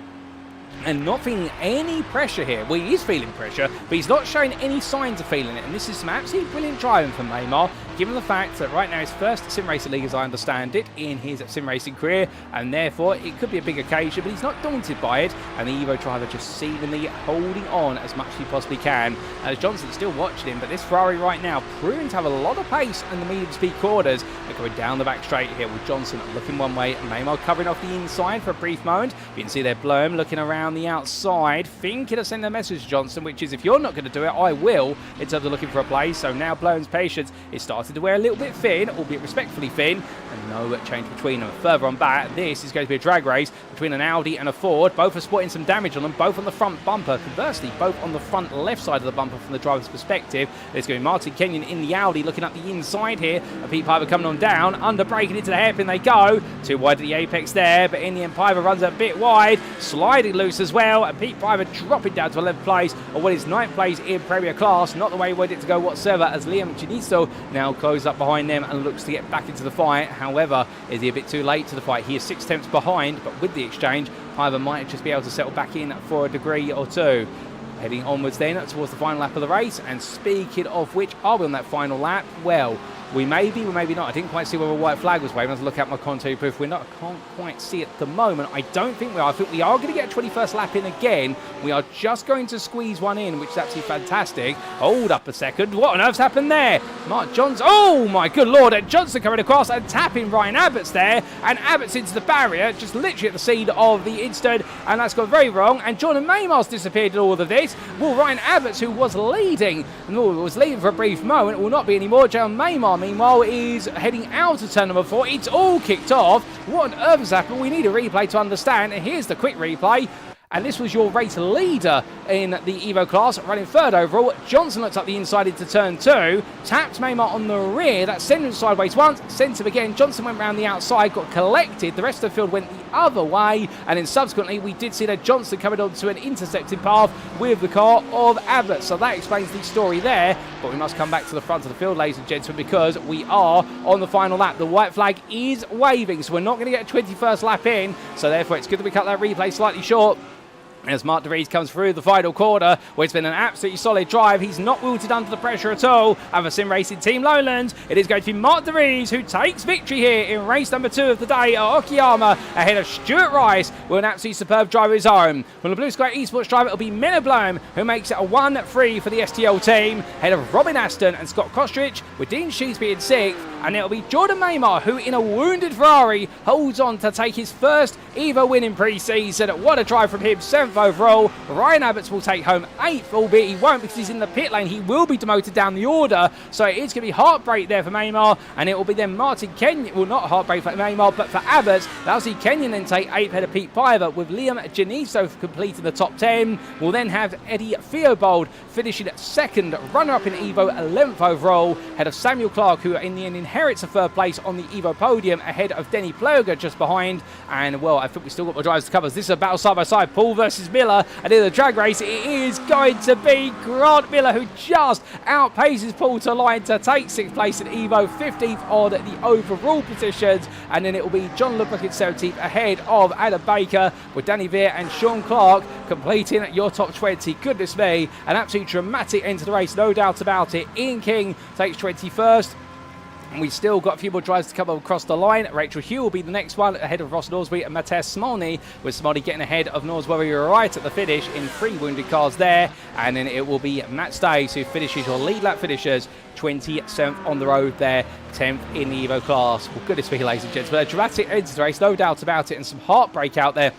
And not feeling any pressure here. Well, he is feeling pressure, but he's not showing any signs of feeling it. And this is some absolutely brilliant driving from Maymar, given the fact that right now his first sim racing league, as I understand it, in his sim racing career, and therefore it could be a big occasion, but he's not daunted by it. And the Evo driver just seemingly holding on as much as he possibly can. As Johnson's still watching him, but this Ferrari right now proving to have a lot of pace in the medium speed corners. They're going down the back straight here with Johnson looking one way, and Maymar covering off the inside for a brief moment. You can see there Blum looking around the outside, thinking of sending a message to Johnson, which is, if you're not going to do it, I will, in terms of looking for a place. So now Blum's patience is starting to wear a little bit thin, albeit respectfully thin, and no change between them. Further on back, this is going to be a drag race between an Audi and a Ford. Both are sporting some damage on them, both on the front bumper. Conversely, both on the front left side of the bumper from the driver's perspective. There's going to be Martin Kenyon in the Audi looking up the inside here, and Pete Piper coming on down, under braking into the hairpin they go. Too wide at the apex there, but in the end Piper runs a bit wide, sliding loose as well, and Pete Piper dropping down to 11th place, or what is 9th place in Premier class. Not the way he wanted it to go whatsoever, as Liam Genisto now closes up behind them and looks to get back into the fight. However, is he a bit too late to the fight? He is 6 tenths behind, but with the exchange, Piper might just be able to settle back in for a degree or two. Heading onwards then towards the final lap of the race, and speaking of which, are we on that final lap? Well, we may be, we may be not. I didn't quite see whether a white flag was waving. I was looking at my Conte proof window. I can't quite see it at the moment. I don't think we are. I think we are going to get a 21st lap in again. We are just going to squeeze one in, which is absolutely fantastic. Hold up a second. What on earth's happened there? Mark Johnson. Oh, my good Lord. And Johnson coming across and tapping Ryan Abbott's there. And Abbott's into the barrier, just literally at the scene of the incident. And that's gone very wrong. And Jordan Maymar's disappeared in all of this. Well, Ryan Abbott's, who was leading for a brief moment, will not be anymore. Jordan Maymar, meanwhile, is heading out of turn number 4. It's all kicked off. What on earth has happened? We need a replay to understand. And here's the quick replay. And this was your race leader in the Evo class, running 3rd overall. Johnson looks up the inside into turn 2, tapped Maymar on the rear. That sent him sideways once, sent him again. Johnson went round the outside, got collected. The rest of the field went the other way. And then subsequently, we did see that Johnson coming onto an intersecting path with the car of Abbott. So that explains the story there. But we must come back to the front of the field, ladies and gentlemen, because we are on the final lap. The white flag is waving, so we're not going to get a 21st lap in. So therefore, it's good that we cut that replay slightly short. As Mark De Vries comes through the final quarter, where it's been an absolutely solid drive. He's not wilted under the pressure at all. And for Sim Racing Team Lowlands, it is going to be Mark De Vries who takes victory here in race number 2 of the day at Okayama, ahead of Stuart Rice with an absolutely superb drive of his own. From the Blue Sky Esports driver, it'll be Mena Blum who makes it a 1-3 for the STL team, ahead of Robin Aston and Scott Kostrich, with Dean Sheesby in 6th. And it'll be Jordan Maymar who, in a wounded Ferrari, holds on to take his first Evo win in pre-season. What a drive from him, 7th overall. Ryan Abbott's will take home 8th, albeit he won't because he's in the pit lane. He will be demoted down the order, so it's going to be heartbreak there for Maymar, and it will be then Martin Kenyon, well, not heartbreak for Maymar, but for Abbott. That'll see Kenyon then take 8th ahead of Pete Piper, with Liam Geniso completing the top 10. We'll then have Eddie Theobald finishing 2nd, runner-up in Evo, 11th overall, ahead of Samuel Clark, who in the end inherits a 3rd place on the Evo podium, ahead of Denny Ploger just behind. And, well, I think we still got more drivers to cover. This is a battle side-by-side, Paul versus Miller. And in the drag race, it is going to be Grant Miller, who just outpaces Paul to line to take 6th place in Evo, 15th on the overall positions. And then it will be John Lubbock in 17th, ahead of Adam Baker, with Danny Veer and Sean Clark completing your top 20. Goodness me, an absolute dramatic end to the race, no doubt about it. Ian King takes 21st. And we've still got a few more drives to come across the line. Rachel Hugh will be the next one ahead of Ross Norsworthy and Matthias Smolny, with Smolny getting ahead of Norsworthy right at the finish in 3 wounded cars there. And then it will be Matt Stace who finishes your lead lap finishers, 27th on the road there, 10th in the EVO class. Well, goodness me, ladies and gents, but a dramatic end to the race, no doubt about it, and some heartbreak out there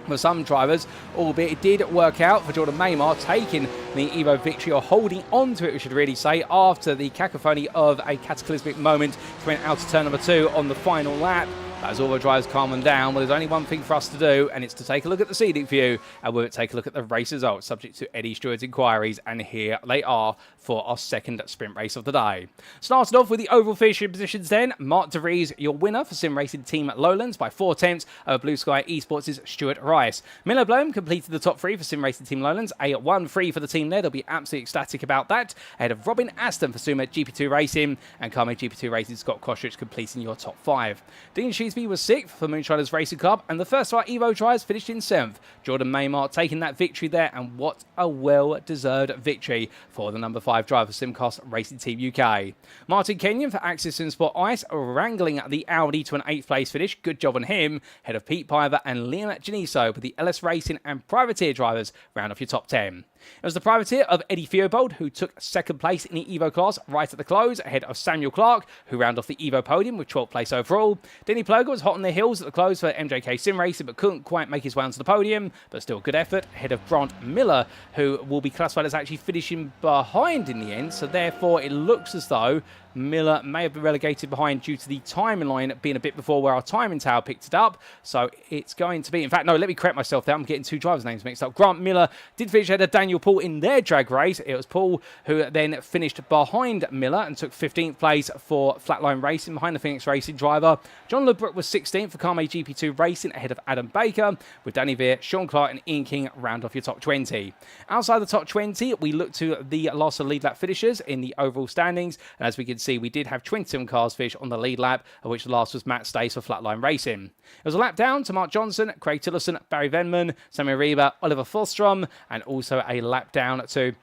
for some drivers, albeit it did work out for Jordan Maymar, taking the EVO victory, or holding on to it, we should really say, after the cacophony of a cataclysmic moment coming out of turn number 2 on the final lap. As all the drivers calm them down, well, there's only one thing for us to do, and it's to take a look at the seating view, and we'll take a look at the race results, subject to Eddie Stewart's inquiries, and here they are for our second sprint race of the day. Starting off with the overall finishing positions then, Mark De Vries, your winner for Sim Racing Team Lowlands by 4 tenths over Blue Sky Esports' Stuart Rice. Milo Blom completed the top 3 for Sim Racing Team Lowlands, a 1-3 for the team there, they'll be absolutely ecstatic about that, ahead of Robin Aston for Sumer GP2 Racing, and Carme GP2 Racing Scott Kostrich completing your top 5. Dean Sheesby was 6th for Moonshiners Racing Club, and the first of our EVO tries finished in 7th. Jordan Maymar taking that victory there, and what a well-deserved victory for the number 5 driver for Simcast Racing Team UK. Martin Kenyon for Axis Sport Ice, wrangling the Audi to an 8th place finish. Good job on him. Head of Pete Piver and Liam Janiso with the LS Racing and Privateer drivers round off your top 10. It was the privateer of Eddie Theobald who took 2nd place in the EVO class right at the close, ahead of Samuel Clark, who rounded off the EVO podium with 12th place overall. Denny Ploger was hot on their heels at the close for MJK Sim Racing, but couldn't quite make his way onto the podium, but still good effort, ahead of Grant Miller, who will be classified as actually finishing behind in the end, so therefore it looks as though Miller may have been relegated behind due to the timing line being a bit before where our timing tower picked it up. So it's going to be, in fact, no, let me correct myself there. I'm getting 2 drivers' names mixed up. Grant Miller did finish ahead of Daniel Paul in their drag race. It was Paul who then finished behind Miller and took 15th place for Flatline Racing behind the Phoenix Racing driver. John Ludbrook was 16th for Carme GP2 Racing ahead of Adam Baker, with Danny Veer, Sean Clark and Ian King round off your top 20. Outside the top 20, we look to the last of lead lap finishers in the overall standings. And as we can see, we did have 27 cars finish on the lead lap, of which the last was Matt Stace for Flatline Racing. It was a lap down to Mark Johnson, Craig Tillotson, Barry Venman, Samuel Reba, Oliver Forstrom, and also a lap down to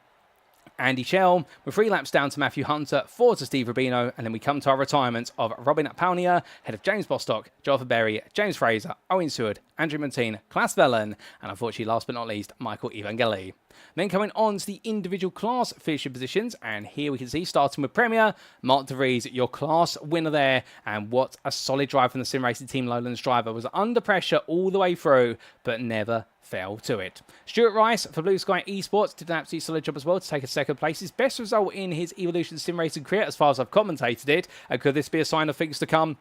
Andy Schell, with 3 laps down to Matthew Hunter, 4 to Steve Rubino, and then we come to our retirements of Robin Paunier, head of James Bostock, Jonathan Berry, James Fraser, Owen Seward, Andrew Montine, Klaas Vellen, and unfortunately last but not least, Michael Evangeli. Then coming on to the individual class finishing positions, and here we can see, starting with Premier, Mark De Vries, your class winner there, and what a solid drive from the Sim Racing Team Lowlands driver, was under pressure all the way through, but never fell to it. Stuart Rice for Blue Sky Esports did an absolutely solid job as well to take a 2nd place, his best result in his Evolution Sim Racing career as far as I've commentated it, and could this be a sign of things to come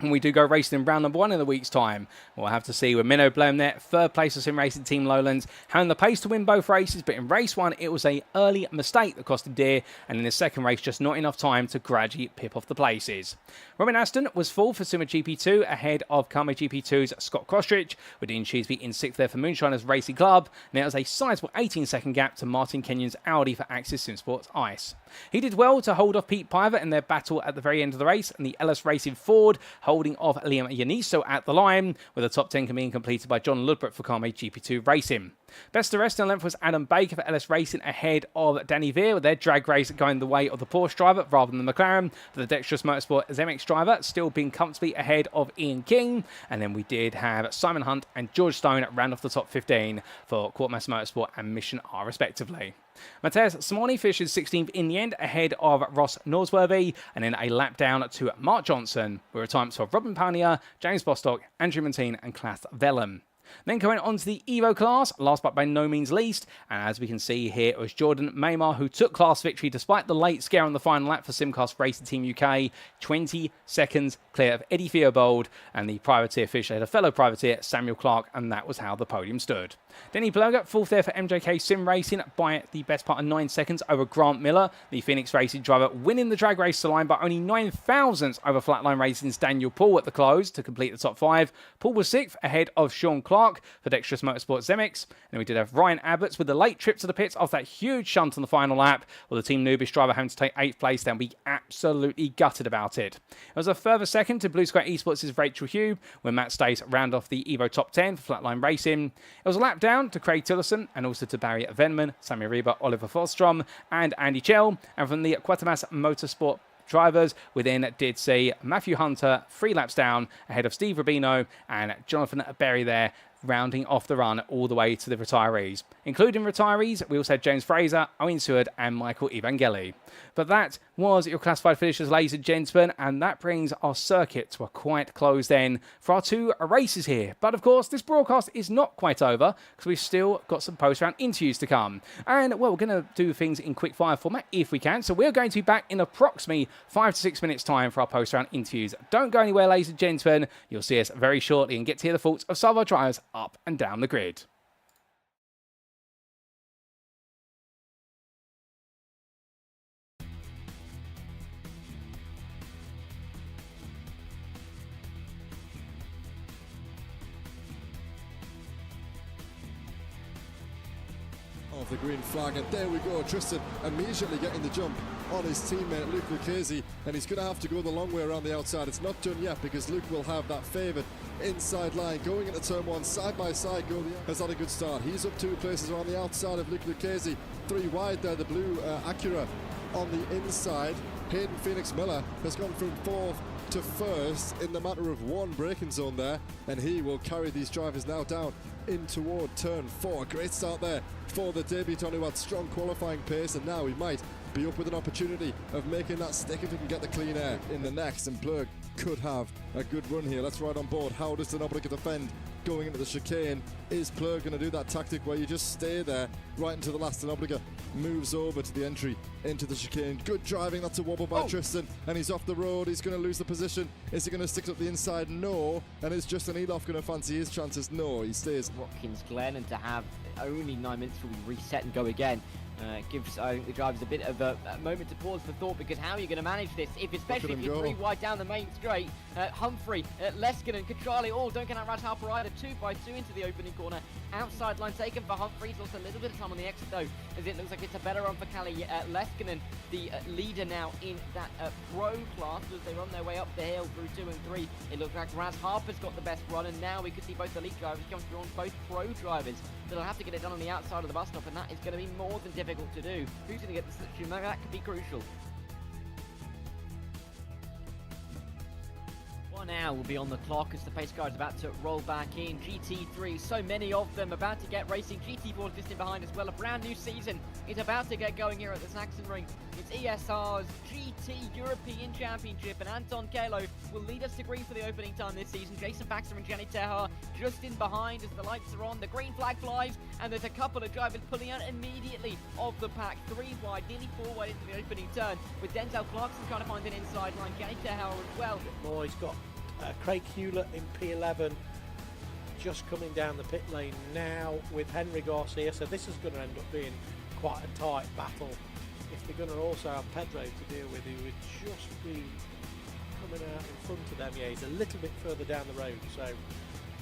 when we do go racing in round number 1 in a week's time? We'll have to see. With Minnow Blome there, 3rd place for Sim Racing Team Lowlands, having the pace to win both races, but in race 1 it was an early mistake that cost him dear, and in the 2nd race just not enough time to gradually pip off the places. Robin Aston was 4th for Sumer GP2 ahead of Carme GP2's Scott Kostrich, with Dean Sheesby in 6th there for Moonshiners Racing Club, and it was a sizable 18-second gap to Martin Kenyon's Audi for Axis Sim Sports Ice. He did well to hold off Pete Piver in their battle at the very end of the race, and the LS Racing Ford holding off Liam Yaniso at the line, with the top 10 being completed by John Ludbrook for Carme GP2 Racing. Best of the rest in the length was Adam Baker for LS Racing ahead of Danny Veer, with their drag race going the way of the Porsche driver rather than the McLaren, for the Dexterous Motorsport ZMX driver still being comfortably ahead of Ian King. And then we did have Simon Hunt and George Stone round off the top 15 for Quartmaster Motorsport and Mission R respectively. Matthias Simoni finishes 16th in the end ahead of Ross Norsworthy, and then a lap down to Mark Johnson, with retirements for Robin Paunier, James Bostock, Andrew Montine and Klaas Vellen. Then going on to the EVO class, last but by no means least, and as we can see here, it was Jordan Maymar who took class victory despite the late scare on the final lap for Simcast Racing Team UK, 20 seconds clear of Eddie Theobald, and the privateer finished a fellow privateer Samuel Clark, and that was how the podium stood. Denny Ploger, 4th there for MJK Sim Racing by the best part of 9 seconds over Grant Miller, the Phoenix Racing driver, winning the drag race to line by only 9 thousandths over Flatline Racing's Daniel Paul at the close to complete the top 5. Paul was 6th ahead of Sean Clark for Dexterous Motorsport Zemix. And then we did have Ryan Abbots with the late trip to the pits off that huge shunt on the final lap, with the Team Nubish driver having to take 8th place down. We absolutely gutted about it. It was a further second to Blue Sky Esports' Rachel Hugh, when Matt Stace round off the EVO top 10 for Flatline Racing. It was a lap down to Craig Tillotson and also to Barry Venman, Sammy Reba, Oliver Forstrom and Andy Chell. And from the Quatamas Motorsport drivers. We then did see Matthew Hunter 3 laps down ahead of Steve Rubino and Jonathan Berry there, rounding off the run all the way to the retirees. Including retirees, we also had James Fraser, Owen Seward and Michael Evangeli. But that was your classified finishers, ladies and gentlemen, and that brings our circuit to a quiet close then for our 2 races here. But of course, this broadcast is not quite over because we've still got some post-round interviews to come. And, well, we're going to do things in quick fire format if we can. So we're going to be back in approximately 5 to 6 minutes time for our post-round interviews. Don't go anywhere, ladies and gentlemen. You'll see us very shortly and get to hear the thoughts of some of our drivers up and down the grid. Of the green flag, and there we go. Tristan immediately getting the jump on his teammate Luke Lucchese, and he's going to have to go the long way around the outside. It's not done yet because Luke will have that favoured inside line going into turn 1 side by side. Has had a good start. He's up 2 places around the outside of Luke Lucchese, 3 wide there. The blue Acura on the inside. Hayden Phoenix Miller has gone from 4th to 1st in the matter of 1 braking zone there, and he will carry these drivers now down in toward turn 4. Great start there for the debutant who had strong qualifying pace, and now he might be up with an opportunity of making that stick if he can get the clean air in the next, and Plug could have a good run here. Let's ride on board. How does Denoblica defend going into the chicane? Is Plug going to do that tactic where you just stay there right until the last? Denoblica moves over to the entry into the chicane. Good driving. That's a wobble by Tristan, and he's off the road. He's going to lose the position. Is he going to stick up the inside? No. And is Justin Eloff going to fancy his chances? No, he stays. Watkins Glen, and to have only 9 minutes till we reset and go again gives, I think, the drivers a bit of a moment to pause for thought, because how are you going to manage this especially if you're 3 wide down the main straight? Humphrey, Leskinen, Katrali all don't get out Raj Harper either. 2x2 into the opening corner. Outside line taken for Humphrey. He's also a little bit of time on the exit though, as it looks like it's a better run for Callie Leskinen, the leader now in that pro class, as they run their way up the hill through 2 and 3. It looks like Raz Harper's got the best run, and now we could see both elite drivers come through on both pro drivers. So they'll have to get it done on the outside of the bus stop, and that is going to be more than difficult to do. Who's going to get the slipstream? That could be crucial. Now will be on the clock as the pace car is about to roll back in. GT3, so many of them about to get racing. GT4 is just in behind as well. A brand new season is about to get going here at the Saxon Ring. It's ESR's GT European Championship, and Anton Kalo will lead us to green for the opening time this season. Jason Baxter and Jenny Tehar just in behind as the lights are on. The green flag flies, and there's a couple of drivers pulling out immediately of the pack. 3 wide, nearly 4 wide into the opening turn, with Denzel Clarkson trying to find an inside line. Jenny Tehar as well. More, he's got Craig Hewlett in P11 just coming down the pit lane now with Henry Garcia, so this is going to end up being quite a tight battle. If they're going to also have Pedro to deal with, he would just be coming out in front of them. Yeah, he's a little bit further down the road, so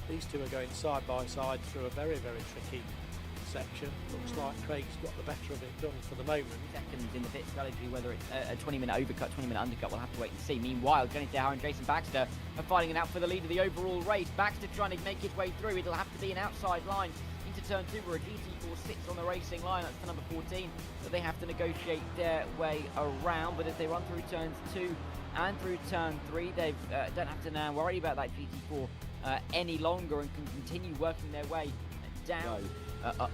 these two are going side by side through a very, very tricky section. Looks like Craig's got the better of it done for the moment. Seconds in the pit strategy, whether it's a 20-minute overcut, 20-minute undercut, we'll have to wait and see. Meanwhile, Jenny Tehar and Jason Baxter are fighting it out for the lead of the overall race. Baxter trying to make his way through. It'll have to be an outside line into turn 2 where a GT4 sits on the racing line. That's the number 14 that they have to negotiate their way around. But as they run through turns 2 and through turn 3, they don't have to now worry about that GT4 any longer, and can continue working their way down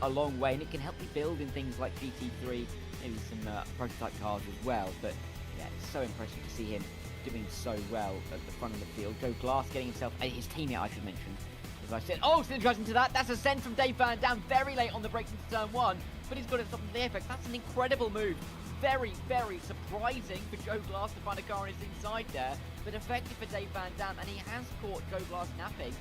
a long way, and it can help you build in things like GT3, maybe some prototype cars as well. But yeah, it's so impressive to see him doing so well at the front of the field. Joe Glass getting himself, his teammate I should mention, as I said. Oh, still interesting to that. That's a send from Dave Van Dam very late on the brakes into turn 1, but he's got it stopped in the apex. That's an incredible move. Very, very surprising for Joe Glass to find a car on his inside there, but effective for Dave Van Dam, and he has caught Joe Glass napping.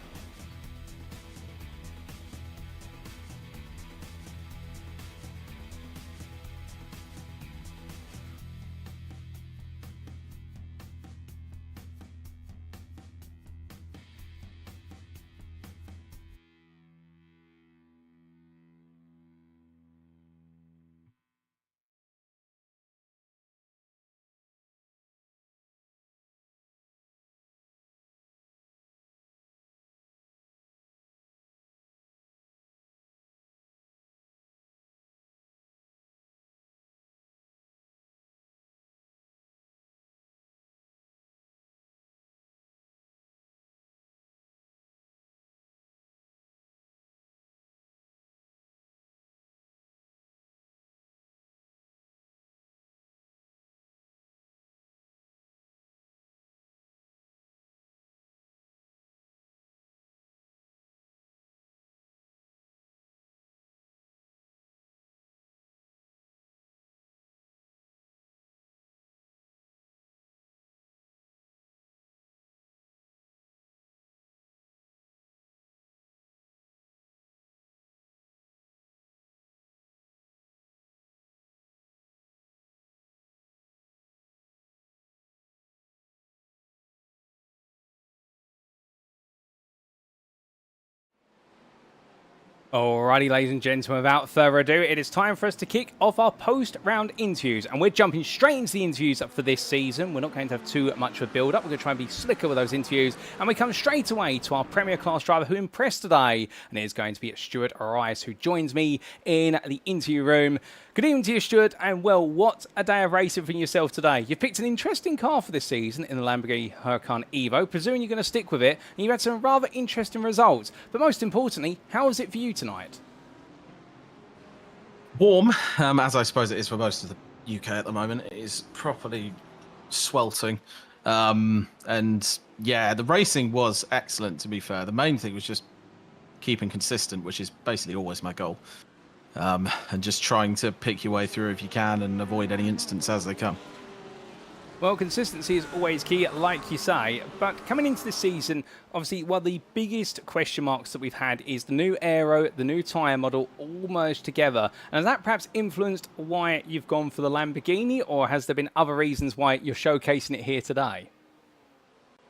Alrighty, ladies and gentlemen, without further ado, it is time for us to kick off our post-round interviews. And we're jumping straight into the interviews for this season. We're not going to have too much of a build-up. We're going to try and be slicker with those interviews. And we come straight away to our Premier Class driver who impressed today. And it is going to be Stuart Rice, who joins me in the interview room. Good evening to you, Stuart. And, well, what a day of racing for yourself today. You've picked an interesting car for this season in the Lamborghini Huracan EVO. Presuming you're going to stick with it. And you've had some rather interesting results. But most importantly, how was it for you tonight? Warm, as I suppose it is for most of the UK at the moment. It is properly sweltering. And yeah, the racing was excellent, to be fair. The main thing was just keeping consistent, which is basically always my goal. And just trying to pick your way through if you can and avoid any incidents as they come. Well, consistency is always key, like you say. But coming into this season, obviously, one of the biggest question marks that we've had is the new aero, the new tyre model, all merged together. And has that perhaps influenced why you've gone for the Lamborghini, or has there been other reasons why you're showcasing it here today?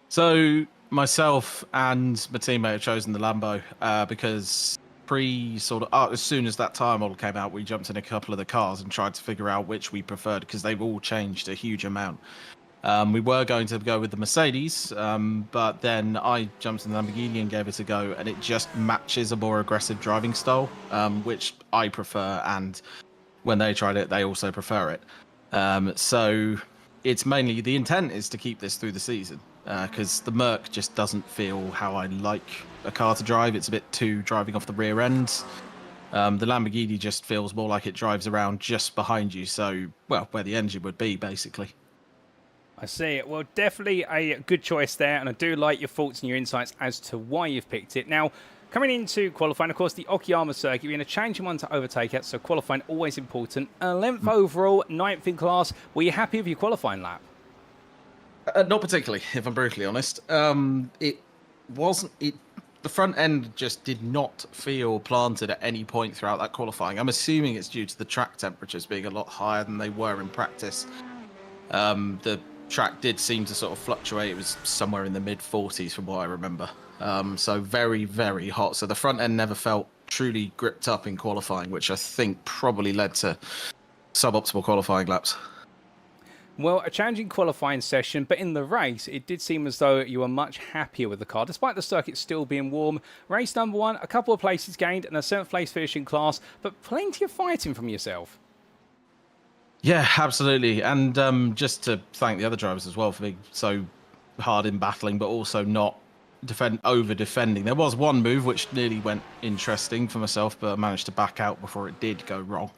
So myself and my teammate have chosen the Lambo because as soon as that tyre model came out, we jumped in a couple of the cars and tried to figure out which we preferred because they've all changed a huge amount. We were going to go with the Mercedes, but then I jumped in the Lamborghini and gave it a go, and it just matches a more aggressive driving style, which I prefer, and when they tried it, they also prefer it. So it's mainly, the intent is to keep this through the season, because the Merc just doesn't feel how I like a car to drive. It's a bit too driving off the rear end. The Lamborghini just feels more like it drives around just behind you, so, well, where the engine would be, basically. I see. Well, definitely a good choice there, and I do like your thoughts and your insights as to why you've picked it. Now, coming into qualifying, of course, the Okayama circuit, you're in a challenging one to overtake it, so qualifying always important. Length overall, 9th in class. Were you happy with your qualifying lap? Not particularly, if I'm brutally honest. The front end just did not feel planted at any point throughout that qualifying. I'm assuming it's due to the track temperatures being a lot higher than they were in practice. The track did seem to sort of fluctuate. It was somewhere in the mid-40s from what I remember. So very, very hot. So the front end never felt truly gripped up in qualifying, which I think probably led to suboptimal qualifying laps. Well, a challenging qualifying session, but in the race, it did seem as though you were much happier with the car, despite the circuit still being warm. Race number 1, a couple of places gained and a 7th place finish in class, but plenty of fighting from yourself. Yeah, absolutely. And just to thank the other drivers as well for being so hard in battling, but also not over-defending. There was one move which nearly went interesting for myself, but I managed to back out before it did go wrong.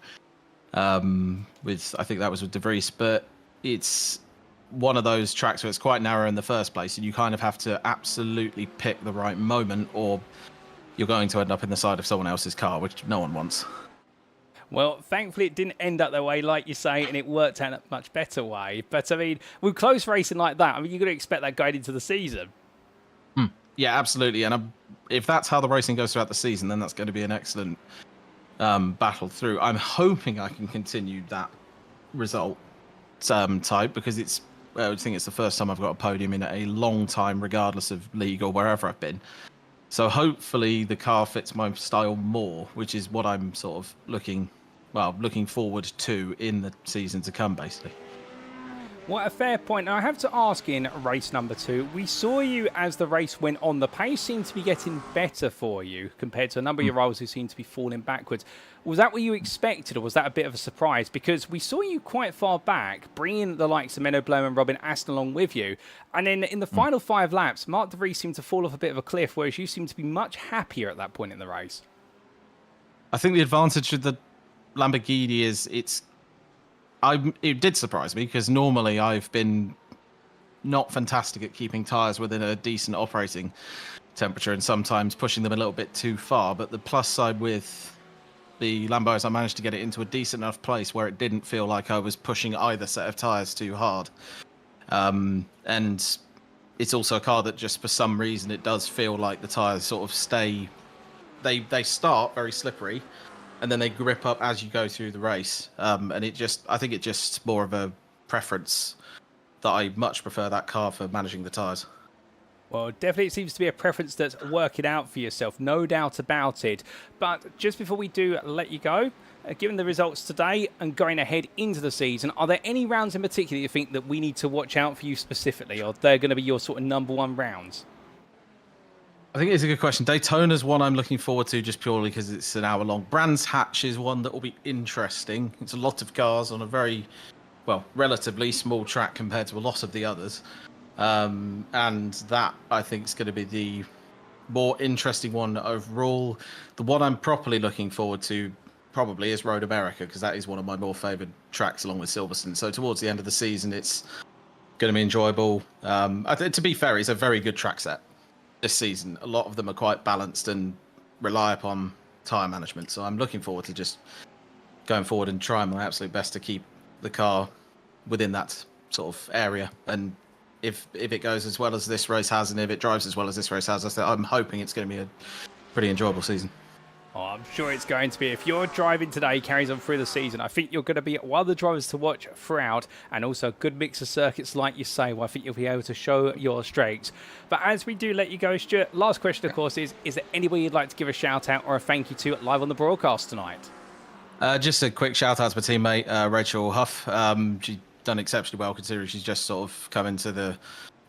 I think that was with De Vries, but it's one of those tracks where it's quite narrow in the first place, and you kind of have to absolutely pick the right moment, or you're going to end up in the side of someone else's car, which no one wants. Well, thankfully it didn't end up that way, like you say, and it worked out in a much better way. But, I mean, with close racing like that, I mean, you're going to expect that going into the season. Yeah, absolutely. And if that's how the racing goes throughout the season, then that's going to be an excellent battle through. I'm hoping I can continue that result type, because I think it's the first time I've got a podium in a long time, regardless of league or wherever I've been. So hopefully the car fits my style more, which is what I'm sort of looking forward to in the season to come, basically. Well, a fair point. Now, I have to ask, in race number 2, we saw you as the race went on. The pace seemed to be getting better for you compared to a number of your rivals who seemed to be falling backwards. Was that what you expected, or was that a bit of a surprise? Because we saw you quite far back, bringing the likes of Menno Bloom and Robin Aston along with you. And then in the final 5 laps, Mark De Vries seemed to fall off a bit of a cliff, whereas you seemed to be much happier at that point in the race. I think the advantage of the Lamborghini is it did surprise me, because normally I've been not fantastic at keeping tyres within a decent operating temperature and sometimes pushing them a little bit too far. But the plus side with the Lambo is I managed to get it into a decent enough place where it didn't feel like I was pushing either set of tyres too hard. And it's also a car that just for some reason it does feel like the tyres sort of stay... They start very slippery, and then they grip up as you go through the race. And I think it just more of a preference that I much prefer that car for managing the tyres. Well, definitely it seems to be a preference that's working out for yourself, no doubt about it. But just before we do let you go, given the results today and going ahead into the season, are there any rounds in particular you think that we need to watch out for you specifically, or they're going to be your sort of #1 rounds? I think it's a good question. Daytona's one I'm looking forward to just purely because it's an hour long. Brands Hatch is one that will be interesting. It's a lot of cars on a very, well, relatively small track compared to a lot of the others. And that, I think, is going to be the more interesting one overall. The one I'm properly looking forward to probably is Road America, because that is one of my more favoured tracks along with Silverstone. So towards the end of the season, it's going to be enjoyable. To be fair, it's a very good track set this season. A lot of them are quite balanced and rely upon tyre management. So I'm looking forward to just going forward and trying my absolute best to keep the car within that sort of area. And if it goes as well as this race has, and if it drives as well as this race has, I'm hoping it's going to be a pretty enjoyable season. Oh, I'm sure it's going to be. If your driving today carries on through the season, I think you're going to be one of the drivers to watch throughout, and also a good mix of circuits, like you say, where I think you'll be able to show your strengths. But as we do let you go, Stuart, last question, of course, is there anybody you'd like to give a shout out or a thank you to live on the broadcast tonight? Just a quick shout out to my teammate, Rachel Huff. She done exceptionally well considering she's just sort of come into the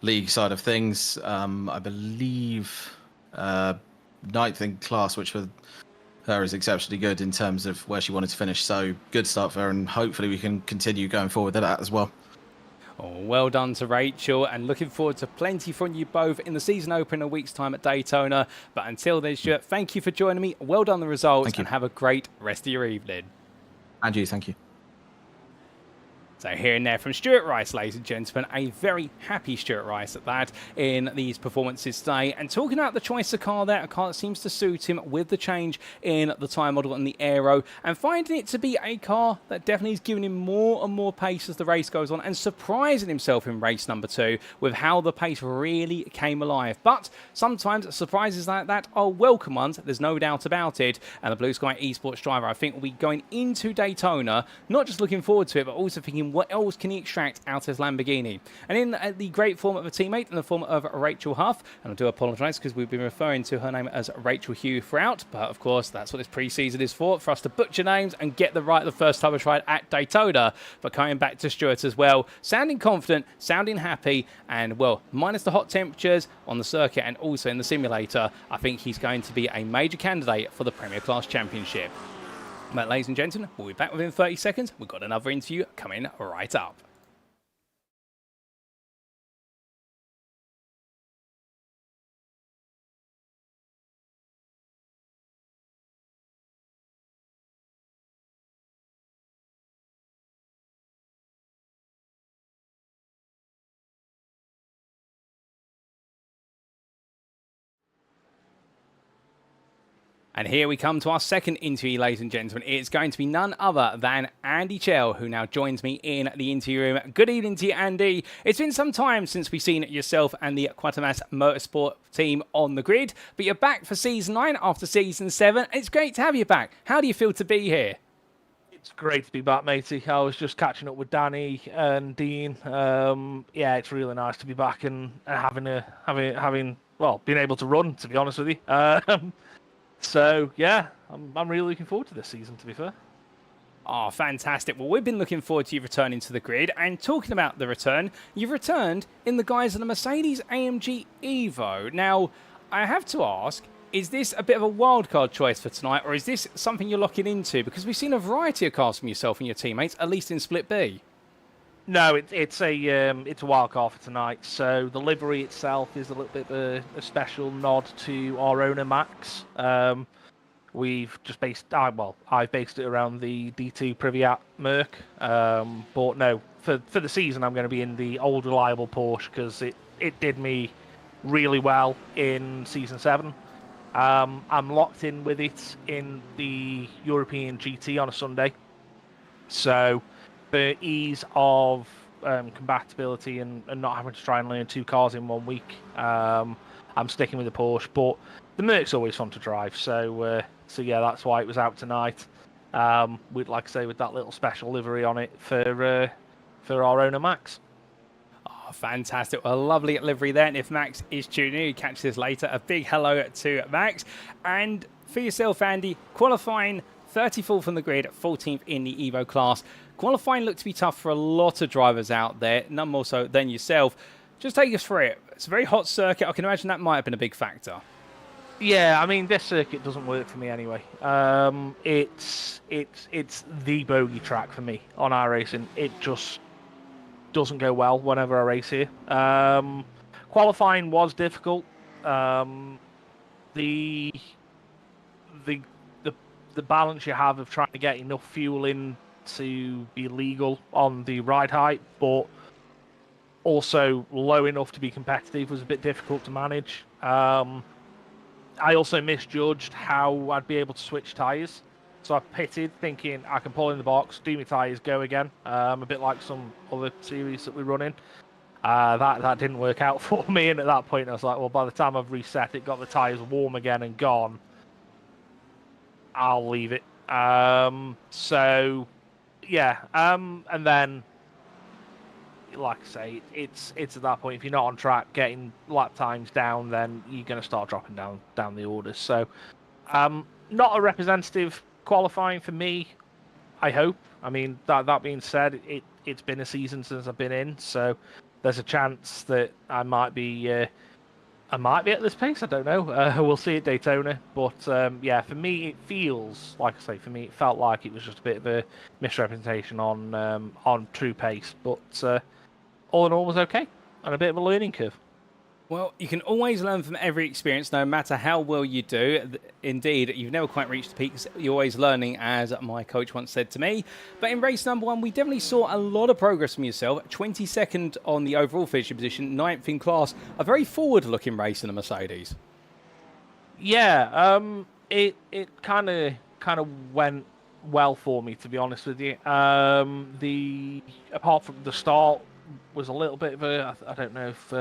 league side of things. I believe 9th in class, which for her is exceptionally good in terms of where she wanted to finish. So good start for her, and hopefully we can continue going forward with that as well. Oh, well done to Rachel, and looking forward to plenty from you both in the season open in a week's time at Daytona. But until then, Stuart, thank you for joining me. Well done the results, and have a great rest of your evening. And you, thank you. So hearing there from Stuart Rice, ladies and gentlemen, a very happy Stuart Rice at that in these performances today. And talking about the choice of car there, a car that seems to suit him with the change in the tyre model and the aero, and finding it to be a car that definitely is giving him more and more pace as the race goes on, and surprising himself in race number 2 with how the pace really came alive. But sometimes surprises like that are welcome ones, there's no doubt about it. And the Blue Sky Esports driver, I think, will be going into Daytona, not just looking forward to it, but also thinking, what else can he extract out of his Lamborghini? And in the great form of a teammate, in the form of Rachel Huff, and I do apologise because we've been referring to her name as Rachel Hugh throughout, but of course that's what this pre-season is for us to butcher names and get the right the first time I tried at Daytona. But coming back to Stuart as well, sounding confident, sounding happy, and well, minus the hot temperatures on the circuit and also in the simulator, I think he's going to be a major candidate for the Premier Class Championship. But ladies and gentlemen, we'll be back within 30 seconds. We've got another interview coming right up. And here we come to our second interview, ladies and gentlemen. It's going to be none other than Andy Chell, who now joins me in the interview room. Good evening to you, Andy. It's been some time since we've seen yourself and the Quatermass Motorsport team on the grid, but you're back for Season 9 after Season 7. It's great to have you back. How do you feel to be here? It's great to be back, matey. I was just catching up with Danny and Dean. Yeah, it's really nice to be back and having being able to run, to be honest with you. So, yeah, I'm really looking forward to this season, to be fair. Oh, fantastic. Well, we've been looking forward to you returning to the grid. And talking about the return, you've returned in the guise of the Mercedes-AMG EVO. Now, I have to ask, is this a bit of a wildcard choice for tonight, or is this something you're looking into? Because we've seen a variety of cars from yourself and your teammates, at least in Split B. No, it's a wild card for tonight. So the livery itself is a little bit of a special nod to our owner Max. We've just I've based it around the D2 PREMIER Merc. But no, for the season I'm going to be in the old reliable Porsche because it did me really well in Season 7. I'm locked in with it in the European GT on a Sunday. So for ease of compatibility and not having to try and learn 2 cars in 1 week, I'm sticking with the Porsche. But the Merc's always fun to drive, so yeah, that's why it was out tonight. With, like I say, with that little special livery on it for our owner Max. Oh, fantastic. A lovely livery there. And if Max is tuning in, you catch this later. A big hello to Max. And for yourself, Andy, qualifying 34th on the grid, 14th in the EVO class. Qualifying looked to be tough for a lot of drivers out there, none more so than yourself. Just take us through it. It's a very hot circuit. I can imagine that might have been a big factor. Yeah, I mean, this circuit doesn't work for me anyway. It's the bogey track for me on iRacing. It just doesn't go well whenever I race here. Qualifying was difficult. The balance you have of trying to get enough fuel in to be legal on the ride height, but also low enough to be competitive was a bit difficult to manage. I also misjudged how I'd be able to switch tyres. So I pitted thinking I can pull in the box, do my tyres, go again. A bit like some other series that we run in. That didn't work out for me, and at that point I was like, well, by the time I've reset it, got the tyres warm again and gone, I'll leave it. So, yeah. And then, like I say, it's at that point, if you're not on track, getting lap times down, then you're going to start dropping down the orders. So, not a representative qualifying for me, I hope. I mean, that being said, it's been a season since I've been in, so there's a chance that I might be at this pace. I don't know. We'll see at Daytona. But yeah, for me, it feels like I say. For me, it felt like it was just a bit of a misrepresentation on true pace. But all in all, was okay, and a bit of a learning curve. Well, you can always learn from every experience, no matter how well you do. Indeed, you've never quite reached the peaks. You're always learning, as my coach once said to me. But in race number 1, we definitely saw a lot of progress from yourself. 22nd on the overall finishing position, 9th in class. A very forward-looking race in the Mercedes. Yeah, it kind of went well for me, to be honest with you. Apart from the start was a little bit of a, I don't know if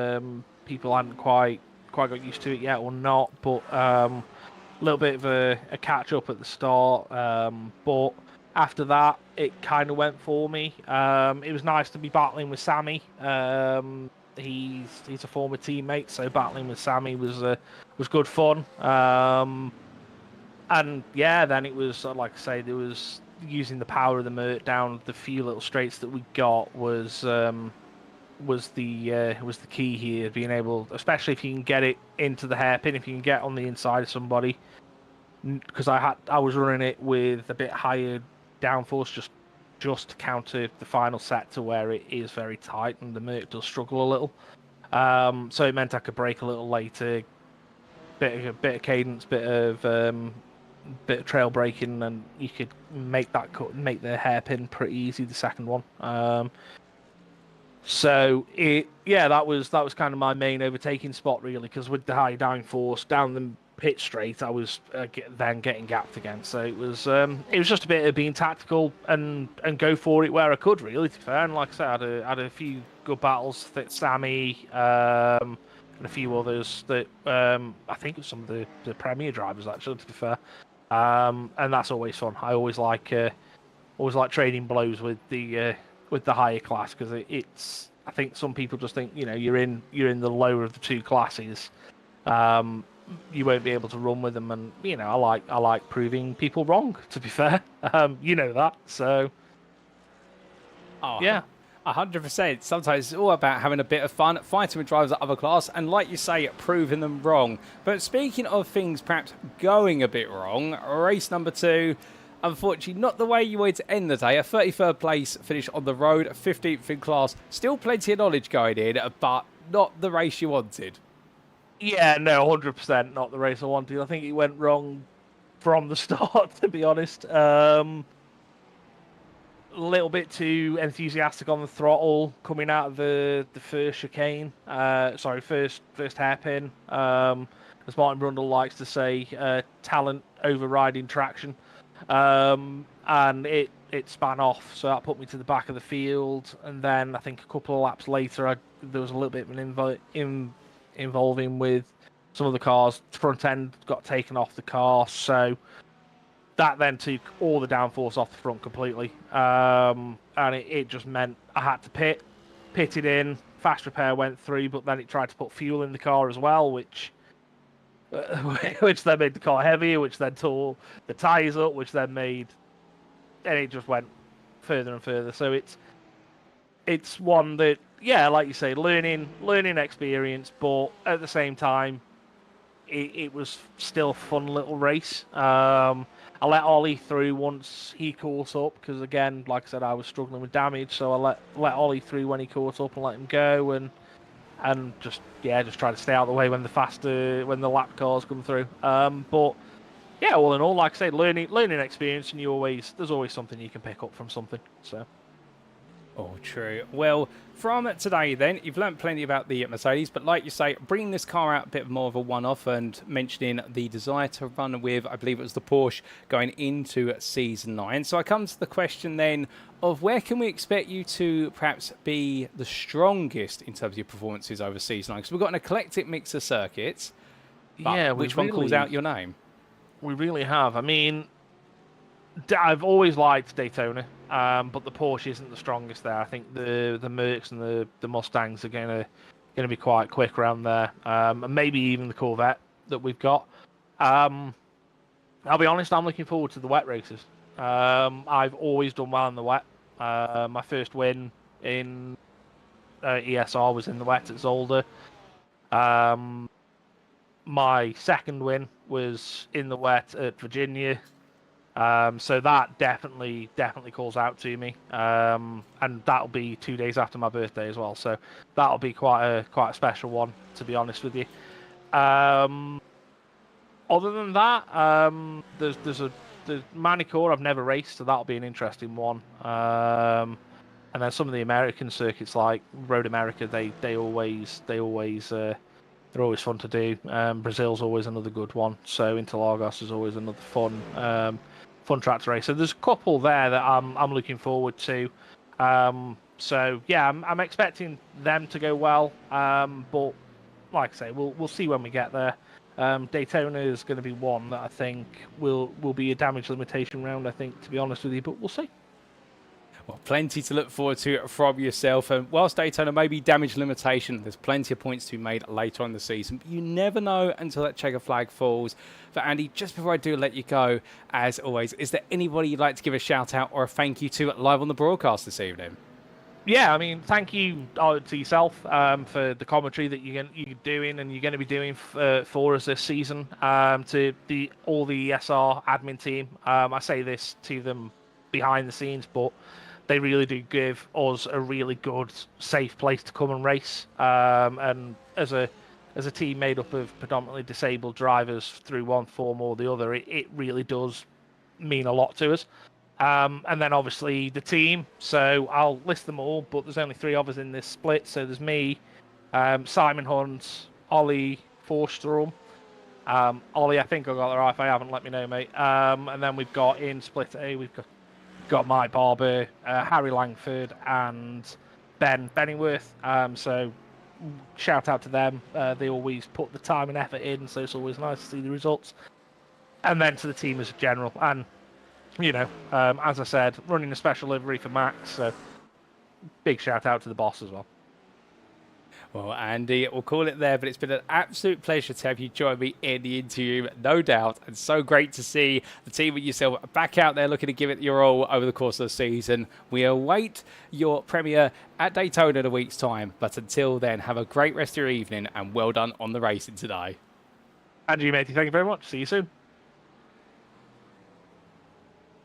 people hadn't quite got used to it yet or not, but a little bit of a catch up at the start. But after that, it kind of went for me. It was nice to be battling with Sammy. He's a former teammate, so battling with Sammy was good fun. And yeah, then it was like I say, there was using the power of the Mert down the few little straights that we got was the key here. Being able, especially if you can get it into the hairpin, if you can get on the inside of somebody, because I was running it with a bit higher downforce just to counter the final set to where it is very tight and the Merc does struggle a little. So it meant I could brake a little later, bit of cadence, bit of trail braking, and you could make the hairpin pretty easy, the second one. So that was kind of my main overtaking spot really, because with the high downforce down the pit straight, I was then getting gapped again. So it was just a bit of being tactical and go for it where I could really, to be fair. And like I said, I had a few good battles with Sammy and a few others that I think it was some of the Premier drivers actually, to be fair. And that's always fun. I always like trading blows with the higher class, because it's, I think some people just think, you're in the lower of the two classes, you won't be able to run with them, and I like proving people wrong, to be fair. That, so yeah. 100%. Sometimes it's all about having a bit of fun, fighting with drivers of other class, and like you say, proving them wrong. But speaking of things perhaps going a bit wrong, race number 2, unfortunately, not the way you wanted to end the day. A 33rd place finish on the road, 15th in class. Still plenty of knowledge going in, but not the race you wanted. Yeah, no, 100% not the race I wanted. I think it went wrong from the start, to be honest. A little bit too enthusiastic on the throttle coming out of the first chicane. First hairpin. As Martin Brundle likes to say, talent overriding traction. And it span off, so that put me to the back of the field. And then I think a couple of laps later, there was a little bit of an involving with some of the cars. The front end got taken off the car, so that then took all the downforce off the front completely. And it just meant I had to pitted in, fast repair went through, but then it tried to put fuel in the car as well, which then made the car heavier, which then tore the tyres up, which then made, and it just went further and further. So it's one that, yeah, like you say, learning experience, but at the same time, it was still a fun little race. I let Ollie through once he caught up, because again, like I said, I was struggling with damage, so I let Ollie through when he caught up and let him go, and just try to stay out of the way when the lap cars come through. But yeah, all in all, like I say, learning experience, and there's always something you can pick up from something. So. Oh, true. Well, from today then, you've learnt plenty about the Mercedes, but like you say, bringing this car out a bit more of a one-off and mentioning the desire to run with, I believe it was the Porsche, going into Season 9. So I come to the question then of where can we expect you to perhaps be the strongest in terms of your performances over Season 9? Because we've got an eclectic mix of circuits. But which one calls out your name? We really have. I mean, I've always liked Daytona, but the Porsche isn't the strongest there. I think the Mercs and the Mustangs are going to be quite quick around there, and maybe even the Corvette that we've got. I'll be honest, I'm looking forward to the wet races. I've always done well in the wet. My first win in ESR was in the wet at Zolder. My second win was in the wet at Virginia. So that definitely calls out to me, and that'll be 2 days after my birthday as well. So that'll be quite a special one, to be honest with you. Other than that, there's Manicure I've never raced, so that'll be an interesting one. And then some of the American circuits like Road America, they're always fun to do. Brazil's always another good one. So Interlagos is always another fun track to race. So there's a couple there that I'm looking forward to. So yeah, I'm expecting them to go well. But like I say, we'll see when we get there. Daytona is going to be one that I think will be a damage limitation round, I think, to be honest with you, but we'll see. Well, plenty to look forward to from yourself. And whilst Daytona may be damage limitation, there's plenty of points to be made later on in the season. But you never know until that checker flag falls. But Andy, just before I do let you go, as always, is there anybody you'd like to give a shout out or a thank you to live on the broadcast this evening? Yeah, I mean, thank you to yourself for the commentary that you're doing and you're going to be doing for us this season. To all the SR admin team, I say this to them behind the scenes, but they really do give us a really good, safe place to come and race. And as a team made up of predominantly disabled drivers through one form or the other, it really does mean a lot to us. And then obviously the team, so I'll list them all, but there's only 3 of us in this split. So there's me, Simon Hunt, Ollie Forstrom. Ollie, I think I got that right. If I haven't, let me know, mate. And then we've got in split A, we've got Mike Barber, Harry Langford, and Ben Benningworth. So shout out to them. They always put the time and effort in, so it's always nice to see the results. And then to the team as a general. And you know, as I said, running a special livery for Max, so big shout out to the boss as well. Well, Andy, we'll call it there, but it's been an absolute pleasure to have you join me in the interview, no doubt. And so great to see the team and yourself back out there looking to give it your all over the course of the season. We await your premiere at Daytona in a week's time. But until then, have a great rest of your evening and well done on the racing today. Andrew, matey, thank you very much. See you soon.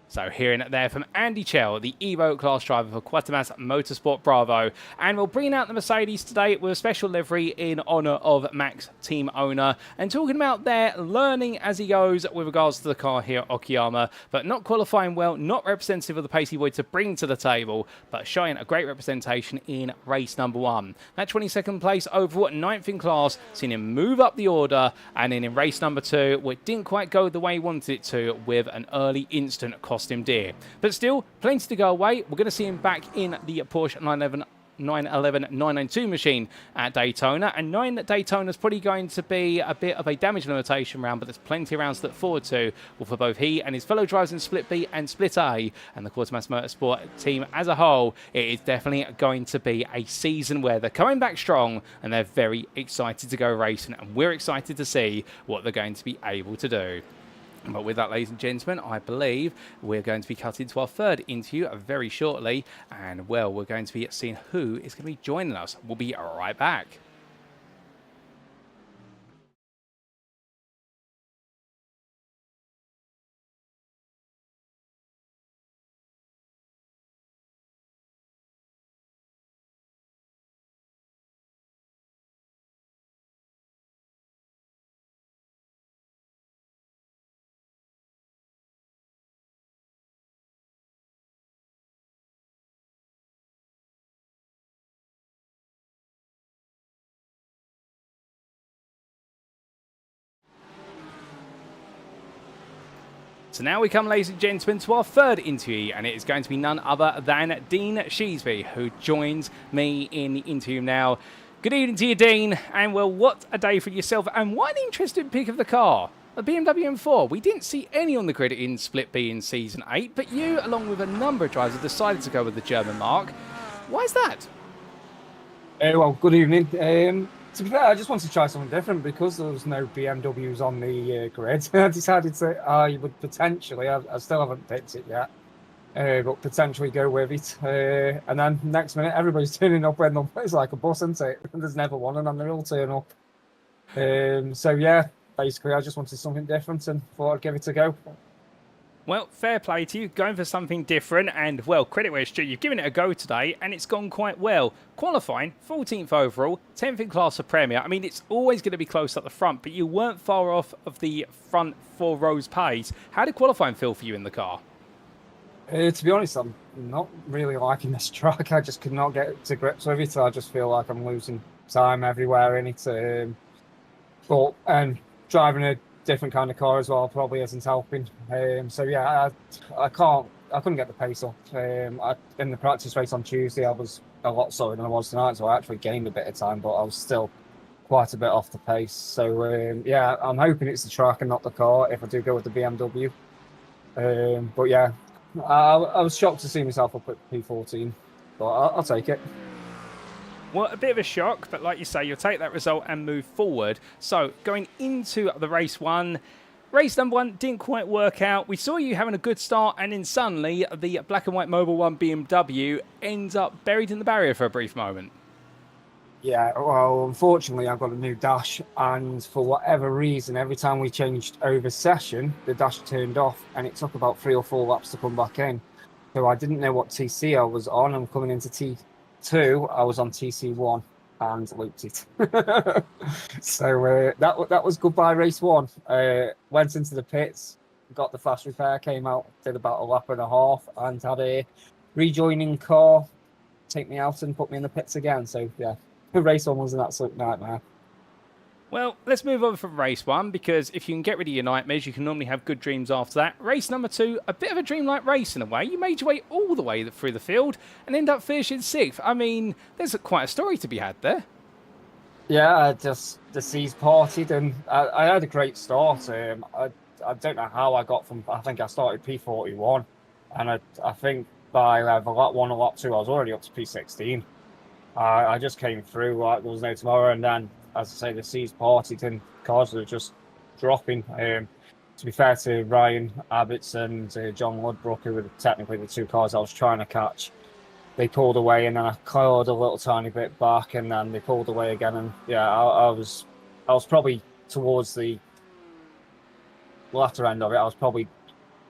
So hearing it there from Andy Chell, the Evo class driver for Quatermass Motorsport Bravo. And we're bringing out the Mercedes today with a special livery in honour of Max, team owner, and talking about their learning as he goes with regards to the car here at Okayama, but not qualifying well, not representative of the pace he wanted to bring to the table, but showing a great representation in race number 1. That 22nd place overall at 9th in class, seeing him move up the order, and then in race number 2, it didn't quite go the way he wanted it to, with an early instant cost him dear. But still, plenty to go away. We're going to see him back in the Porsche 911 911 992 machine at Daytona, and knowing that Daytona's probably going to be a bit of a damage limitation round, but there's plenty of rounds to look forward to, well, for both he and his fellow drivers in Split B and Split A, and the Quartermaster Motorsport team as a whole, it is definitely going to be a season where they're coming back strong, and they're very excited to go racing, and we're excited to see what they're going to be able to do. But with that, ladies and gentlemen, I believe we're going to be cut into our third interview very shortly. And, well, we're going to be seeing who is going to be joining us. We'll be right back. So now we come, ladies and gentlemen, to our third interview, and it is going to be none other than Dean Sheesby, who joins me in the interview now. Good evening to you, Dean, and well, what a day for yourself, and what an interesting pick of the car. A BMW M4. We didn't see any on the grid in Split B in Season 8, but you, along with a number of drivers, have decided to go with the German marque. Why is that? Well, good evening. To be fair, I just wanted to try something different because there was no BMWs on the grid. I decided to, I would potentially, I still haven't picked it yet, but potentially go with it. And then next minute, everybody's turning up when it's like a bus, isn't it? There's never one, and then they all turn up. So yeah, basically, I just wanted something different and thought I'd give it a go. Well, fair play to you, going for something different, and, well, credit where it's due. You've given it a go today, and it's gone quite well. Qualifying, 14th overall, 10th in class for Premier. I mean, it's always going to be close at the front, but you weren't far off of the front 4 rows pace. How did qualifying feel for you in the car? To be honest, I'm not really liking this track. I just could not get to grips with it. I just feel like I'm losing time everywhere in it. But driving a different kind of car as well probably isn't helping. So yeah, I couldn't get the pace up. In the practice race on Tuesday, I was a lot slower than I was tonight, so I actually gained a bit of time, but I was still quite a bit off the pace. So yeah, I'm hoping it's the track and not the car if I do go with the BMW. But yeah, I was shocked to see myself up at P14, but I'll take it. Well, a bit of a shock, but like you say, you'll take that result and move forward. So, going into the race one, race number one didn't quite work out. We saw you having a good start, and then suddenly the black and white Mobil 1 BMW ends up buried in the barrier for a brief moment. Yeah, well, unfortunately, I've got a new dash, and for whatever reason, every time we changed over session, the dash turned off, and it took about 3 or 4 laps to come back in. So I didn't know what TC I was on. I'm coming into T2, I was on TC1 and looped it. So that was goodbye race one. Went into the pits, got the fast repair, came out, did about a lap and a half, and had a rejoining car take me out and put me in the pits again. So yeah, race one was an absolute nightmare. Well, let's move on from race one, because if you can get rid of your nightmares, you can normally have good dreams after that. Race number two, a bit of a dreamlike race in a way. You made your way all the way through the field and end up finishing 6th. I mean, there's quite a story to be had there. Yeah, just the seas partied, and I had a great start. I don't know how I got from, I think I started P41, and I think by lap 1 or lap 2, I was already up to P16. I just came through like there was no tomorrow, and then, as I say, the seas partied and cars were just dropping. To be fair to Ryan Abbott's and John Ludbrook, who were technically the 2 cars I was trying to catch, they pulled away, and then I clawed a little tiny bit back, and then they pulled away again. And yeah, I was probably towards the latter end of it. I was probably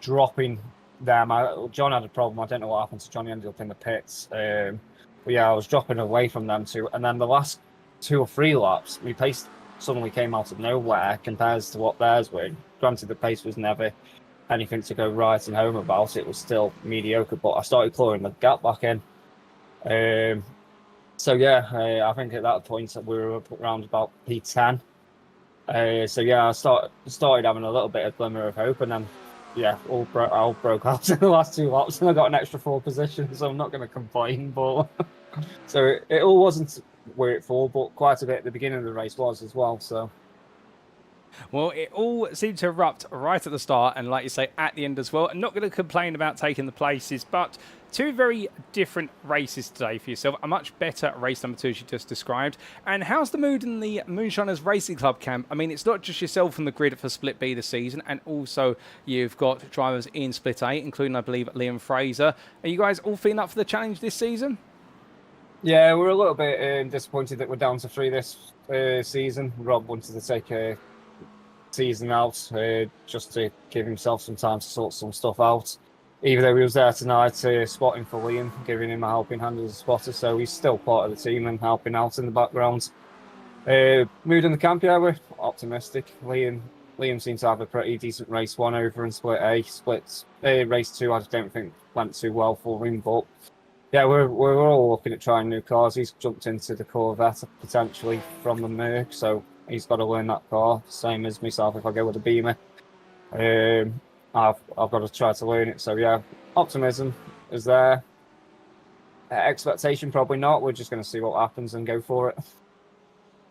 dropping them. John had a problem. I don't know what happened to John. He ended up in the pits. But yeah, I was dropping away from them too. And then the last 2 or 3 laps, my pace suddenly came out of nowhere compared to what theirs were. Granted, the pace was never anything to go right and home about. It was still mediocre, but I started clawing the gap back in. So yeah, I think at that point we were up around about P10. So yeah, I started having a little bit of glimmer of hope, and then yeah, all broke out in the last 2 laps, and I got an extra 4 positions, so I'm not going to complain, but So it all wasn't where it for, but quite a bit at the beginning of the race was as well. So Well, it all seemed to erupt right at the start and, like you say, at the end as well. I'm not going to complain about taking the places, but two very different races today for yourself. A much better race number 2, as you just described. And how's the mood in the Moonshiners Racing Club camp? I mean, it's not just yourself on the grid for Split B this season, and also you've got drivers in Split A, including, I believe, Liam Fraser. Are you guys all feeling up for the challenge this season? yeah, we're a little bit disappointed that we're down to 3 this season. Rob wanted to take a season out just to give himself some time to sort some stuff out. Even though he was there tonight spotting for Liam, giving him a helping hand as a spotter, so he's still part of the team and helping out in the background. Mood in the camp, yeah, we're optimistic. Liam seems to have a pretty decent race 1 over in Split A. Race 2, I just don't think went too well for him, but yeah, we're all looking at trying new cars. He's jumped into the Corvette potentially from the Merc, so he's got to learn that car, same as myself if I go with a Beamer. I've got to try to learn it. So yeah, optimism is there. Expectation probably not. We're just going to see what happens and go for it.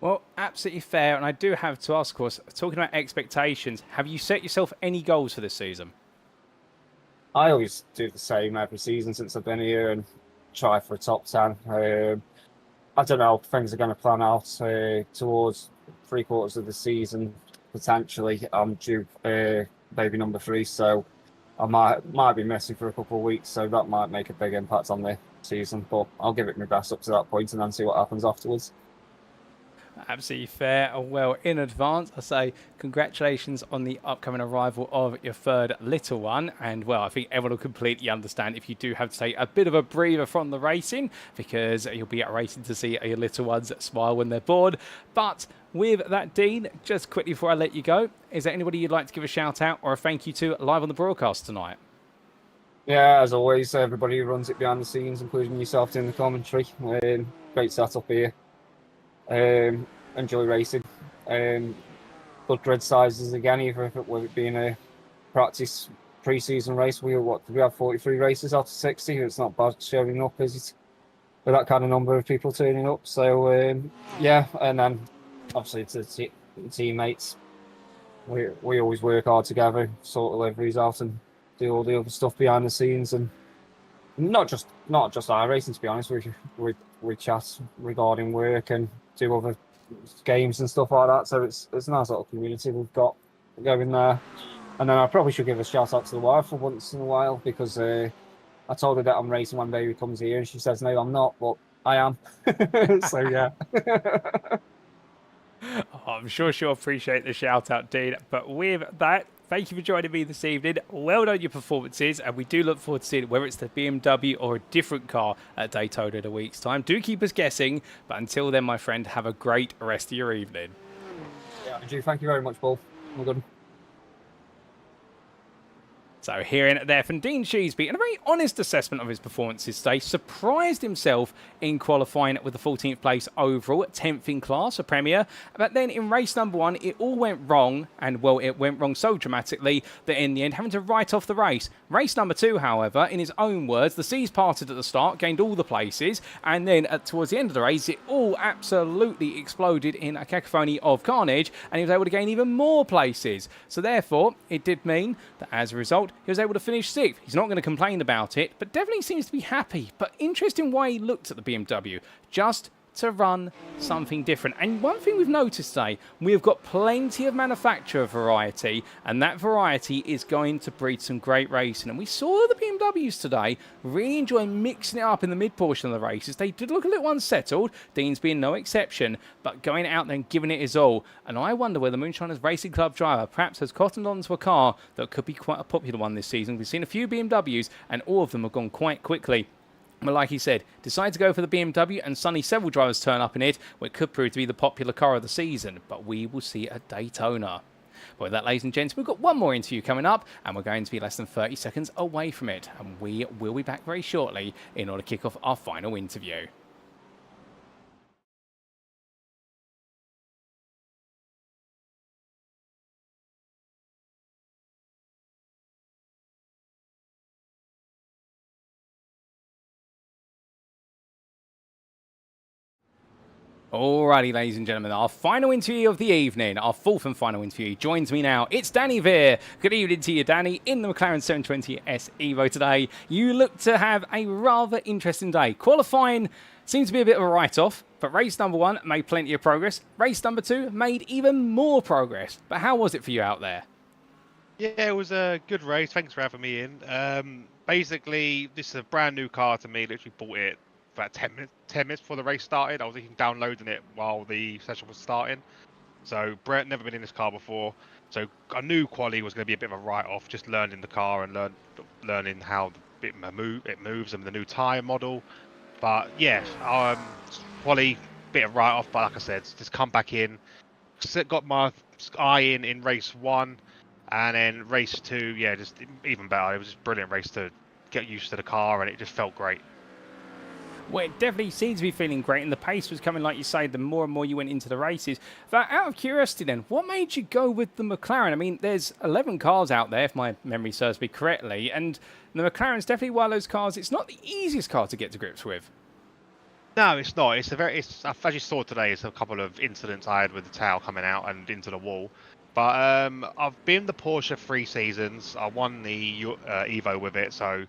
Well, absolutely fair. And I do have to ask, of course, talking about expectations, have you set yourself any goals for this season? I always do the same every season since I've been here and try for a top 10. I don't know, things are going to plan out towards 3/4 of the season. Potentially, I'm due baby number 3, so I might be missing for a couple of weeks, so that might make a big impact on the season. But I'll give it my best up to that point and then see what happens afterwards. Absolutely fair. Well, in advance, I say congratulations on the upcoming arrival of your 3rd little one. And, well, I think everyone will completely understand if you do have to take a bit of a breather from the racing, because you'll be at racing to see your little ones smile when they're bored. But with that, Dean, just quickly before I let you go, is there anybody you'd like to give a shout out or a thank you to live on the broadcast tonight? Yeah, as always, everybody who runs it behind the scenes, including yourself doing the commentary. Great setup here. Enjoy racing. Good grid sizes again, even if it being a practice pre-season race. We have 43 races out of 60. It's not bad showing up, is it? With that kind of number of people turning up. So yeah, and then obviously to the teammates, we always work hard together, sort deliveries out and do all the other stuff behind the scenes, and not just iRacing, to be honest. We chat regarding work and do other games and stuff like that. So it's a nice little community we've got going there. And then I probably should give a shout out to the wife for once in a while, because I told her that I'm racing when baby comes here, and she says no, I'm not, but I am. So yeah. I'm sure she'll appreciate the shout out, Dean. But with that, thank you for joining me this evening. Well done your performances, and we do look forward to seeing whether it's the BMW or a different car at Daytona in a week's time. Do keep us guessing, but until then, my friend, have a great rest of your evening. Yeah, Andrew, thank you very much, Paul. Well done. So hearing it there from Dean Sheasby, and a very honest assessment of his performances today, surprised himself in qualifying with the 14th place overall, 10th in class for Premier. But then in race number 1, it all went wrong, and well, it went wrong so dramatically that in the end, having to write off the race. Race number 2, however, in his own words, the seas parted at the start, gained all the places, and then towards the end of the race, it all absolutely exploded in a cacophony of carnage, and he was able to gain even more places. So therefore, it did mean that as a result, he was able to finish 6th. He's not going to complain about it, but definitely seems to be happy. But interesting why he looked at the BMW, just to run something different. And one thing we've noticed today, we've got plenty of manufacturer variety, and that variety is going to breed some great racing. And we saw the BMWs today really enjoy mixing it up in the mid portion of the races. They did look a little unsettled, Dean's being no exception, but going out there and giving it his all. And I wonder whether Moonshiners Racing Club driver perhaps has cottoned onto a car that could be quite a popular one this season. We've seen a few BMWs, and all of them have gone quite quickly. But like he said, decide to go for the BMW, and suddenly several drivers turn up in it, which could prove to be the popular car of the season. But we will see at Daytona. But with that, ladies and gents, we've got one more interview coming up, and we're going to be less than 30 seconds away from it. And we will be back very shortly in order to kick off our final interview. Alrighty, ladies and gentlemen, our final interview of the evening, our fourth and final interview, joins me now. It's Danny Veer. Good evening to you, Danny, in the McLaren 720S EVO today. You look to have a rather interesting day. Qualifying seems to be a bit of a write-off, but race number 1 made plenty of progress. Race number 2 made even more progress. But how was it for you out there? Yeah, it was a good race. Thanks for having me in. Basically, this is a brand new car to me. Literally bought it about 10 minutes before the race started. I was even downloading it while the session was starting. So Brett never been in this car before. So I knew quali was going to be a bit of a write-off, just learning the car and learning how it moves and the new tyre model. But yeah, quali, bit of write-off. But like I said, just come back in. Got my eye in race 1. And then race 2, yeah, just even better. It was just a brilliant race to get used to the car, and it just felt great. Well, it definitely seems to be feeling great, and the pace was coming, like you say, the more and more you went into the races. But out of curiosity then, what made you go with the McLaren? I mean, there's 11 cars out there, if my memory serves me correctly, and the McLaren's definitely one of those cars, it's not the easiest car to get to grips with. No, it's not. As you saw today, it's a couple of incidents I had with the tail coming out and into the wall. But I've been the Porsche 3 seasons. I won the Evo with it, so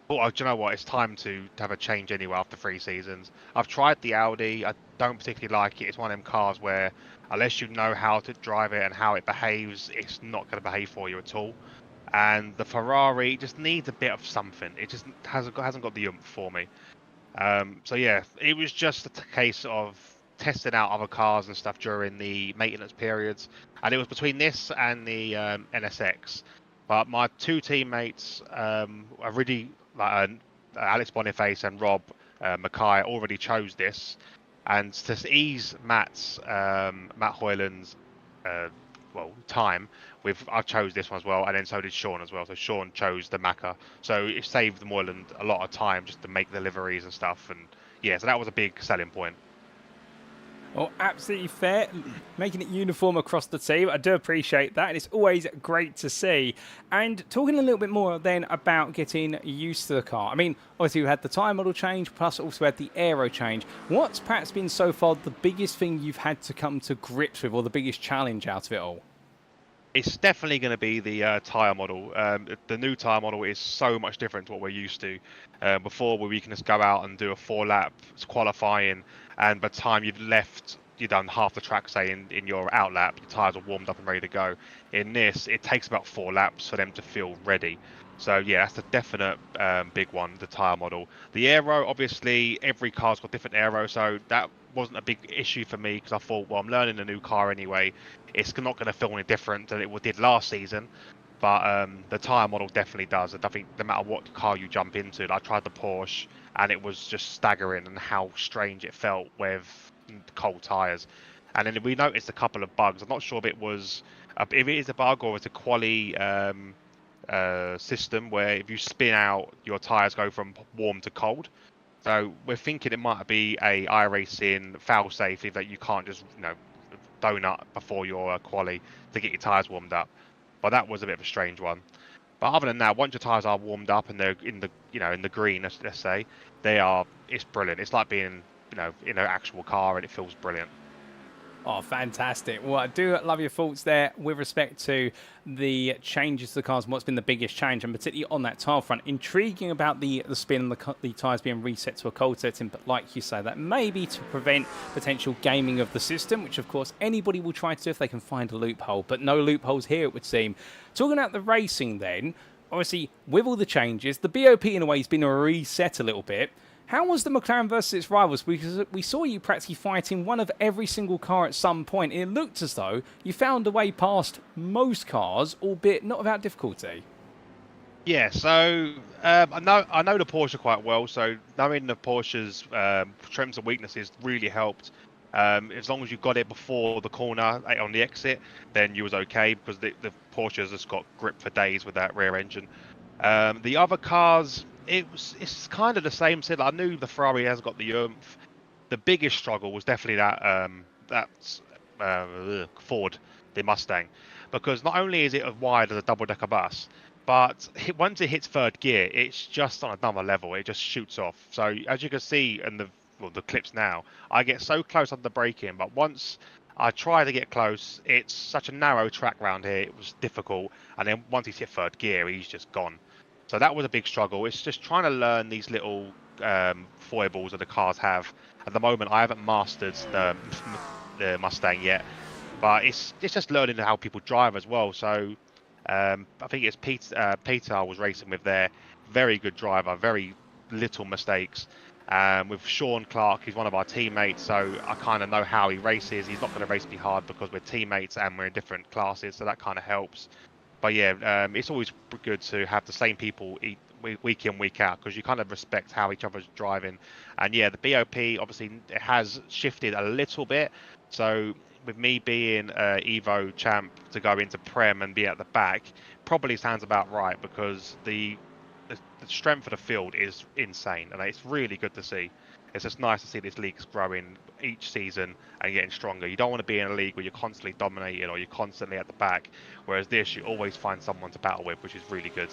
do you know what? It's time to have a change anyway after 3 seasons. I've tried the Audi. I don't particularly like it. It's one of them cars where unless you know how to drive it and how it behaves, it's not going to behave for you at all. And the Ferrari just needs a bit of something. It just hasn't got the oomph for me. So yeah, it was just a case of testing out other cars and stuff during the maintenance periods, and it was between this and the NSX. But my 2 teammates, are really like Alex Boniface and Rob Mackay, already chose this, and to ease Matt Hoyland's time, I chose this one as well, and then so did Sean as well. So Sean chose the Macca, so it saved Moyland a lot of time just to make the liveries and stuff, and yeah, so that was a big selling point. Well, absolutely fair, making it uniform across the team. I do appreciate that, and it's always great to see. And talking a little bit more then about getting used to the car. I mean, obviously we had the tyre model change, plus also had the aero change. What's perhaps been so far the biggest thing you've had to come to grips with, or the biggest challenge out of it all? It's definitely going to be the tyre model. The new tyre model is so much different to what we're used to. Before, where we can just go out and do a 4-lap qualifying, and by the time you've done half the track, say, in your out lap, your tyres are warmed up and ready to go. In this, it takes about 4 laps for them to feel ready. So yeah, that's the definite big one, the tyre model. The aero, obviously, every car's got different aero, so that wasn't a big issue for me because I thought, well, I'm learning a new car anyway. It's not going to feel any different than it did last season. But the tyre model definitely does. And I think no matter what car you jump into, I tried the Porsche, and it was just staggering and how strange it felt with cold tyres. And then we noticed a couple of bugs. I'm not sure if it is a bug or it's a quali system where if you spin out, your tyres go from warm to cold. So we're thinking it might be a iRacing fail safety that you can't just donut before your quali to get your tyres warmed up. But that was a bit of a strange one. But other than that, once your tyres are warmed up and they're in the green, let's say, it's brilliant. It's like being in an actual car, and it feels brilliant. Oh, fantastic. Well, I do love your thoughts there with respect to the changes to the cars and what's been the biggest change, and particularly on that tyre front. Intriguing about the spin and the tyres being reset to a cold setting, but like you say, that may be to prevent potential gaming of the system, which of course anybody will try to do if they can find a loophole, but no loopholes here, it would seem. Talking about the racing then, obviously with all the changes, the BOP in a way has been reset a little bit. How was the McLaren versus its rivals? Because we saw you practically fighting one of every single car at some point. It looked as though you found a way past most cars, albeit not without difficulty. Yeah, so I know the Porsche quite well, so knowing the Porsche's strengths and weaknesses really helped. As long as you got it before the corner on the exit, then you was okay, because the Porsche's just got grip for days with that rear engine. The other cars, it's kind of the same. Said I knew the Ferrari has got the oomph. The biggest struggle was definitely that Ford, the Mustang, because not only is it as wide as a double-decker bus, but once it hits third gear, it's just on another level. It just shoots off. So as you can see in the well, the clips now, I get so close under the braking, but once I try to get close, it's such a narrow track round here, it was difficult, and then once he's hit third gear, he's just gone. So that was a big struggle. It's just trying to learn these little foibles that the cars have. At the moment, I haven't mastered the Mustang yet, but it's just learning how people drive as well. So I think it's Peter I was racing with there. Very good driver, very little mistakes. With Sean Clark, he's one of our teammates, so I kind of know how he races. He's not going to race me hard because we're teammates and we're in different classes, so that kind of helps. But yeah, it's always good to have the same people week in, week out, because you kind of respect how each other's driving. And yeah, the BOP, obviously, it has shifted a little bit. So with me being Evo champ to go into Prem and be at the back, probably sounds about right, because the strength of the field is insane, and it's really good to see. It's just nice to see this league's growing each season and getting stronger. You don't want to be in a league where you're constantly dominating or you're constantly at the back, whereas this, you always find someone to battle with, which is really good.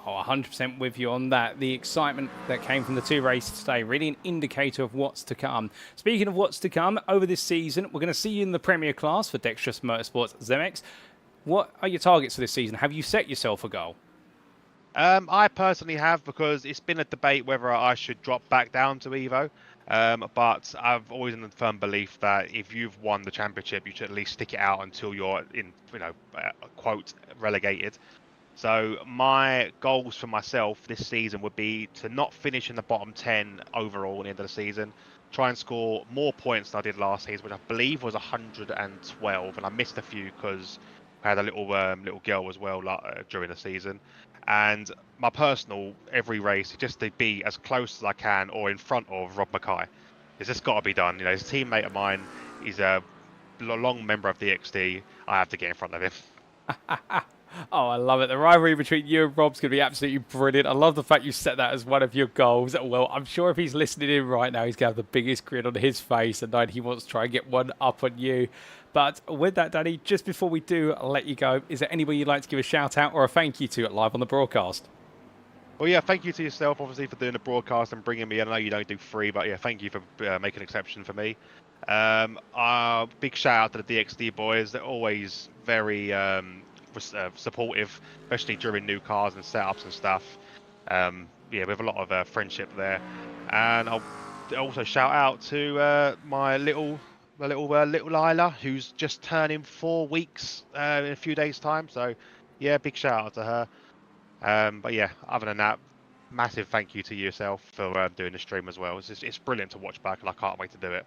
Oh, 100% with you on that. The excitement that came from the two races today, really an indicator of what's to come. Speaking of what's to come, over this season, we're going to see you in the Premier class for Dexterous Motorsports Zemex. What are your targets for this season? Have you set yourself a goal? I personally have, because it's been a debate whether I should drop back down to Evo. But I've always in the firm belief that if you've won the championship, you should at least stick it out until you're in, quote, relegated. So my goals for myself this season would be to not finish in the bottom 10 overall at the end of the season. Try and score more points than I did last season, which I believe was 112, and I missed a few because I had a little girl as well during the season. And my personal, every race, just to be as close as I can or in front of Rob Mackay. It's just got to be done. He's a teammate of mine. He's a long member of DXD. I have to get in front of him. Oh, I love it. The rivalry between you and Rob's going to be absolutely brilliant. I love the fact you set that as one of your goals. Well, I'm sure if he's listening in right now, he's going to have the biggest grin on his face, and he wants to try and get one up on you. But with that, Danny, just before we do let you go, is there anybody you'd like to give a shout out or a thank you to live on the broadcast? Well, yeah, thank you to yourself, obviously, for doing the broadcast and bringing me. I know you don't do free, but yeah, thank you for making an exception for me. Big shout out to the DXD boys. They're always very supportive, especially during new cars and setups and stuff. Yeah, we have a lot of friendship there. And I'll also shout out to my little Lila, who's just turning 4 weeks in a few days' time. So yeah, big shout out to her. But yeah, other than that, massive thank you to yourself for doing the stream as well. It's brilliant to watch back, and I can't wait to do it.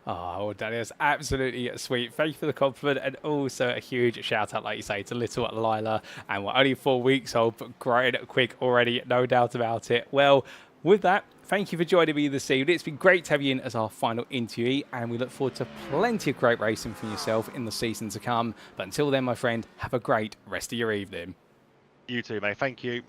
Oh, well, Danny, that's absolutely sweet. Thank you for the compliment, and also a huge shout out, like you say, to little Lila. And we're only 4 weeks old, but growing quick already, no doubt about it. Well, with that, thank you for joining me this evening. It's been great to have you in as our final interviewee, and we look forward to plenty of great racing from yourself in the season to come. But until then, my friend, have a great rest of your evening. You too, mate. Thank you.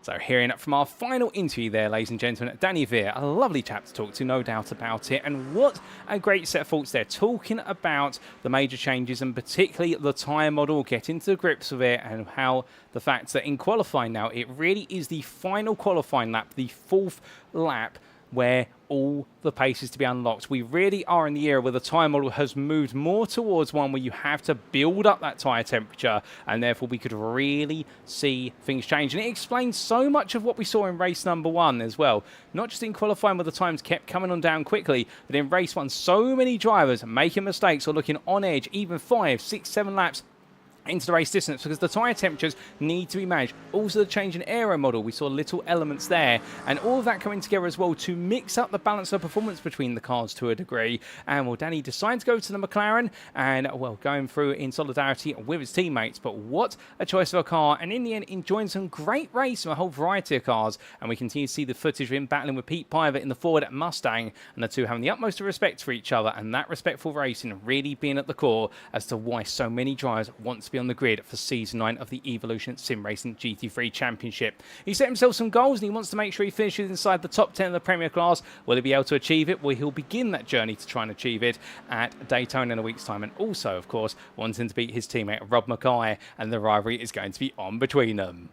So hearing up from our final interview there, ladies and gentlemen, Danny Veer, a lovely chap to talk to, no doubt about it. And what a great set of thoughts there, talking about the major changes and particularly the tyre model, getting to grips with it, and how the fact that in qualifying now, it really is the final qualifying lap, the 4th lap, where all the pace is to be unlocked. We really are in the era where the tyre model has moved more towards one where you have to build up that tyre temperature, and therefore we could really see things change. And it explains so much of what we saw in race number 1 as well. Not just in qualifying where the times kept coming on down quickly, but in race 1, so many drivers making mistakes or looking on edge, even 5, 6, 7 laps into the race distance, because the tyre temperatures need to be managed. Also the change in aero model, we saw little elements there, and all of that coming together as well to mix up the balance of performance between the cars to a degree. And well, Danny decided to go to the McLaren, and well, going through in solidarity with his teammates. But what a choice of a car, and in the end enjoying some great race from a whole variety of cars. And we continue to see the footage of him battling with Pete Piver in the Ford Mustang, and the two having the utmost of respect for each other, and that respectful racing really being at the core as to why so many drivers want to be on the grid for Season 9 of the Evolution Sim Racing GT3 Championship. He set himself some goals, and he wants to make sure he finishes inside the top 10 of the Premier class. Will he be able to achieve it? Well, he'll begin that journey to try and achieve it at Daytona in a week's time, and also, of course, wanting to beat his teammate Rob Mackay, and the rivalry is going to be on between them.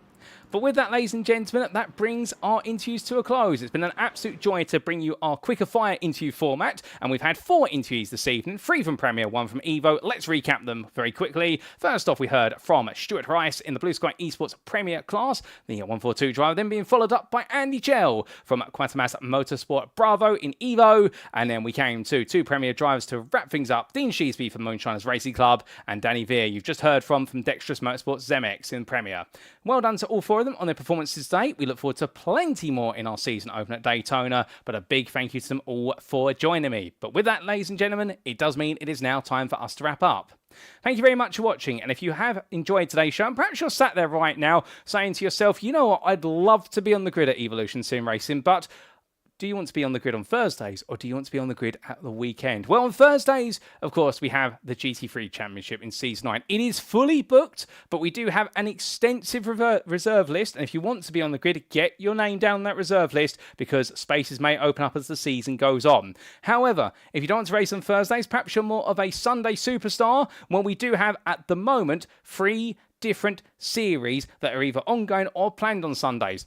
But with that, ladies and gentlemen, that brings our interviews to a close. It's been an absolute joy to bring you our quicker fire interview format, and we've had 4 interviews this evening, 3 from Premier, 1 from EVO. Let's recap them very quickly. First off, we heard from Stuart Rice in the Blue Sky Esports Premier class, the 142 driver, then being followed up by Andy Chell from Quantumas Motorsport Bravo in EVO, and then we came to 2 Premier drivers to wrap things up, Dean Sheesby from Moonshiners Racing Club, and Danny Veer, you've just heard from Dexterous Motorsports Zemex in Premier. Well done to all 4 of them on their performances today. We look forward to plenty more in our season opener at Daytona, but a big thank you to them all for joining me. But with that, ladies and gentlemen, it does mean it is now time for us to wrap up. Thank you very much for watching, and if you have enjoyed today's show, and perhaps you're sat there right now saying to yourself, you know what, I'd love to be on the grid at Evolution Sim Racing, but do you want to be on the grid on Thursdays, or do you want to be on the grid at the weekend? Well, on Thursdays, of course, we have the GT3 Championship in Season 9. It is fully booked, but we do have an extensive reserve list, and if you want to be on the grid, get your name down that reserve list, because spaces may open up as the season goes on. However, if you don't want to race on Thursdays, perhaps you're more of a Sunday superstar, well, we do have, at the moment, 3 different series that are either ongoing or planned on Sundays.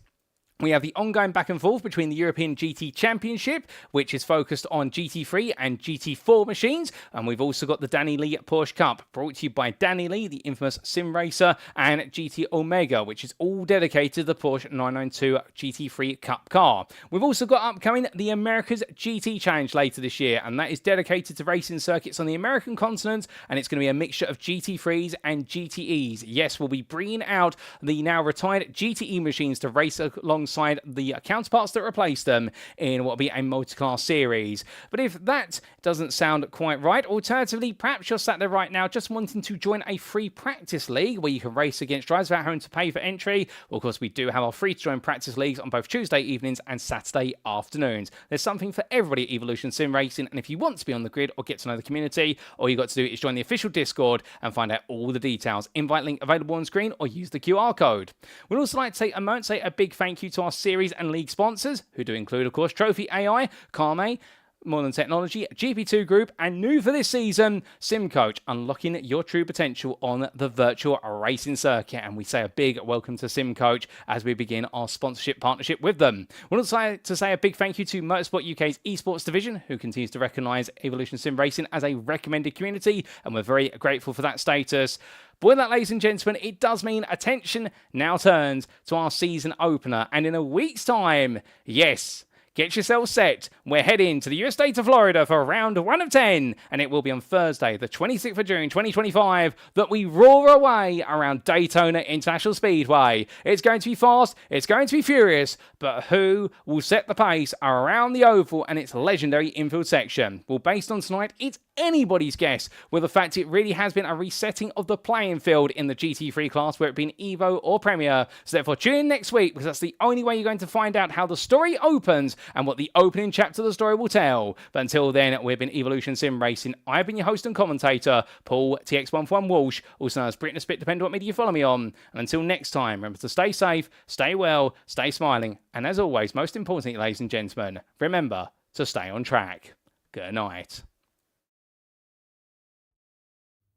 We have the ongoing back and forth between the European GT Championship, which is focused on GT3 and GT4 machines, and we've also got the Danny Lee Porsche Cup, brought to you by Danny Lee, the infamous sim racer, and GT Omega, which is all dedicated to the Porsche 992 GT3 Cup car. We've also got upcoming the America's GT Challenge later this year, and that is dedicated to racing circuits on the American continent, and it's going to be a mixture of GT3s and GTEs. Yes, we'll be bringing out the now retired GTE machines to race alongside the counterparts that replace them in what will be a multi-class series. But if that doesn't sound quite right, alternatively, perhaps you're sat there right now just wanting to join a free practice league where you can race against drivers without having to pay for entry. Well, of course, we do have our free-to-join practice leagues on both Tuesday evenings and Saturday afternoons. There's something for everybody at Evolution Sim Racing, and if you want to be on the grid or get to know the community, all you've got to do is join the official Discord and find out all the details. Invite link available on screen, or use the QR code. We'd also like to take a moment to say a big thank you to our series and league sponsors, who do include, of course, Trophy AI, Carme, Modern Technology, GP2 Group, and new for this season, SimCoach, unlocking your true potential on the virtual racing circuit. And we say a big welcome to SimCoach as we begin our sponsorship partnership with them. We'd also like to say a big thank you to Motorsport UK's esports division, who continues to recognise Evolution Sim Racing as a recommended community, and we're very grateful for that status. But with that, ladies and gentlemen, it does mean attention now turns to our season opener, and in a week's time, yes, get yourself set. We're heading to the US state of Florida for round 1 of 10, and it will be on Thursday, the 26th of June, 2025, that we roar away around Daytona International Speedway. It's going to be fast, it's going to be furious, but who will set the pace around the oval and its legendary infield section? Well, based on tonight, it's anybody's guess, with the fact it really has been a resetting of the playing field in the GT3 class, where it's been EVO or Premier. So therefore, tune in next week, because that's the only way you're going to find out how the story opens and what the opening chapter of the story will tell. But until then, we've been Evolution Sim Racing. I've been your host and commentator, Paul TX141 Walsh, also known as Britain Spit, depending on what media you follow me on. And until next time, remember to stay safe, stay well, stay smiling, and as always, most importantly, ladies and gentlemen, remember to stay on track. Good night.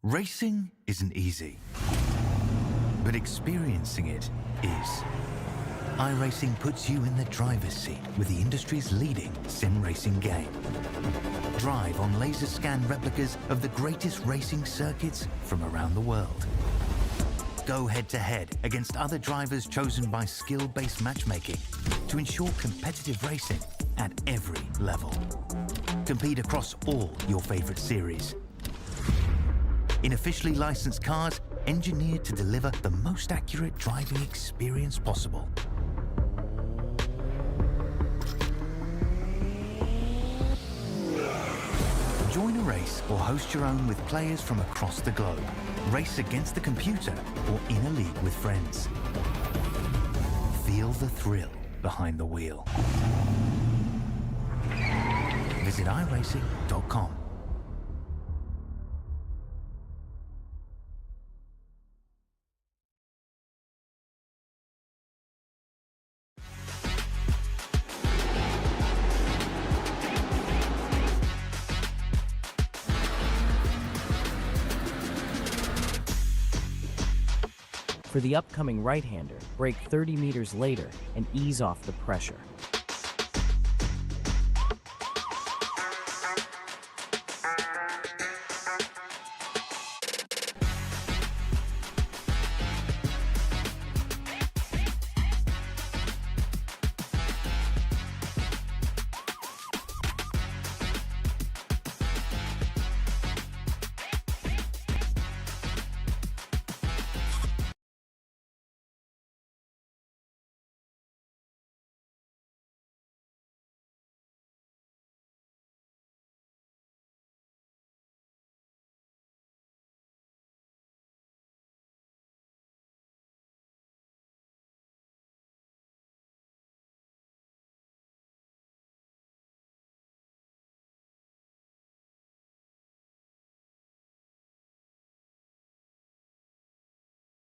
Racing isn't easy, but experiencing it is. iRacing puts you in the driver's seat with the industry's leading sim racing game. Drive on laser scan replicas of the greatest racing circuits from around the world. Go head-to-head against other drivers chosen by skill-based matchmaking to ensure competitive racing at every level. Compete across all your favorite series. In officially licensed cars, engineered to deliver the most accurate driving experience possible. Join a race or host your own with players from across the globe. Race against the computer or in a league with friends. Feel the thrill behind the wheel. Visit iRacing.com. For the upcoming right-hander, brake 30 meters later and ease off the pressure.